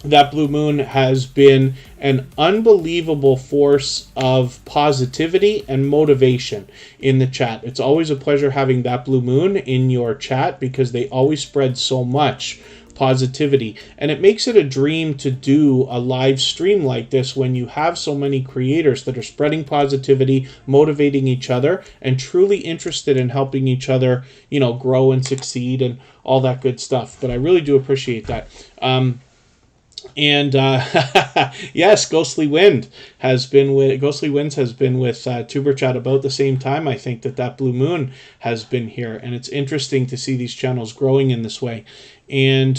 that Blue Moon has been an unbelievable force of positivity and motivation in the chat. It's always a pleasure having That Blue Moon in your chat because they always spread so much positivity. And it makes it a dream to do a live stream like this when you have so many creators that are spreading positivity, motivating each other, and truly interested in helping each other, you know, grow and succeed and all that good stuff. But I really do appreciate that. And yes, Ghostly Winds has been with Tuber Chat about the same time. I think that Blue Moon has been here, and it's interesting to see these channels growing in this way. And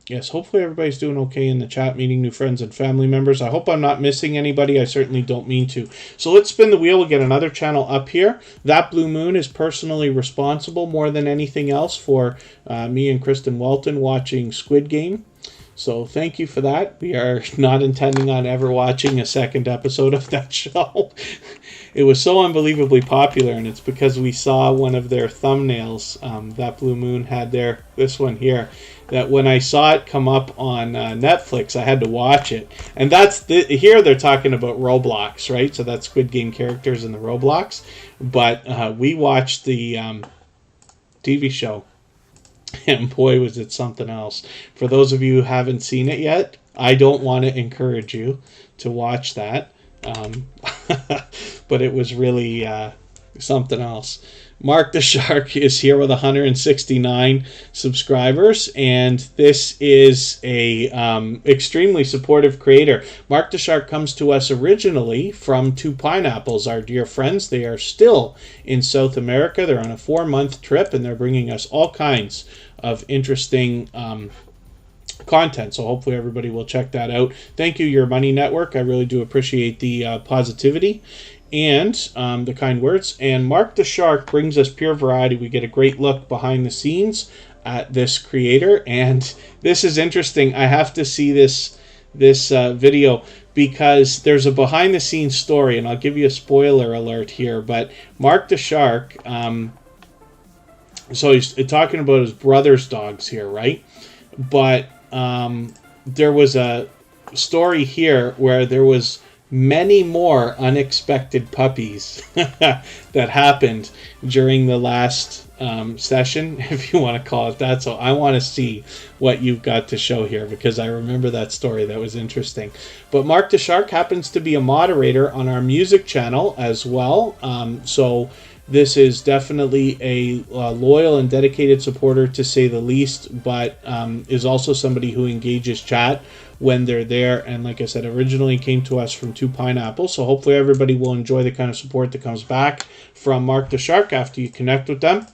yes, hopefully everybody's doing okay in the chat, meeting new friends and family members. I hope I'm not missing anybody. I certainly don't mean to. So let's spin the wheel. We'll get another channel up here. That Blue Moon is personally responsible more than anything else for me and Kristen Welton watching Squid Game. So thank you for that. We are not intending on ever watching a second episode of that show. It was so unbelievably popular, and it's because we saw one of their thumbnails. That Blue Moon had this one here, that when I saw it come up on Netflix, I had to watch it. And here they're talking about Roblox, right? So that's Squid Game characters in the Roblox. But we watched the TV show, and boy, was it something else. For those of you who haven't seen it yet, I don't want to encourage you to watch that. But it was really something else. Mark the Shark is here with 169 subscribers, and this is a extremely supportive creator. Mark the Shark comes to us originally from Two Pineapples, our dear friends. They are still in South America. They're on a 4-month trip, and they're bringing us all kinds of interesting content, so hopefully everybody will check that out. Thank you, Your Money Network. I really do appreciate the positivity and the kind words. And Mark the Shark brings us pure variety. We get a great look behind the scenes at this creator, and this is interesting. I have to see this video because there's a behind the scenes story, and I'll give you a spoiler alert here. But Mark the Shark, so he's talking about his brother's dogs here, right? But there was a story here where there was many more unexpected puppies that happened during the last session, if you want to call it that. So I want to see what you've got to show here, because I remember that story. That was interesting. But Mark the Shark happens to be a moderator on our music channel as well. So This is definitely a loyal and dedicated supporter, to say the least, but is also somebody who engages chat when they're there. And like I said, originally came to us from Two Pineapples, so hopefully everybody will enjoy the kind of support that comes back from Mark the Shark after you connect with them.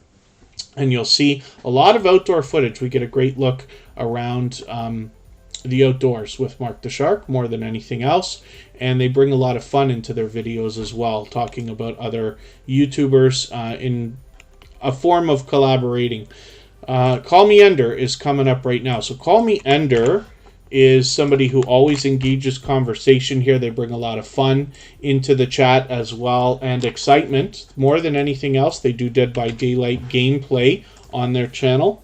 And you'll see a lot of outdoor footage. We get a great look around the outdoors with Mark the Shark more than anything else. And they bring a lot of fun into their videos as well, talking about other YouTubers in a form of collaborating. Call Me Ender is coming up right now. So Call Me Ender is somebody who always engages conversation here. They bring a lot of fun into the chat as well, and excitement. More than anything else, they do Dead by Daylight gameplay on their channel.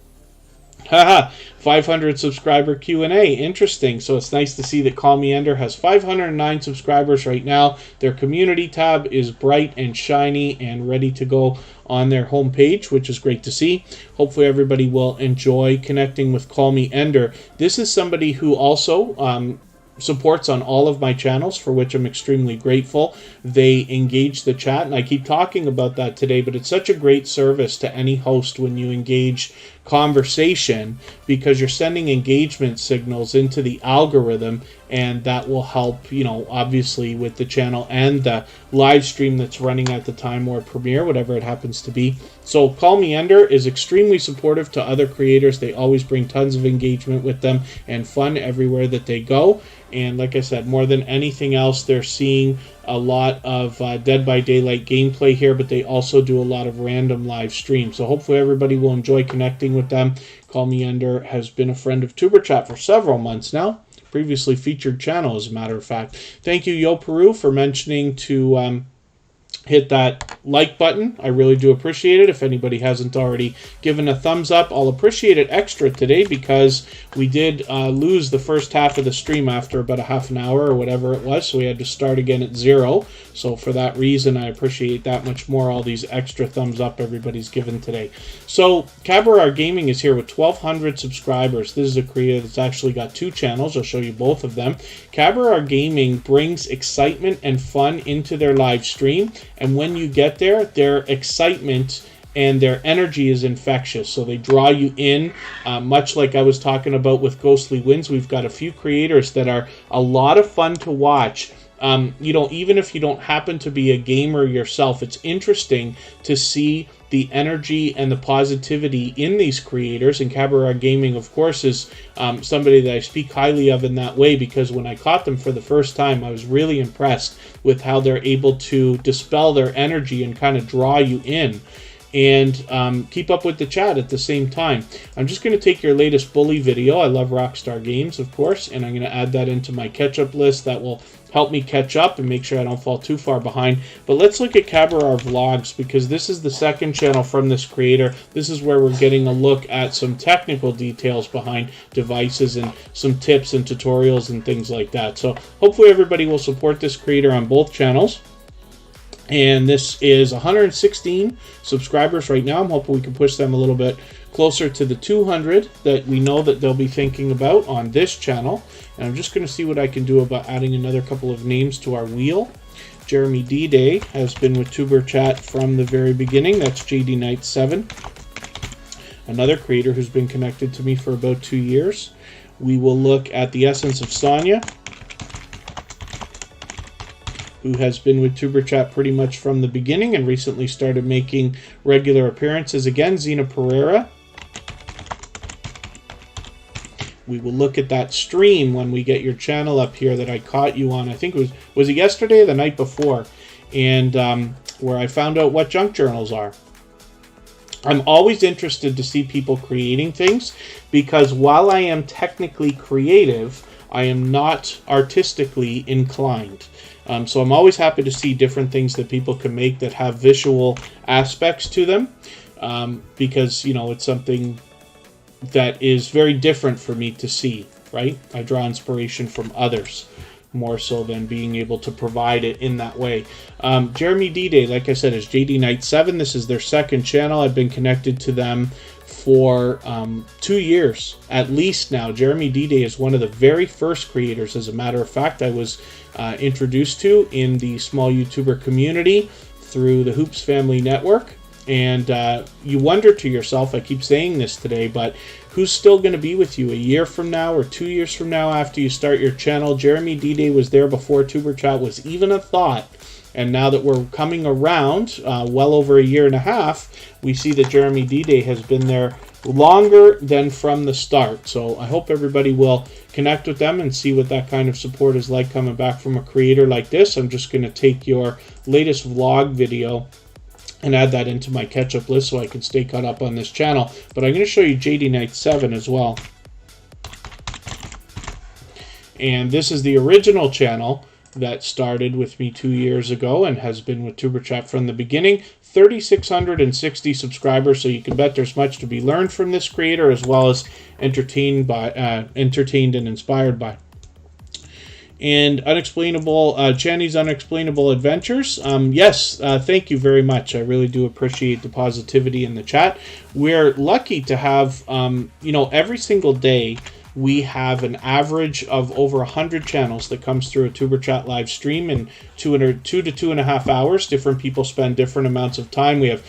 Haha, 500 subscriber Q&A. Interesting. So it's nice to see that Call Me Ender has 509 subscribers right now. Their community tab is bright and shiny and ready to go on their homepage, which is great to see. Hopefully everybody will enjoy connecting with Call Me Ender. This is somebody who also supports on all of my channels, for which I'm extremely grateful. They engage the chat, and I keep talking about that today, but it's such a great service to any host when you engage conversation, because you're sending engagement signals into the algorithm, and that will help, you know, obviously with the channel and the live stream that's running at the time, or premiere, whatever it happens to be. So Call Me Ender is extremely supportive to other creators. They always bring tons of engagement with them and fun everywhere that they go. And like I said, more than anything else, they're seeing a lot of Dead by Daylight gameplay here, but they also do a lot of random live streams. So hopefully everybody will enjoy connecting with them. Call Me Ender has been a friend of Superchat for several months now. Previously featured channel, as a matter of fact. Thank you, Yo Peru, for mentioning to hit that like button. I really do appreciate it. If anybody hasn't already given a thumbs up, I'll appreciate it extra today, because we did lose the first half of the stream after about a half an hour or whatever it was, so we had to start again at 0. So for that reason, I appreciate that much more all these extra thumbs up everybody's given today. So Cabaret Gaming is here with 1,200 subscribers. This is a creator that's actually got 2 channels. I'll show you both of them. Cabaret Gaming brings excitement and fun into their live stream, and when you get there, their excitement and their energy is infectious. So they draw you in, much like I was talking about with Ghostly Winds. We've got a few creators that are a lot of fun to watch. You know, even if you don't happen to be a gamer yourself, it's interesting to see the energy and the positivity in these creators. And Cabaret Gaming, of course, is somebody that I speak highly of in that way, because when I caught them for the first time, I was really impressed with how they're able to dispel their energy and kind of draw you in, and keep up with the chat at the same time. I'm just going to take your latest bully video. I love Rockstar Games, of course, and I'm going to add that into my catch-up list. That will help me catch up and make sure I don't fall too far behind. But let's look at Cabaret Vlogs, because this is the second channel from this creator. This is where we're getting a look at some technical details behind devices and some tips and tutorials and things like that. So hopefully everybody will support this creator on both channels. And this is 116 subscribers right now. I'm hoping we can push them a little bit closer to the 200 that we know that they'll be thinking about on this channel. And I'm just going to see what I can do about adding another couple of names to our wheel. Jeremy D-Day has been with Superchat from the very beginning. That's JD Knight 7. Another creator who's been connected to me for about 2 years. We will look at the Essence of Sonya, who has been with Superchat pretty much from the beginning and recently started making regular appearances again. Zena Pereira. We will look at that stream when we get your channel up here that I caught you on. I think it was it yesterday or the night before? And where I found out what junk journals are. I'm always interested to see people creating things, because while I am technically creative, I am not artistically inclined. So I'm always happy to see different things that people can make that have visual aspects to them, because, you know, it's something that is very different for me to see, right? I draw inspiration from others more so than being able to provide it in that way. Jeremy D-Day, like I said, is JD Knight 7. This is their second channel. I've been connected to them for 2 years at least now. Jeremy D-Day is one of the very first creators, as a matter of fact, I was introduced to in the small YouTuber community through the Hoops Family Network. And you wonder to yourself, I keep saying this today, but who's still going to be with you a year from now or 2 years from now after you start your channel? Jeremy D-Day was there before Tuber Chat was even a thought. And now that we're coming around well over a year and a half, we see that Jeremy D-Day has been there longer than from the start. So I hope everybody will connect with them and see what that kind of support is like coming back from a creator like this. I'm just going to take your latest vlog video and add that into my catch-up list so I can stay caught up on this channel. But I'm going to show you JD Knight 7 as well. And this is the original channel that started with me 2 years ago and has been with Tuber Chat from the beginning. 3,660 subscribers, so you can bet there's much to be learned from this creator as well as entertained and inspired by. And Unexplainable, Channy's Unexplainable Adventures. Yes, thank you very much. I really do appreciate the positivity in the chat. We're lucky to have, every single day we have an average of over 100 channels that comes through a Tuber Chat live stream in 2 to 2.5 hours. Different people spend different amounts of time. We have,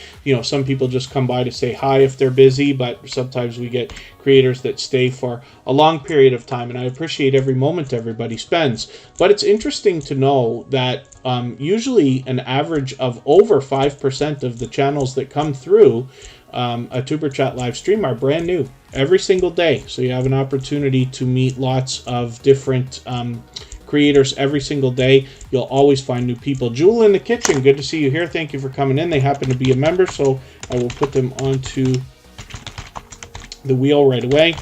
some people just come by to say hi if they're busy, but sometimes we get creators that stay for a long period of time, and I appreciate every moment everybody spends. But it's interesting to know that usually an average of over 5% of the channels that come through a Tuber Chat live stream are brand new every single day. So you have an opportunity to meet lots of different creators every single day. You'll always find new people. Jewel in the Kitchen, good to see you here. Thank you for coming in. They happen to be a member, so I will put them onto the wheel right away.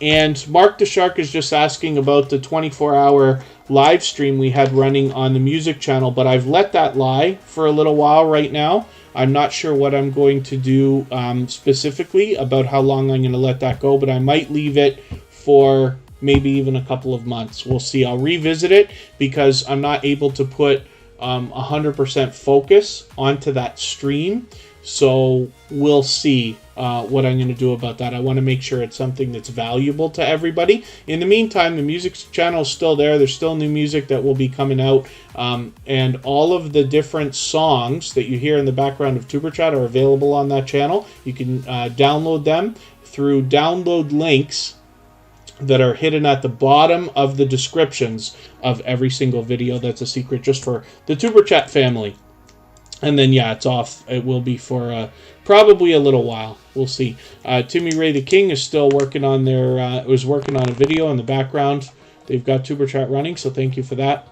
And Mark the Shark is just asking about the 24-hour live stream we had running on the music channel, but I've let that lie for a little while right now. I'm not sure what I'm going to do specifically about how long I'm going to let that go, but I might leave it for maybe even a couple of months. We'll see. I'll revisit it because I'm not able to put 100% focus onto that stream. So we'll see what I'm going to do about that. I want to make sure it's something that's valuable to everybody. In the meantime, the music channel is still there. There's still new music that will be coming out. And all of the different songs that you hear in the background of Tuber Chat are available on that channel. You can download them through download links that are hidden at the bottom of the descriptions of every single video. That's a secret just for the Tuber Chat family. And then, yeah, it's off. It will be for probably a little while. We'll see. Timmy Ray the King is still working on was working on a video in the background. They've got Tuber Chat running, so thank you for that.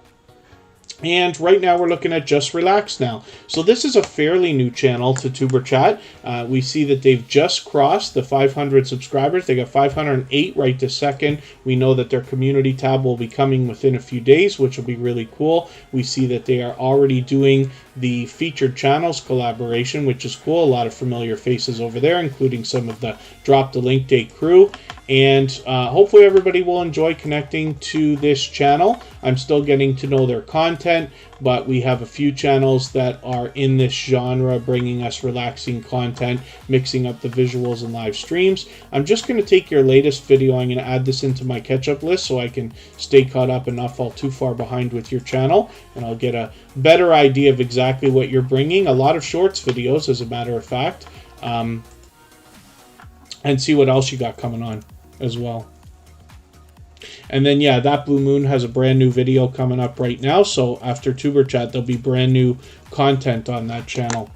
And right now we're looking at Just Relax Now. So this is a fairly new channel to Tuber Chat. We see that they've just crossed the 500 subscribers. They got 508 right this second. We know that their community tab will be coming within a few days, which will be really cool. We see that they are already doing the featured channels collaboration, which is cool. A lot of familiar faces over there, including some of the Drop the Link Day crew. And hopefully everybody will enjoy connecting to this channel. I'm still getting to know their content, but we have a few channels that are in this genre, bringing us relaxing content, mixing up the visuals and live streams. I'm just going to take your latest video. I'm going to add this into my catch-up list so I can stay caught up and not fall too far behind with your channel, and I'll get a better idea of exactly what you're bringing. A lot of shorts videos, as a matter of fact, and see what else you got coming on as well. And then, yeah, That Blue Moon has a brand new video coming up right now. So after Tuber Chat, there'll be brand new content on that channel.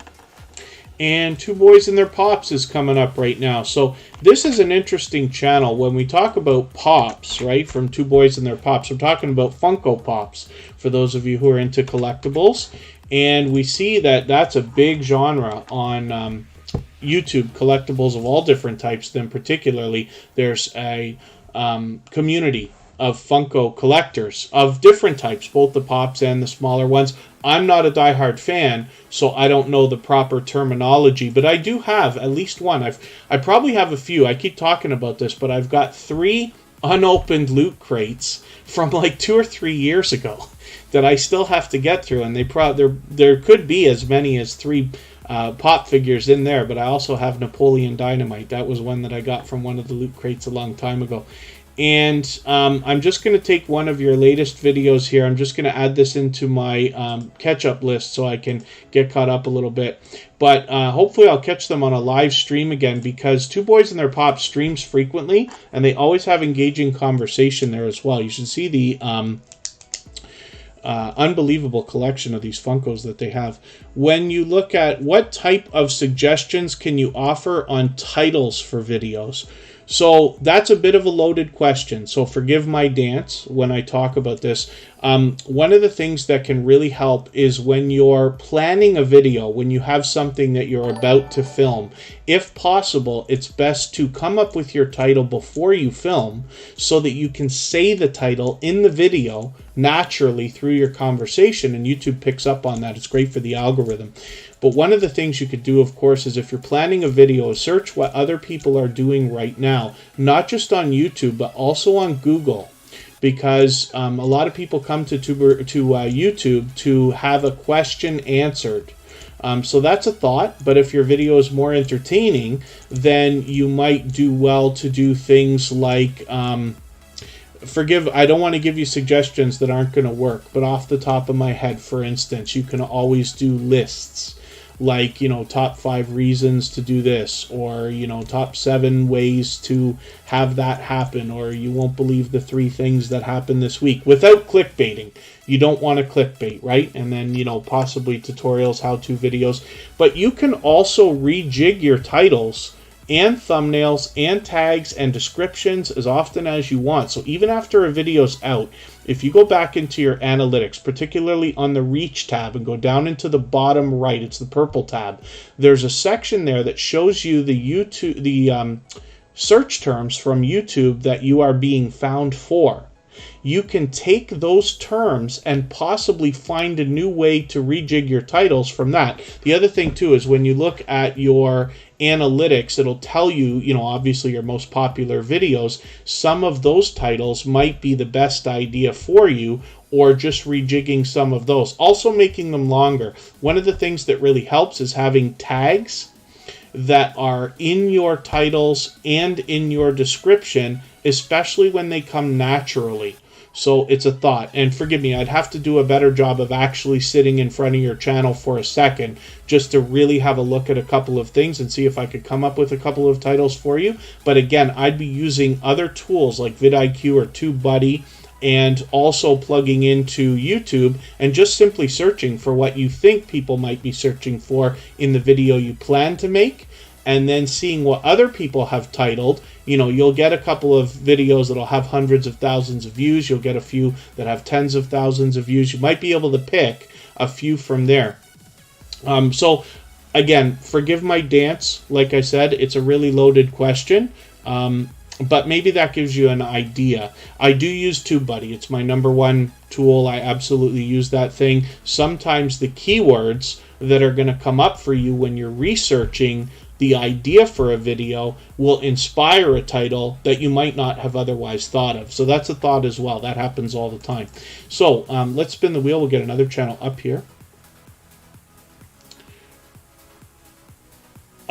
And Two Boys and Their Pops is coming up right now. So this is an interesting channel. When we talk about pops, right, from Two Boys and Their Pops, we're talking about Funko Pops, for those of you who are into collectibles. And we see that that's a big genre on YouTube, collectibles of all different types. Then particularly there's a community of Funko collectors of different types, both the pops and the smaller ones. I'm not a diehard fan, so I don't know the proper terminology, but I do have at least one. I probably have a few. I keep talking about this, but I've got 3 unopened loot crates from like 2 or 3 years ago that I still have to get through, and there could be as many as 3 pop figures in there, but I also have Napoleon Dynamite. That was one that I got from one of the loot crates a long time ago. And I'm just going to take one of your latest videos here. I'm just going to add this into my catch-up list so I can get caught up a little bit. But hopefully I'll catch them on a live stream again, because Two Boys and Their Pop streams frequently, and they always have engaging conversation there as well. You should see the unbelievable collection of these Funkos that they have. When you look at what type of suggestions can you offer on titles for videos, so that's a bit of a loaded question, so forgive my dance when I talk about this. One of the things that can really help is when you're planning a video, when you have something that you're about to film, if possible, it's best to come up with your title before you film so that you can say the title in the video naturally through your conversation, and YouTube picks up on that. It's great for the algorithm. But one of the things you could do, of course, is if you're planning a video, is search what other people are doing right now, not just on YouTube, but also on Google. Because a lot of people come to YouTube to have a question answered. So that's a thought, but if your video is more entertaining, then you might do well to do things like, I don't want to give you suggestions that aren't going to work, but off the top of my head, for instance, you can always do lists. Like, top 5 reasons to do this, or, top 7 ways to have that happen, or you won't believe the 3 things that happened this week, without clickbaiting. You don't want to clickbait, right? And then, possibly tutorials, how-to videos. But you can also rejig your titles and thumbnails and tags and descriptions as often as you want. So even after a video's out, if you go back into your analytics, particularly on the reach tab, and go down into the bottom right, it's the purple tab, there's a section there that shows you the search terms from YouTube that you are being found for. You can take those terms and possibly find a new way to rejig your titles from that. The other thing too is when you look at your analytics, it'll tell you, obviously your most popular videos, some of those titles might be the best idea for you, or just rejigging some of those. Also making them longer. One of the things that really helps is having tags that are in your titles and in your description, especially when they come naturally. So it's a thought. And forgive me, I'd have to do a better job of actually sitting in front of your channel for a second just to really have a look at a couple of things and see if I could come up with a couple of titles for you. But again, I'd be using other tools like vidIQ or TubeBuddy, and also plugging into YouTube and just simply searching for what you think people might be searching for in the video you plan to make, and then seeing what other people have titled. You'll get a couple of videos that'll have hundreds of thousands of views. You'll get a few that have tens of thousands of views. You might be able to pick a few from there. So again, forgive my dance. Like I said, it's a really loaded question. But maybe that gives you an idea. I do use TubeBuddy. It's my #1 tool. I absolutely use that thing. Sometimes the keywords that are going to come up for you when you're researching the idea for a video will inspire a title that you might not have otherwise thought of. So that's a thought as well. That happens all the time. So let's spin the wheel. We'll get another channel up here.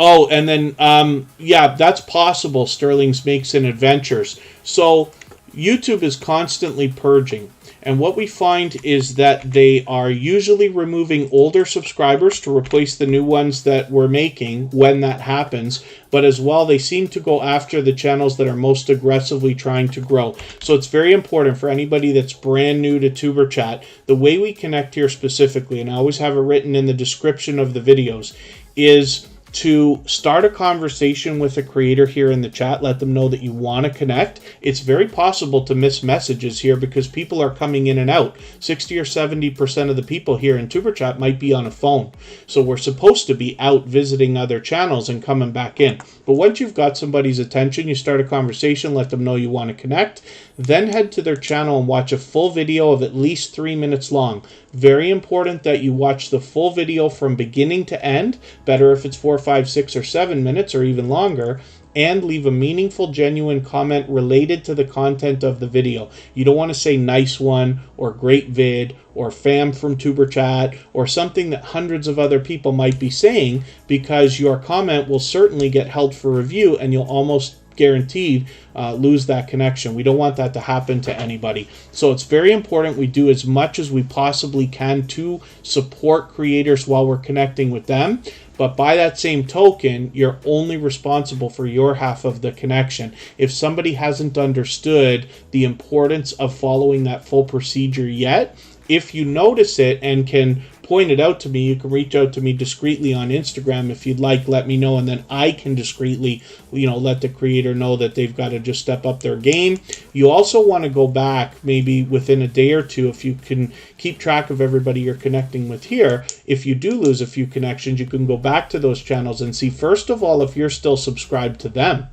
Oh, and then, yeah, that's possible. Sterling's Makes and Adventures. So YouTube is constantly purging. And what we find is that they are usually removing older subscribers to replace the new ones that we're making when that happens. But as well, they seem to go after the channels that are most aggressively trying to grow. So it's very important for anybody that's brand new to Tuber Chat. The way we connect here specifically, and I always have it written in the description of the videos, is to start a conversation with a creator here in the chat. Let them know that you want to connect. It's very possible to miss messages here because people are coming in and out. 60 or 70% of the people here in Tuber Chat might be on a phone. So we're supposed to be out visiting other channels and coming back in. But once you've got somebody's attention, you start a conversation, let them know you want to connect, then head to their channel and watch a full video of at least 3 minutes long. Very important that you watch the full video from beginning to end. Better if it's 4, 5, 6, or 7 minutes or even longer. And leave a meaningful, genuine comment related to the content of the video. You don't want to say nice one or great vid or fam from Tuber Chat or something that hundreds of other people might be saying, because your comment will certainly get held for review and you'll almost guaranteed lose that connection. We don't want that to happen to anybody. So it's very important we do as much as we possibly can to support creators while we're connecting with them. But by that same token, you're only responsible for your half of the connection. If somebody hasn't understood the importance of following that full procedure yet, if you notice it and can point it out to me, you can reach out to me discreetly on Instagram if you'd like. Let me know, and then I can discreetly, let the creator know that they've got to just step up their game. You also want to go back maybe within a day or two, if you can keep track of everybody you're connecting with here. If you do lose a few connections, you can go back to those channels and see, first of all, if you're still subscribed to them,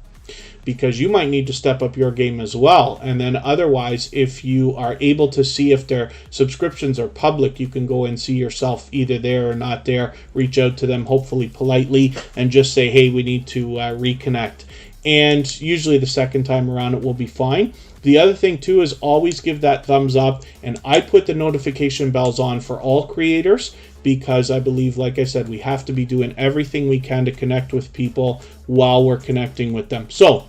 because you might need to step up your game as well. And then otherwise, if you are able to see if their subscriptions are public, you can go and see yourself either there or not there, reach out to them, hopefully politely, and just say, hey, we need to reconnect. And usually the second time around it will be fine. The other thing too is always give that thumbs up, and I put the notification bells on for all creators, because I believe, like I said, we have to be doing everything we can to connect with people while we're connecting with them. So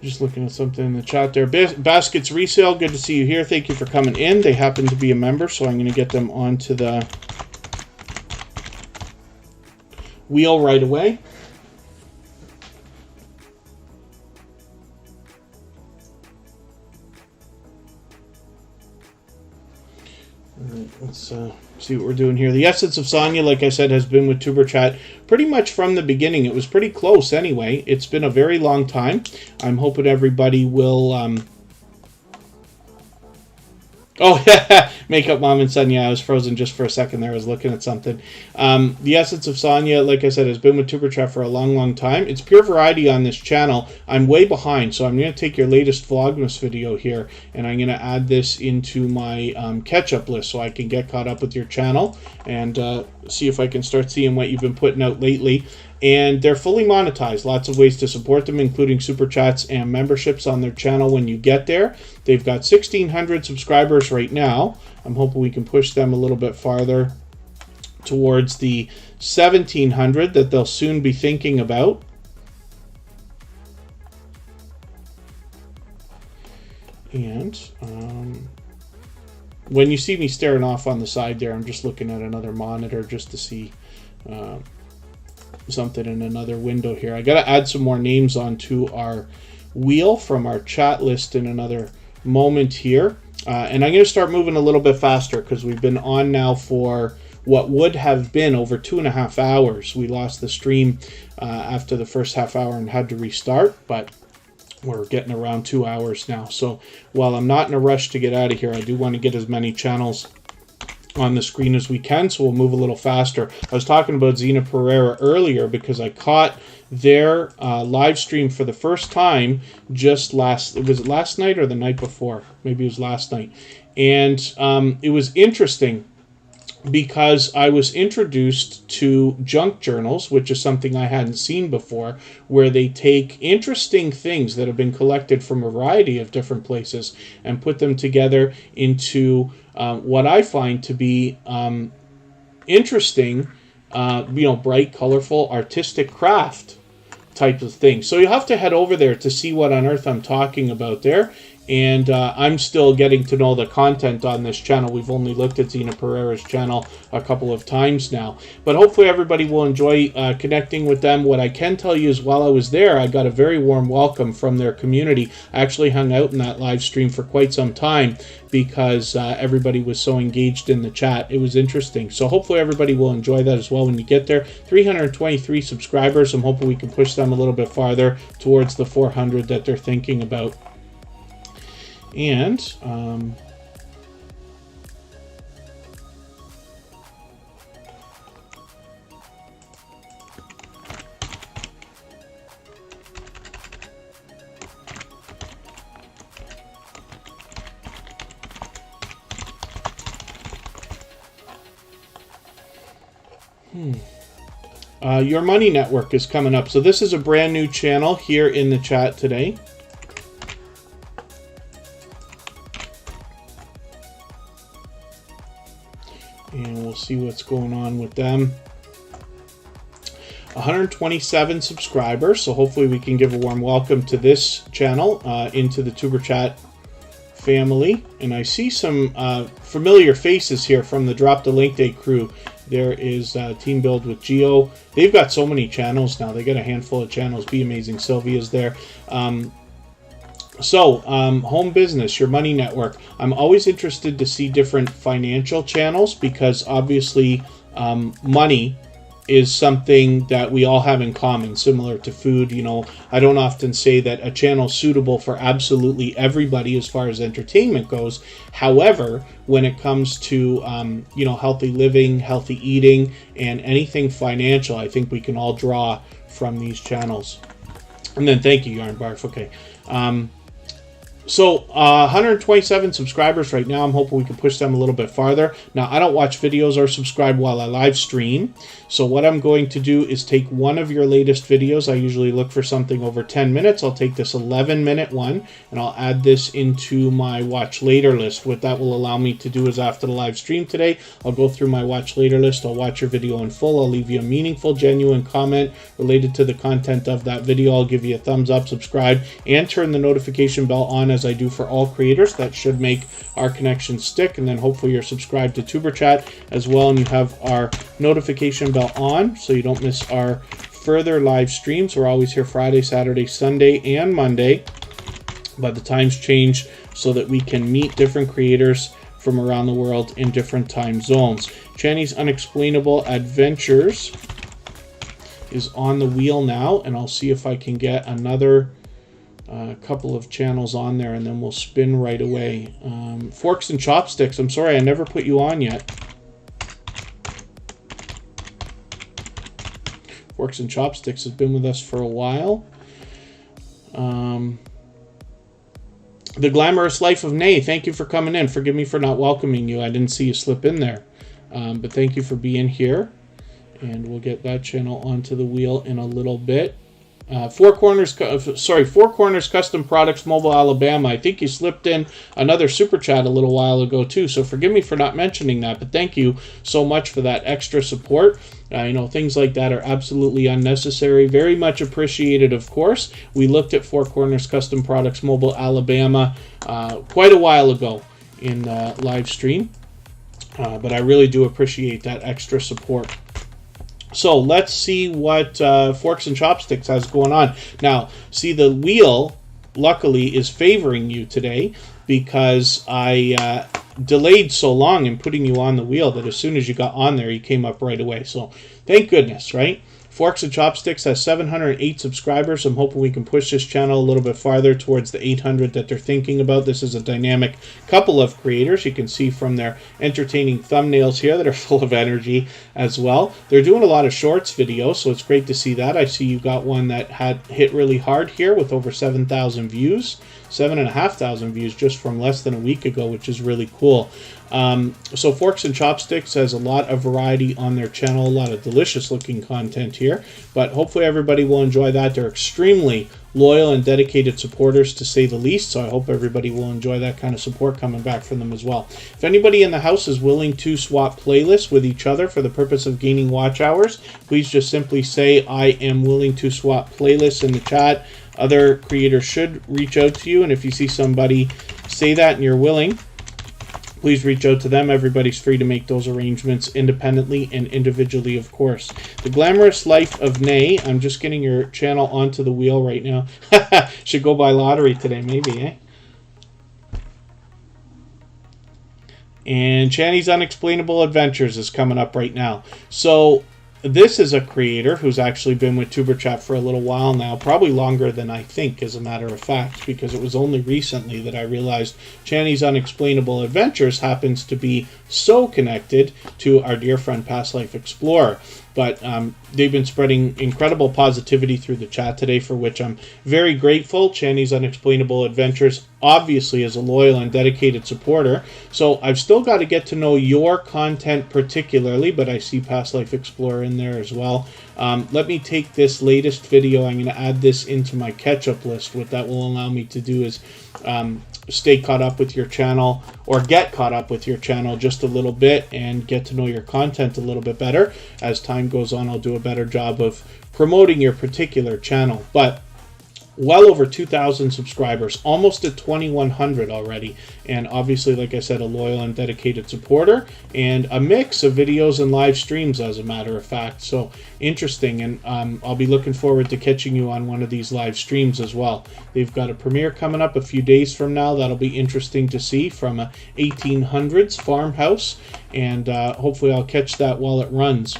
just looking at something in the chat there. Baskets Resale, good to see you here. Thank you for coming in. They happen to be a member, so I'm going to get them onto the wheel right away. All right, let's see what we're doing here. The essence of Sonya, like I said, has been with Tuber Chat pretty much from the beginning. It was pretty close anyway. It's been a very long time. I'm hoping everybody will oh, yeah, Makeup Mom and Son. Yeah, I was frozen just for a second there. I was looking at something. The essence of Sonya, like I said, has been with Tuber Chat for a long, long time. It's pure variety on this channel. I'm way behind, so I'm going to take your latest Vlogmas video here, and I'm going to add this into my catch-up list so I can get caught up with your channel and see if I can start seeing what you've been putting out lately. And they're fully monetized. Lots of ways to support them, including super chats and memberships on their channel when you get there. They've got 1,600 subscribers right now. I'm hoping we can push them a little bit farther towards the 1,700 that they'll soon be thinking about. And when you see me staring off on the side there, I'm just looking at another monitor just to see something in another window here. I got to add some more names onto our wheel from our chat list in another moment here. And I'm going to start moving a little bit faster because we've been on now for what would have been over 2.5 hours. We lost the stream after the first half hour and had to restart, but we're getting around 2 hours now. So while I'm not in a rush to get out of here, I do want to get as many channels on the screen as we can, so we'll move a little faster. I was talking about Zena Pereira earlier because I caught their live stream for the first time just last night or the night before? Maybe it was last night. And it was interesting because I was introduced to junk journals, which is something I hadn't seen before, where they take interesting things that have been collected from a variety of different places and put them together into what I find to be interesting, bright, colorful, artistic craft type of thing. So you'll have to head over there to see what on earth I'm talking about there. And I'm still getting to know the content on this channel. We've only looked at Zena Pereira's channel a couple of times now. But hopefully everybody will enjoy connecting with them. What I can tell you is while I was there, I got a very warm welcome from their community. I actually hung out in that live stream for quite some time because everybody was so engaged in the chat. It was interesting. So hopefully everybody will enjoy that as well when you get there. 323 subscribers. I'm hoping we can push them a little bit farther towards the 400 that they're thinking about. And Your Money Network is coming up. So this is a brand new channel here in the chat today. And we'll see what's going on with them. 127 subscribers, so hopefully we can give a warm welcome to this channel into the Superchat family. And I see some familiar faces here from the Drop the Link Day crew. There is Team Build with Geo. They've got so many channels now. They got a handful of channels. Be Amazing Sylvia's there. Home business, Your Money Network. I'm always interested to see different financial channels because obviously money is something that we all have in common, similar to food. You know, I don't often say that a channel is suitable for absolutely everybody as far as entertainment goes. However, when it comes to, you know, healthy living, healthy eating, and anything financial, I think we can all draw from these channels. And then thank you, Yarn Barf. Okay. 127 subscribers right now. I'm hoping we can push them a little bit farther. Now, I don't watch videos or subscribe while I live stream. So what I'm going to do is take one of your latest videos. I usually look for something over 10 minutes. I'll take this 11-minute one, and I'll add this into my watch later list. What that will allow me to do is after the live stream today, I'll go through my watch later list. I'll watch your video in full. I'll leave you a meaningful, genuine comment related to the content of that video. I'll give you a thumbs up, subscribe, and turn the notification bell on as I do for all creators. That should make our connection stick. And then hopefully you're subscribed to TuberChat as well, and you have our notification bell on so you don't miss our further live streams. We're always here Friday, Saturday, Sunday, and Monday, but the times change so that we can meet different creators from around the world in different time zones. Channy's Unexplainable Adventures is on the wheel now, and I'll see if I can get another couple of channels on there, and then we'll spin right away. Forks and Chopsticks, I'm sorry I never put you on yet. Forks and Chopsticks has been with us for a while. The Glamorous Life of Nay, thank you for coming in. Forgive me for not welcoming you. I didn't see you slip in there. But thank you for being here. And we'll get that channel onto the wheel in a little bit. Four Corners Custom Products, Mobile, Alabama. I think you slipped in another super chat a little while ago too, so forgive me for not mentioning that, but thank you so much for that extra support. You know, things like that are absolutely unnecessary. Very much appreciated, of course. We looked at Four Corners Custom Products, Mobile, Alabama quite a while ago in live stream, but I really do appreciate that extra support. So let's see what Forks and Chopsticks has going on. Now, see, the wheel, luckily, is favoring you today because I delayed so long in putting you on the wheel that as soon as you got on there, you came up right away. So thank goodness, right? Forks and Chopsticks has 708 subscribers. I'm hoping we can push this channel a little bit farther towards the 800 that they're thinking about. This is a dynamic couple of creators. You can see from their entertaining thumbnails here that are full of energy as well. They're doing a lot of shorts videos, so it's great to see that. I see you got one that had hit really hard here with over 7,000 views. 7,500 views just from less than a week ago, which is really cool. So Forks and Chopsticks has a lot of variety on their channel, a lot of delicious looking content here, but hopefully everybody will enjoy that. They're extremely loyal and dedicated supporters, to say the least, so I hope everybody will enjoy that kind of support coming back from them as well. If anybody in the house is willing to swap playlists with each other for the purpose of gaining watch hours, please just simply say, I am willing to swap playlists in the chat. Other creators should reach out to you, and if you see somebody say that and you're willing, please reach out to them. Everybody's free to make those arrangements independently and individually, of course. The Glamorous Life of Nay, I'm just getting your channel onto the wheel right now. Should go buy lottery today, maybe, eh? And Channy's Unexplainable Adventures is coming up right now. So this is a creator who's actually been with TuberChat for a little while now, probably longer than I think, as a matter of fact, because it was only recently that I realized Channy's Unexplainable Adventures happens to be so connected to our dear friend Past Life Explorer. but they've been spreading incredible positivity through the chat today, for which I'm very grateful. Channy's Unexplainable Adventures obviously is a loyal and dedicated supporter, so I've still got to get to know your content particularly, but I see Past Life Explorer in there as well. Let me take this latest video, I'm going to add this into my catch-up list. What that will allow me to do is stay caught up with your channel, or get caught up with your channel just a little bit and get to know your content a little bit better. As time goes on, I'll do a better job of promoting your particular channel. But well over 2,000 subscribers, almost at 2,100 already, and obviously, like I said, a loyal and dedicated supporter, and a mix of videos and live streams, as a matter of fact. So interesting, and I'll be looking forward to catching you on one of these live streams as well. They've got a premiere coming up a few days from now. That'll be interesting to see, from a 1800s farmhouse, and hopefully I'll catch that while it runs.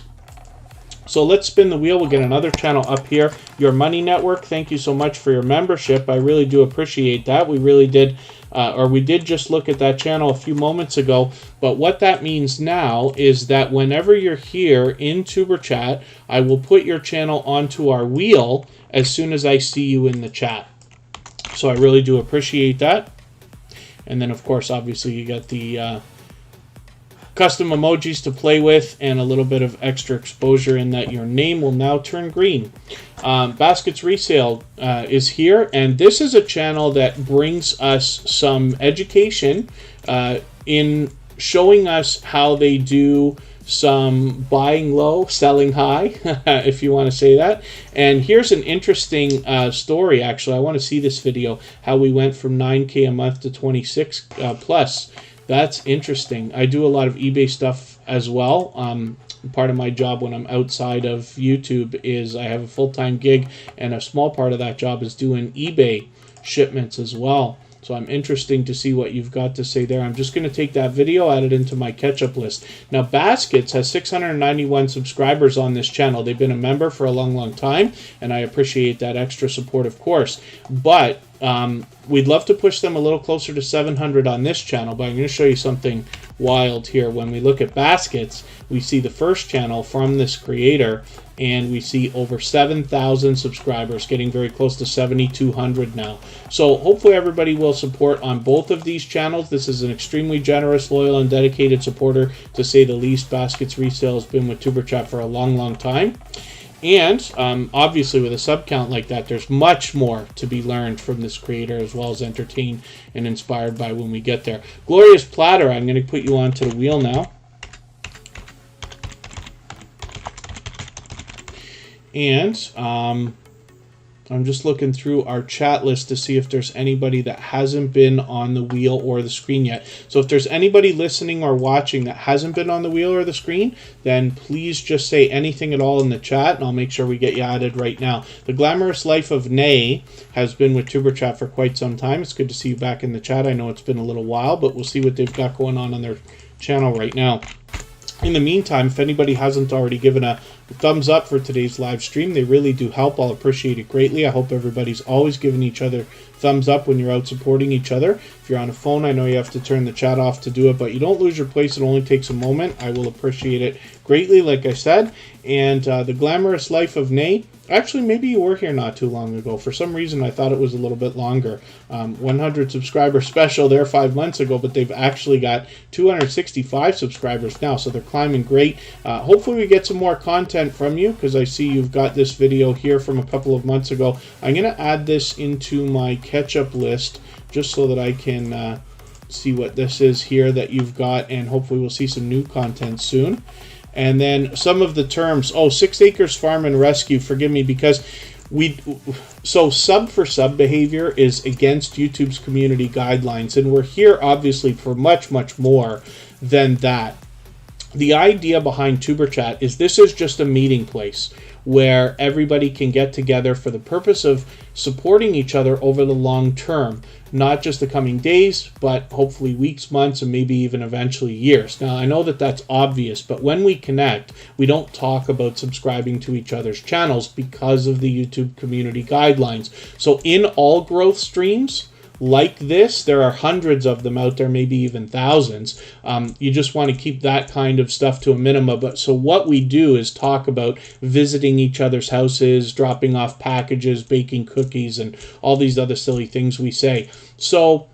So let's spin the wheel. We'll get another channel up here. Your Money Network, thank you so much for your membership. I really do appreciate that. We really did, we did just look at that channel a few moments ago. But what that means now is that whenever you're here in Tuber Chat, I will put your channel onto our wheel as soon as I see you in the chat. So I really do appreciate that. And then, of course, obviously, you got the custom emojis to play with, and a little bit of extra exposure in that your name will now turn green. Baskets Resale is here, and this is a channel that brings us some education in showing us how they do some buying low, selling high, if you want to say that. And here's an interesting story, actually. I want to see this video, how we went from 9K a month to 26 plus. That's interesting. I do a lot of eBay stuff as well. Part of my job when I'm outside of YouTube is I have a full-time gig, and a small part of that job is doing eBay shipments as well. So I'm interested to see what you've got to say there. I'm just going to take that video, add it into my catch-up list. Now, Baskets has 691 subscribers on this channel. They've been a member for a long, long time, and I appreciate that extra support, of course. But we'd love to push them a little closer to 700 on this channel, but I'm going to show you something wild here. When we look at Baskets, we see the first channel from this creator, and we see over 7,000 subscribers, getting very close to 7,200 now. So hopefully everybody will support on both of these channels. This is an extremely generous, loyal, and dedicated supporter, to say the least. Baskets Resale has been with Tuber Chat for a long, long time. And obviously, with a sub count like that, there's much more to be learned from this creator, as well as entertained and inspired by when we get there. Glorious Platter, I'm going to put you onto the wheel now. And I'm just looking through our chat list to see if there's anybody that hasn't been on the wheel or the screen yet. So if there's anybody listening or watching that hasn't been on the wheel or the screen, then please just say anything at all in the chat, and I'll make sure we get you added right now. The Glamorous Life of Nay has been with Tuber Chat for quite some time. It's good to see you back in the chat. I know it's been a little while, but we'll see what they've got going on their channel right now. In the meantime, if anybody hasn't already given a thumbs up for today's live stream, they really do help. I'll appreciate it greatly. I hope everybody's always giving each other thumbs up when you're out supporting each other. If you're on a phone, I know you have to turn the chat off to do it, but you don't lose your place. It only takes a moment. I will appreciate it greatly, like I said. And the Glamorous Life of Nay, actually, maybe you were here not too long ago. For some reason, I thought it was a little bit longer. 100 subscriber special there 5 months ago, but they've actually got 265 subscribers now, so they're climbing great. Hopefully we get some more content from you, because I see you've got this video here from a couple of months ago. I'm going to add this into my catch-up list just so that I can see what this is here that you've got, and hopefully we'll see some new content soon. And then some of the terms. Oh, 6 Acres Farm and Rescue. Forgive me, because so sub for sub behavior is against YouTube's community guidelines, and we're here obviously for much, much more than that. The idea behind Tuber Chat is this is just a meeting place where everybody can get together for the purpose of supporting each other over the long term, not just the coming days, but hopefully weeks, months, and maybe even eventually years. Now, I know that that's obvious, but when we connect, we don't talk about subscribing to each other's channels because of the YouTube community guidelines. So in all growth streams, like this. There are hundreds of them out there, maybe even thousands. You just want to keep that kind of stuff to a minimum. But so what we do is talk about visiting each other's houses, dropping off packages, baking cookies, and all these other silly things we say. So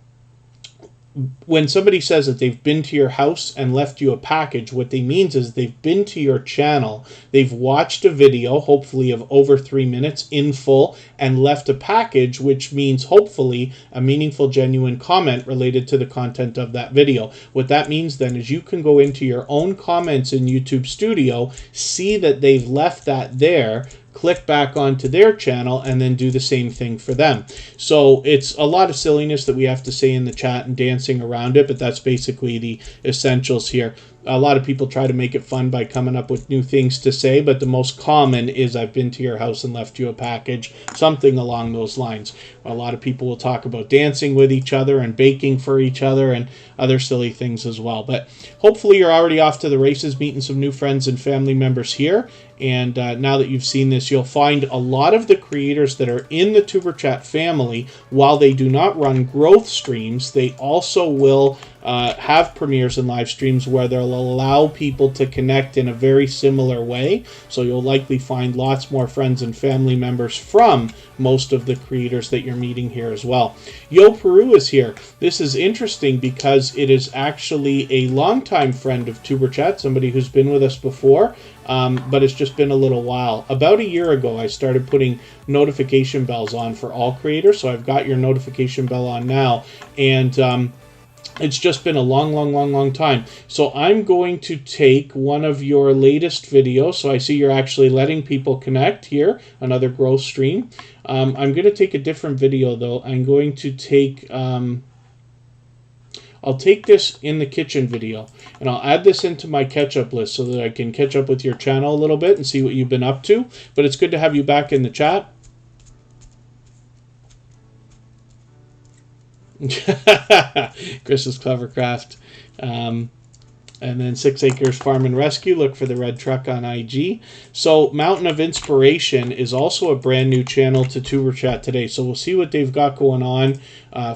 when somebody says that they've been to your house and left you a package, what they means is they've been to your channel, they've watched a video, hopefully of over 3 minutes in full, and left a package, which means hopefully a meaningful, genuine comment related to the content of that video. What that means then is you can go into your own comments in YouTube Studio, see that they've left that there, click back onto their channel, and then do the same thing for them. So it's a lot of silliness that we have to say in the chat and dancing around it, but that's basically the essentials here. A lot of people try to make it fun by coming up with new things to say, but the most common is I've been to your house and left you a package, something along those lines. A lot of people will talk about dancing with each other and baking for each other and other silly things as well. But hopefully you're already off to the races, meeting some new friends and family members here. And now that you've seen this, you'll find a lot of the creators that are in the Tuber Chat family, while they do not run growth streams, they also will have premieres and live streams where they'll allow people to connect in a very similar way. So you'll likely find lots more friends and family members from most of the creators that you're meeting here as well. Yo Peru is here. This is interesting because it is actually a longtime friend of Tuber Chat, somebody who's been with us before, but it's just been a little while. About a year ago, I started putting notification bells on for all creators, so I've got your notification bell on now, and it's just been a long time. So I'm going to take one of your latest videos. So I see you're actually letting people connect here, another growth stream. I'm going to take a different video though. I'm going to take, I'll take this in the kitchen video, and I'll add this into my catch-up list so that I can catch up with your channel a little bit and see what you've been up to. But it's good to have you back in the chat. Chris's Clevercraft. And then 6 Acres Farm and Rescue. Look for the red truck on IG. So Mountain of Inspiration is also a brand new channel to Tuber Chat today. So we'll see what they've got going on.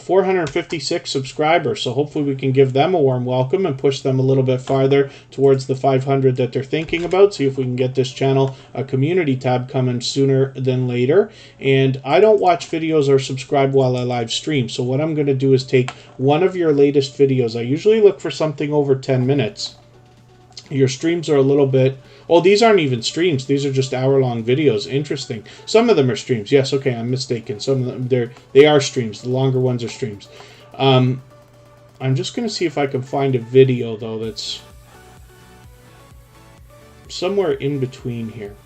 456 subscribers. So hopefully we can give them a warm welcome and push them a little bit farther towards the 500 that they're thinking about. See if we can get this channel a community tab coming sooner than later. And I don't watch videos or subscribe while I live stream. So what I'm going to do is take one of your latest videos. I usually look for something over 10 minutes. Your streams are a little bit... Oh, these aren't even streams. These are just hour-long videos. Interesting. Some of them are streams. Yes, okay, I'm mistaken. Some of them, they are streams. The longer ones are streams. I'm just going to see if I can find a video, though, that's somewhere in between here.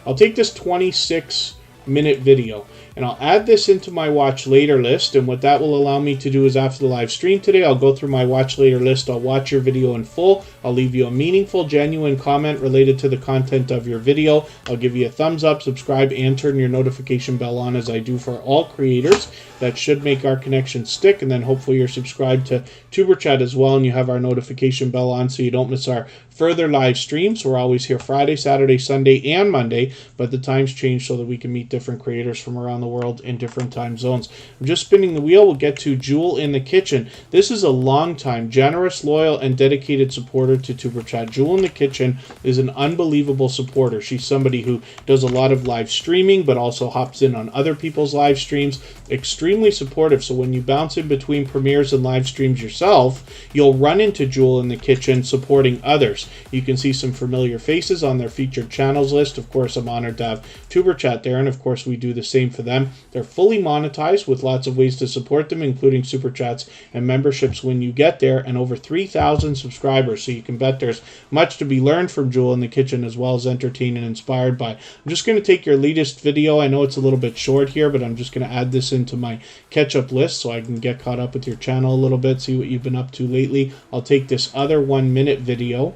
I'll take this 26-minute video, and I'll add this into my watch later list. And what that will allow me to do is after the live stream today, I'll go through my watch later list. I'll watch your video in full. I'll leave you a meaningful, genuine comment related to the content of your video. I'll give you a thumbs up, subscribe, and turn your notification bell on as I do for all creators. That should make our connection stick. And then hopefully you're subscribed to Tuber Chat as well, and you have our notification bell on so you don't miss our further live streams. We're always here Friday, Saturday, Sunday, and Monday, but the times change so that we can meet different creators from around the world in different time zones. I'm just spinning the wheel. We'll get to Jewel in the Kitchen. This is a long-time, generous, loyal, and dedicated supporter to Tuber Chat. Jewel in the Kitchen is an unbelievable supporter. She's somebody who does a lot of live streaming, but also hops in on other people's live streams. Extremely supportive, so when you bounce in between premieres and live streams yourself, you'll run into Jewel in the Kitchen supporting others. You can see some familiar faces on their featured channels list. Of course, I'm honored to have Tuber Chat there, and of course we do the same for them. They're fully monetized with lots of ways to support them, including super chats and memberships when you get there, and over 3,000 subscribers, so you can bet there's much to be learned from Jewel in the Kitchen as well as entertained and inspired by. I'm just going to take your latest video. I know it's a little bit short here, but I'm just going to add this into my catch-up list so I can get caught up with your channel a little bit, see what you've been up to lately. I'll take this other 1-minute video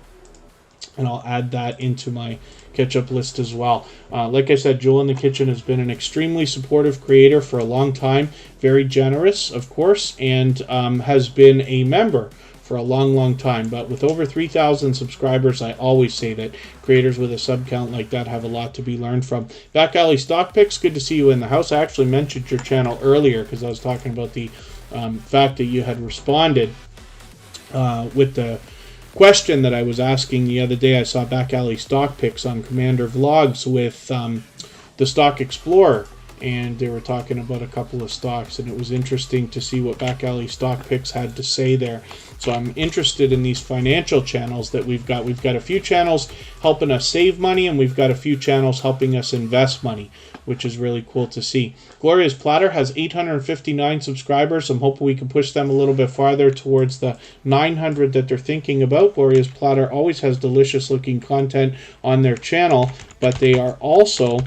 and I'll add that into my catch-up list as well. Like I said, Jewel in the Kitchen has been an extremely supportive creator for a long time, very generous, of course, and has been a member for a long time. But with over 3,000 subscribers, I always say that creators with a sub count like that have a lot to be learned from. Back Alley Stock Picks, good to see you in the house. I actually mentioned your channel earlier because I was talking about the fact that you had responded with the question that I was asking the other day. I saw Back Alley Stock Picks on Commander Vlogs with the Stock Explorer, and they were talking about a couple of stocks, and it was interesting to see what Back Alley Stock Picks had to say there. So I'm interested in these financial channels that we've got. We've got a few channels helping us save money, and we've got a few channels helping us invest money, which is really cool to see. Gloria's Platter has 859 subscribers. I'm hoping we can push them a little bit farther towards the 900 that they're thinking about. Gloria's Platter always has delicious looking content on their channel, but they are also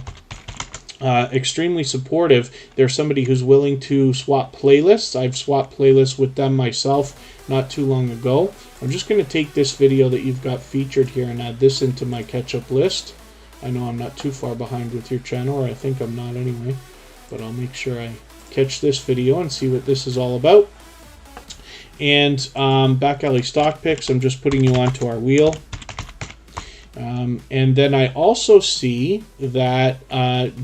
extremely supportive. They're somebody who's willing to swap playlists. I've swapped playlists with them myself not too long ago. I'm just going to take this video that you've got featured here and add this into my catch-up list. I know I'm not too far behind with your channel, or I think I'm not anyway, but I'll make sure I catch this video and see what this is all about. And Back Alley Stock Picks, I'm just putting you onto our wheel. And then I also see that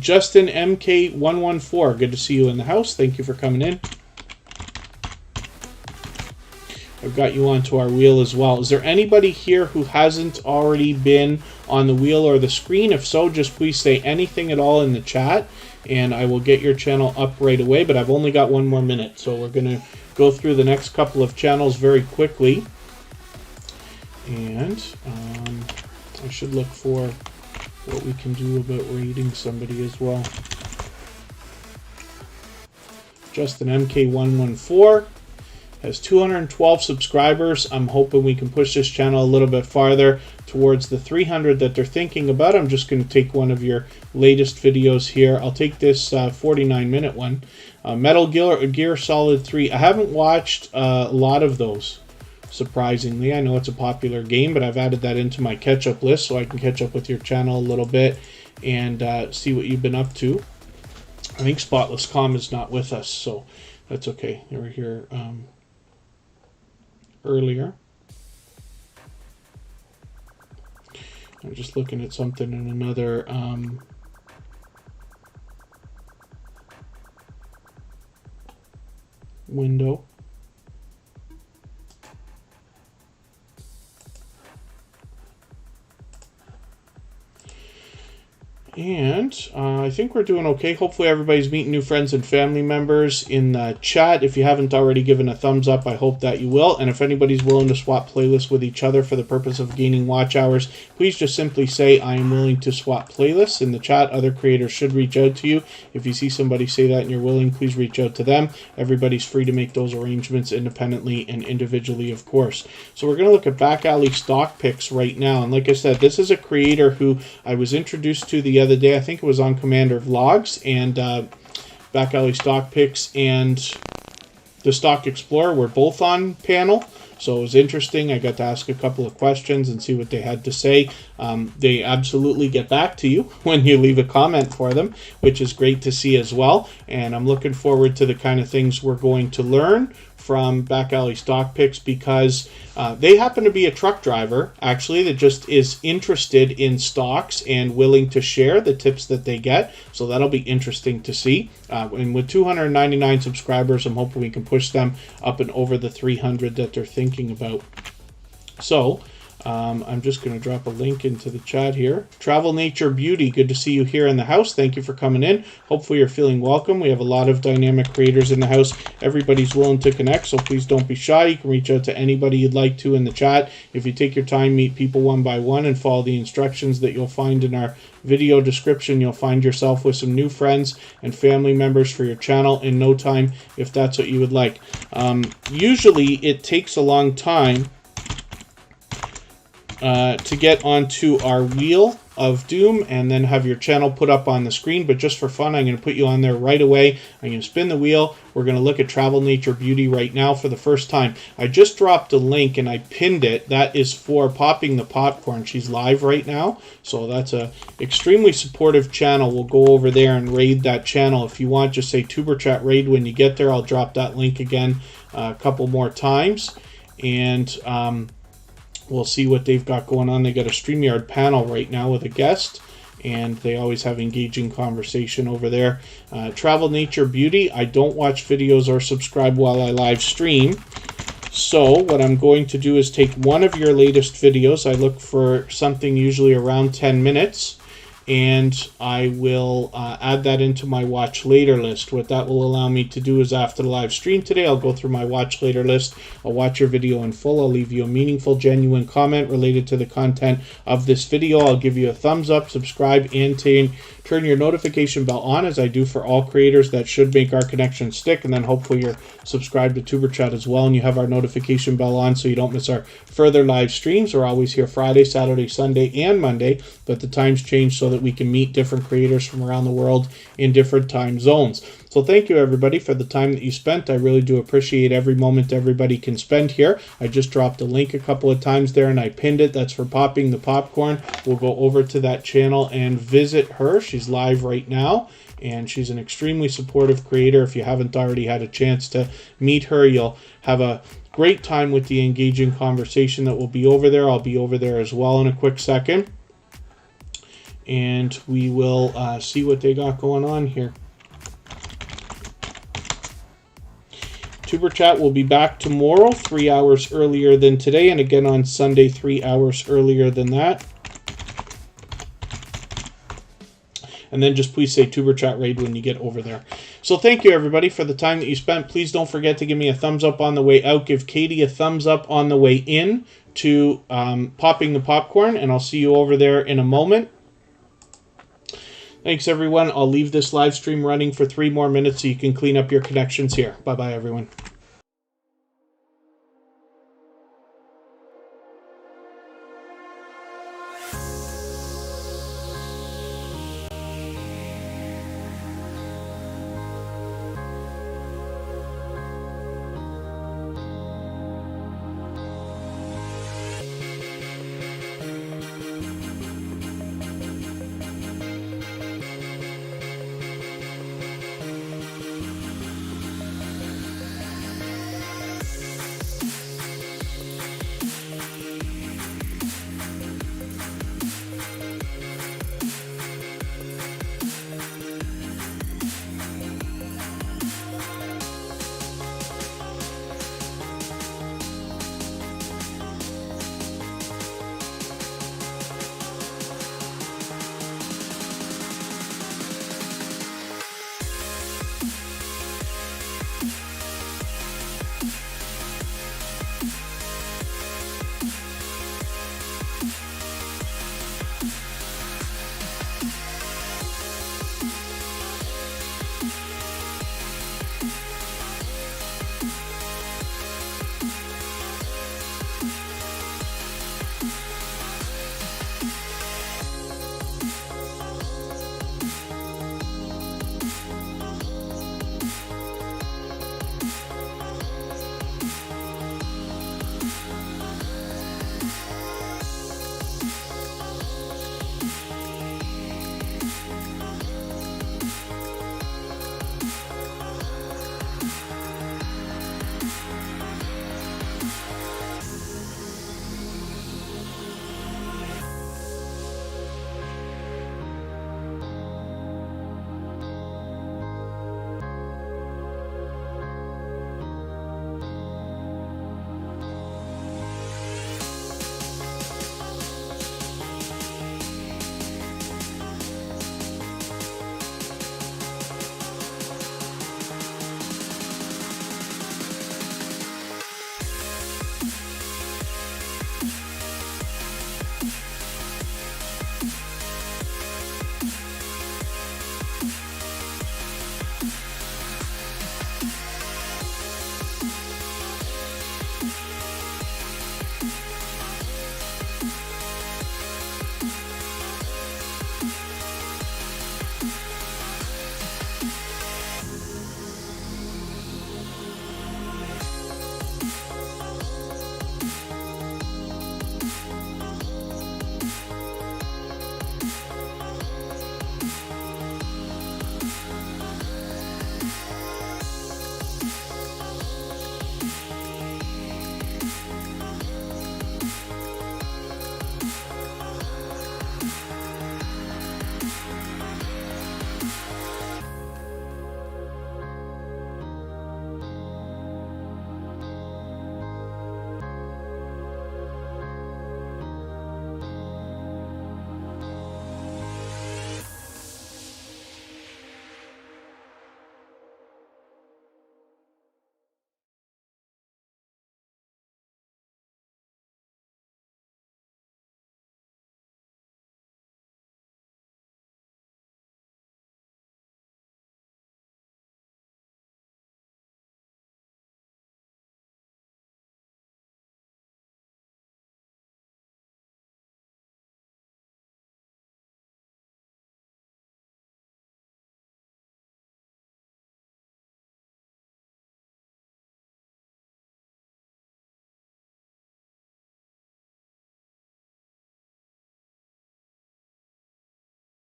Justin MK114, good to see you in the house. Thank you for coming in. I've got you onto our wheel as well. Is there anybody here who hasn't already been on the wheel or the screen? If so, just please say anything at all in the chat, and I will get your channel up right away. But I've only got 1 more minute, so we're going to go through the next couple of channels very quickly. And I should look for what we can do about rating somebody as well. Justin MK114 has 212 subscribers. I'm hoping we can push this channel a little bit farther towards the 300 that they're thinking about. I'm just going to take one of your latest videos here. I'll take this 49-minute one. Metal Gear Solid 3. I haven't watched a lot of those, surprisingly. I know it's a popular game, but I've added that into my catch-up list so I can catch up with your channel a little bit and see what you've been up to. I think Spotless Com is not with us, so that's okay. They were here earlier. I'm just looking at something in another window. And I think we're doing okay. Hopefully everybody's meeting new friends and family members in the chat. If you haven't already given a thumbs up, I hope that you will. And if anybody's willing to swap playlists with each other for the purpose of gaining watch hours, please just simply say, I am willing to swap playlists in the chat. Other creators should reach out to you. If you see somebody say that and you're willing, please reach out to them. Everybody's free to make those arrangements independently and individually, of course. So we're going to look at Back Alley Stock Picks right now. And like I said, this is a creator who I was introduced to the other day. I think it was on Commander Vlogs, and Back Alley Stock Picks and the Stock Explorer were both on panel, so it was interesting. I got to ask a couple of questions and see what they had to say. They absolutely get back to you when you leave a comment for them, which is great to see as well, and I'm looking forward to the kind of things we're going to learn from Back Alley Stock Picks, because they happen to be a truck driver, actually, that just is interested in stocks and willing to share the tips that they get. So that'll be interesting to see. And with 299 subscribers, I'm hoping we can push them up and over the 300 that they're thinking about. So I'm just going to drop a link into the chat here. Travel Nature Beauty, good to see you here in the house. Thank you for coming in. Hopefully you're feeling welcome. We have a lot of dynamic creators in the house. Everybody's willing to connect, so please don't be shy. You can reach out to anybody you'd like to in the chat. If you take your time, meet people one by one, and follow the instructions that you'll find in our video description, you'll find yourself with some new friends and family members for your channel in no time, if that's what you would like. Usually it takes a long time to get onto our wheel of doom and then have your channel put up on the screen, but just for fun, I'm going to put you on there right away. I'm going to spin the wheel. We're going to look at Travel Nature Beauty right now for the first time. I just dropped a link and I pinned it. That is for Popping the Popcorn. She's live right now, so that's a extremely supportive channel. We'll go over there and raid that channel. If you want, just say Tuber Chat raid when you get there. I'll drop that link again a couple more times. and we'll see what they've got going on. They got a StreamYard panel right now with a guest, and they always have engaging conversation over there. Travel, Nature, Beauty. I don't watch videos or subscribe while I live stream. So what I'm going to do is take one of your latest videos. I look for something usually around 10 minutes, and I will add that into my watch later list. What that will allow me to do is after the live stream today, I'll go through my watch later list. I'll watch your video in full. I'll leave you a meaningful, genuine comment related to the content of this video. I'll give you a thumbs up, subscribe, and turn your notification bell on, as I do for all creators. That should make our connection stick. And then hopefully you're subscribed to Tuber Chat as well, and you have our notification bell on so you don't miss our further live streams. We're always here Friday, Saturday, Sunday, and Monday, but the times change so that we can meet different creators from around the world in different time zones. So thank you, everybody, for the time that you spent. I really do appreciate every moment everybody can spend here. I just dropped a link a couple of times there, and I pinned it. That's for Popping the Popcorn. We'll go over to that channel and visit her. She's live right now, and she's an extremely supportive creator. If you haven't already had a chance to meet her, you'll have a great time with the engaging conversation that will be over there. I'll be over there as well in a quick second, and we will see what they got going on here. Tuber Chat will be back tomorrow, 3 hours earlier than today, and again on Sunday, 3 hours earlier than that. And then just please say Tuber Chat Raid when you get over there. So thank you, everybody, for the time that you spent. Please don't forget to give me a thumbs up on the way out. Give Katie a thumbs up on the way in to Popping the Popcorn, and I'll see you over there in a moment. Thanks, everyone. I'll leave this live stream running for 3 more minutes so you can clean up your connections here. Bye-bye, everyone.